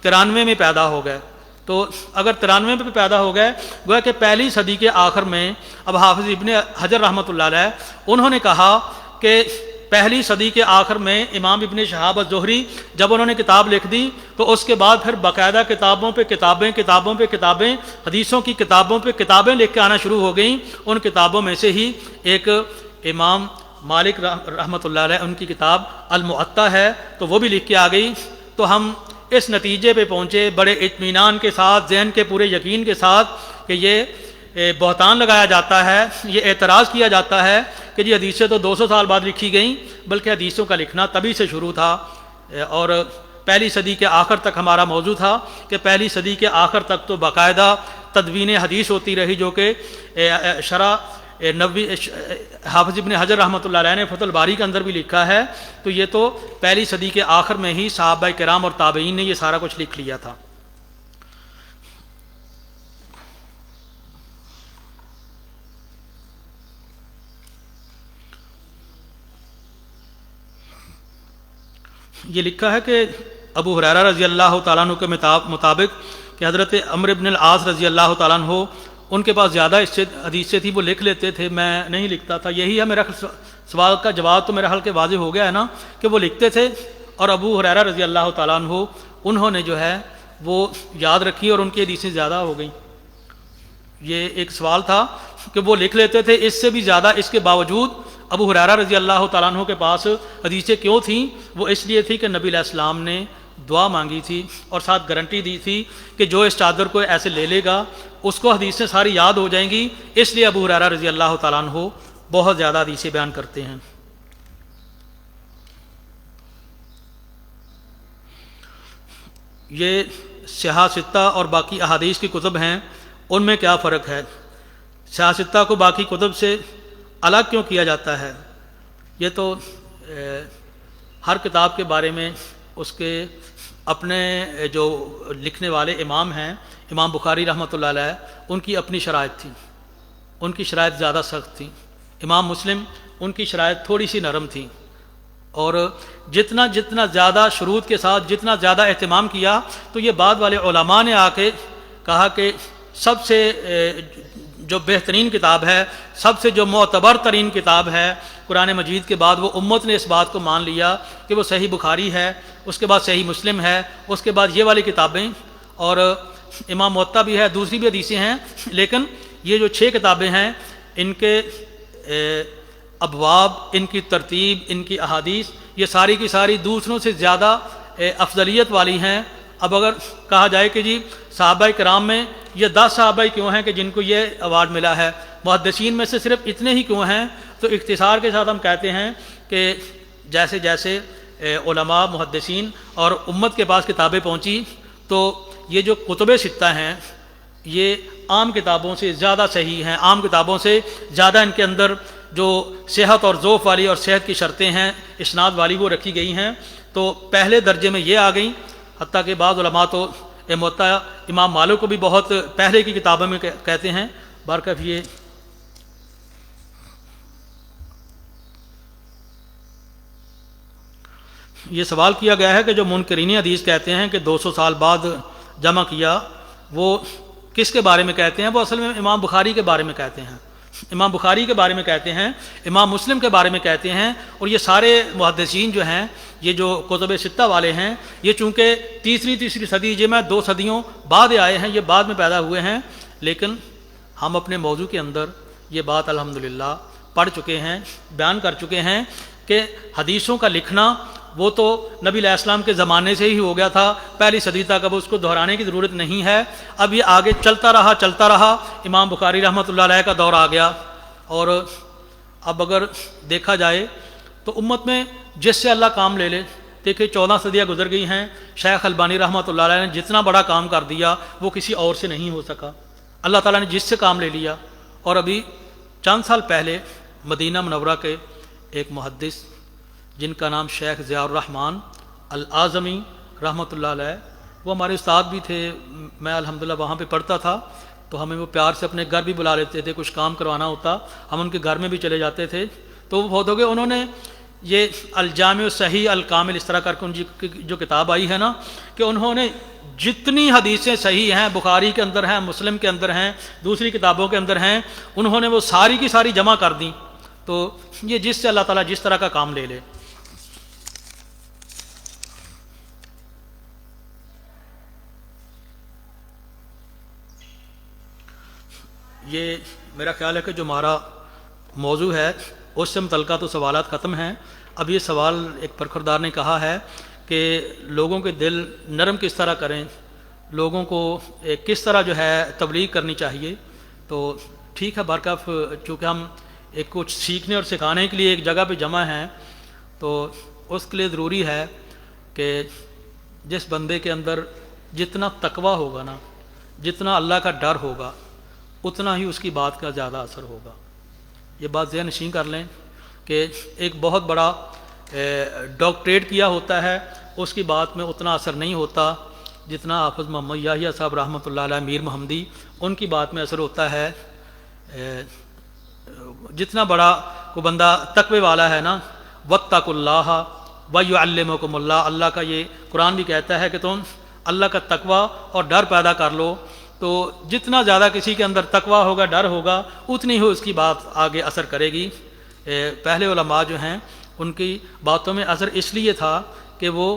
93 میں پیدا ہو گئے۔ تو اگر 93 میں پیدا ہو گئے، گویا کہ پہلی صدی کے آخر میں اب حافظ ابن حجر رحمۃ اللہ علیہ انہوں نے کہا کہ پہلی صدی کے آخر میں امام ابن شہاب الزہری جب انہوں نے کتاب لکھ دی تو اس کے بعد پھر باقاعدہ کتابوں پہ کتابیں حدیثوں کی کتابوں پہ کتابیں لکھ کے آنا شروع ہو گئیں۔ ان کتابوں میں سے ہی ایک امام مالک رحمۃ اللہ علیہ ان کی کتاب الموطا ہے، تو وہ بھی لکھ کے آ گئی۔ تو ہم اس نتیجے پہ پہنچے بڑے اطمینان کے ساتھ، ذہن کے پورے یقین کے ساتھ، کہ یہ بہتان لگایا جاتا ہے، یہ اعتراض کیا جاتا ہے کہ جی حدیثیں تو 200 سال بعد لکھی گئیں، بلکہ حدیثوں کا لکھنا تبھی سے شروع تھا۔ اور پہلی صدی کے آخر تک ہمارا موضوع تھا کہ پہلی صدی کے آخر تک تو باقاعدہ تدوین حدیث ہوتی رہی، جو کہ شرح نبوی حافظ ابن حجر رحمۃ اللہ علیہ نے فتح الباری کے اندر بھی لکھا ہے۔ تو یہ تو پہلی صدی کے آخر میں ہی صحابہ کرام اور تابعین نے یہ سارا کچھ لکھ لیا تھا۔ یہ لکھا ہے کہ ابو ہریرہ رضی اللہ تعالیٰ عنہ کے مطابق کہ حضرت عمرو بن العاص رضی اللہ تعالیٰ عنہ ان کے پاس زیادہ حدیثیں تھی، وہ لکھ لیتے تھے، میں نہیں لکھتا تھا۔ یہی ہے میرا سوال کا جواب، تو میرا حل کے واضح ہو گیا ہے نا کہ وہ لکھتے تھے، اور ابو ہریرہ رضی اللہ تعالیٰ عنہ انہوں نے جو ہے وہ یاد رکھی اور ان کی حدیثیں زیادہ ہو گئیں۔ یہ ایک سوال تھا کہ وہ لکھ لیتے تھے اس سے بھی زیادہ، اس کے باوجود ابو ہریرہ رضی اللہ تعالیٰ عنہ کے پاس حدیثیں کیوں تھیں؟ وہ اس لیے تھی کہ نبی علیہ السلام نے دعا مانگی تھی اور ساتھ گارنٹی دی تھی کہ جو اس چادر کو ایسے لے لے گا اس کو حدیثیں ساری یاد ہو جائیں گی، اس لیے ابو ہریرہ رضی اللہ تعالیٰ عنہ بہت زیادہ حدیثیں بیان کرتے ہیں۔ یہ سیاہ ستہ اور باقی احادیث کی کتب ہیں، ان میں کیا فرق ہے؟ سیاہ ستہ کو باقی کتب سے الگ کیوں کیا جاتا ہے؟ یہ تو ہر کتاب کے بارے میں اس کے اپنے جو لکھنے والے امام ہیں، امام بخاری رحمۃ اللہ علیہ، ان کی اپنی شرائط تھی، ان کی شرائط زیادہ سخت تھیں۔ امام مسلم ان کی شرائط تھوڑی سی نرم تھیں، اور جتنا زیادہ شروط کے ساتھ جتنا زیادہ اہتمام کیا، تو یہ بعد والے علماء نے آ کے کہا کہ سب سے جو بہترین کتاب ہے، سب سے جو معتبر ترین کتاب ہے قرآن مجید کے بعد، وہ امت نے اس بات کو مان لیا کہ وہ صحیح بخاری ہے، اس کے بعد صحیح مسلم ہے، اس کے بعد یہ والی کتابیں، اور امام موطا بھی ہے، دوسری بھی حدیثیں ہیں، لیکن یہ جو 6 کتابیں ہیں ان کے ابواب، ان کی ترتیب، ان کی احادیث، یہ ساری کی ساری دوسروں سے زیادہ افضلیت والی ہیں۔ اب اگر کہا جائے کہ جی صحابہ کرام میں یہ 10 صحابہ کیوں ہیں کہ جن کو یہ ایوارڈ ملا ہے، محدثین میں سے صرف اتنے ہی کیوں ہیں، تو اختصار کے ساتھ ہم کہتے ہیں کہ جیسے جیسے علماء، محدثین اور امت کے پاس کتابیں پہنچی تو یہ جو کتب ستہ ہیں یہ عام کتابوں سے زیادہ صحیح ہیں، عام کتابوں سے زیادہ ان کے اندر جو صحت اور ذوق والی اور صحت کی شرطیں ہیں اسناد والی وہ رکھی گئی ہیں، تو پہلے درجے میں یہ آ گئیں۔ حتیٰ کہ بعض علماء تو موطا امام مالک کو بھی بہت پہلے کی کتابوں میں کہتے ہیں۔ برکف یہ سوال کیا گیا ہے کہ جو منکرین حدیث کہتے ہیں کہ 200 سال بعد جمع کیا، وہ کس کے بارے میں کہتے ہیں؟ وہ اصل میں امام بخاری کے بارے میں کہتے ہیں، امام بخاری کے بارے میں کہتے ہیں، امام مسلم کے بارے میں کہتے ہیں، اور یہ سارے محدثین جو ہیں، یہ جو کتب ستہ والے ہیں، یہ چونکہ تیسری صدی میں 2 صدیوں بعد آئے ہیں، یہ بعد میں پیدا ہوئے ہیں، لیکن ہم اپنے موضوع کے اندر یہ بات الحمدللہ پڑھ چکے ہیں، بیان کر چکے ہیں کہ حدیثوں کا لکھنا وہ تو نبی علیہ السلام کے زمانے سے ہی ہو گیا تھا، پہلی صدی تک، اب اس کو دہرانے کی ضرورت نہیں ہے، اب یہ آگے چلتا رہا، امام بخاری رحمۃ اللہ علیہ کا دور آ گیا، اور اب اگر دیکھا جائے تو امت میں جس سے اللہ کام لے لے، دیکھیں 14 صدیاں گزر گئی ہیں، شیخ البانی رحمۃ اللہ علیہ نے جتنا بڑا کام کر دیا وہ کسی اور سے نہیں ہو سکا، اللہ تعالیٰ نے جس سے کام لے لیا۔ اور ابھی چند سال پہلے مدینہ منورہ کے ایک محدث جن کا نام شیخ ضیاء الرحمن الاعظمی رحمۃ اللہ علیہ، وہ ہمارے استاد بھی تھے، میں الحمدللہ وہاں پہ پڑھتا تھا، تو ہمیں وہ پیار سے اپنے گھر بھی بلا لیتے تھے، کچھ کام کروانا ہوتا ہم ان کے گھر میں بھی چلے جاتے تھے، تو وہ بہت ہو گئے، انہوں نے یہ الجامع الصحیح الکامل اس طرح کر کے ان کی جو کتاب آئی ہے نا، کہ انہوں نے جتنی حدیثیں صحیح ہیں، بخاری کے اندر ہیں، مسلم کے اندر ہیں، دوسری کتابوں کے اندر ہیں، انہوں نے وہ ساری کی ساری جمع کر دیں۔ تو یہ جس سے اللہ تعالیٰ جس طرح کا کام لے لے۔ یہ میرا خیال ہے کہ جو ہمارا موضوع ہے اس سے متعلقہ تو سوالات ختم ہیں۔ اب یہ سوال ایک پرکھردار نے کہا ہے کہ لوگوں کے دل نرم کس طرح کریں، لوگوں کو کس طرح جو ہے تبلیغ کرنی چاہیے۔ تو ٹھیک ہے، برکف چونکہ ہم ایک کچھ سیکھنے اور سکھانے کے لیے ایک جگہ پہ جمع ہیں، تو اس کے لیے ضروری ہے کہ جس بندے کے اندر جتنا تقویٰ ہوگا نا، جتنا اللہ کا ڈر ہوگا، اتنا ہی اس کی بات کا زیادہ اثر ہوگا۔ یہ بات ذہن نشین کر لیں کہ ایک بہت بڑا ڈاکٹریٹ کیا ہوتا ہے، اس کی بات میں اتنا اثر نہیں ہوتا جتنا حافظ محمد یحییٰ صاحب رحمۃ اللہ علیہ، میر محمدی، ان کی بات میں اثر ہوتا ہے۔ جتنا بڑا کو بندہ تقوی والا ہے نا، واتقوا اللہ ویعلمکم اللہ، اللہ کا یہ قرآن بھی کہتا ہے کہ تم اللہ کا تقوی اور ڈر پیدا کر لو، تو جتنا زیادہ کسی کے اندر تقوی ہوگا، ڈر ہوگا، اتنی ہی اس کی بات آگے اثر کرے گی۔ پہلے علماء جو ہیں ان کی باتوں میں اثر اس لیے تھا کہ وہ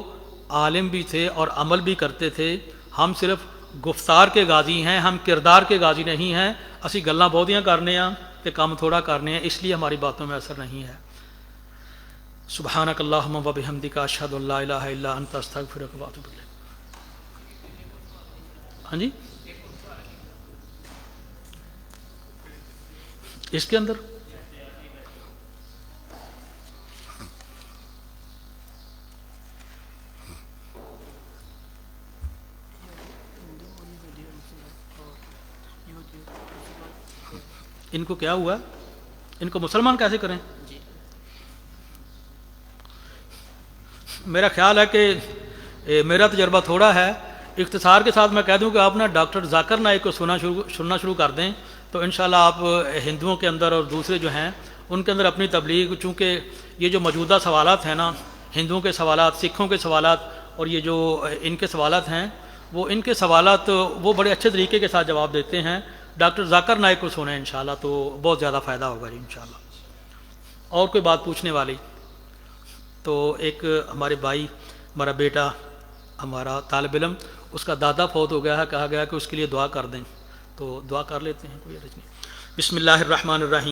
عالم بھی تھے اور عمل بھی کرتے تھے۔ ہم صرف گفتار کے غازی ہیں، ہم کردار کے غازی نہیں ہیں، اسی گلاں بہتیاں کرنے ہیں کہ کام تھوڑا کرنے ہیں، اس لیے ہماری باتوں میں اثر نہیں ہے۔ سبحانک اللہم و بحمدک، اشہد ان لا الہ الا انت، استغفرک و اتوب الیک۔ ہاں جی، اس کے اندر ان کو کیا ہوا، ان کو مسلمان کیسے کریں؟ میرا خیال ہے کہ میرا تجربہ تھوڑا ہے، اختصار کے ساتھ میں کہہ دوں کہ آپ نا ڈاکٹر ذاکر نائک کو سننا شروع کر دیں، تو انشاءاللہ آپ ہندوؤں کے اندر اور دوسرے جو ہیں ان کے اندر اپنی تبلیغ، چونکہ یہ جو موجودہ سوالات ہیں نا، ہندوؤں کے سوالات، سکھوں کے سوالات، اور یہ جو ان کے سوالات ہیں، وہ ان کے سوالات وہ بڑے اچھے طریقے کے ساتھ جواب دیتے ہیں۔ ڈاکٹر ذاکر نائک کو سنیں انشاءاللہ تو بہت زیادہ فائدہ ہوگا جی انشاءاللہ۔ اور کوئی بات پوچھنے والی؟ تو ایک ہمارے بھائی، ہمارا بیٹا، ہمارا طالب علم، اس کا دادا فوت ہو گیا ہے، کہا گیا کہ اس کے لیے دعا کر دیں، تو دعا کر لیتے ہیں، کوئی عرض نہیں۔ بسم اللہ الرحمن الرحیم۔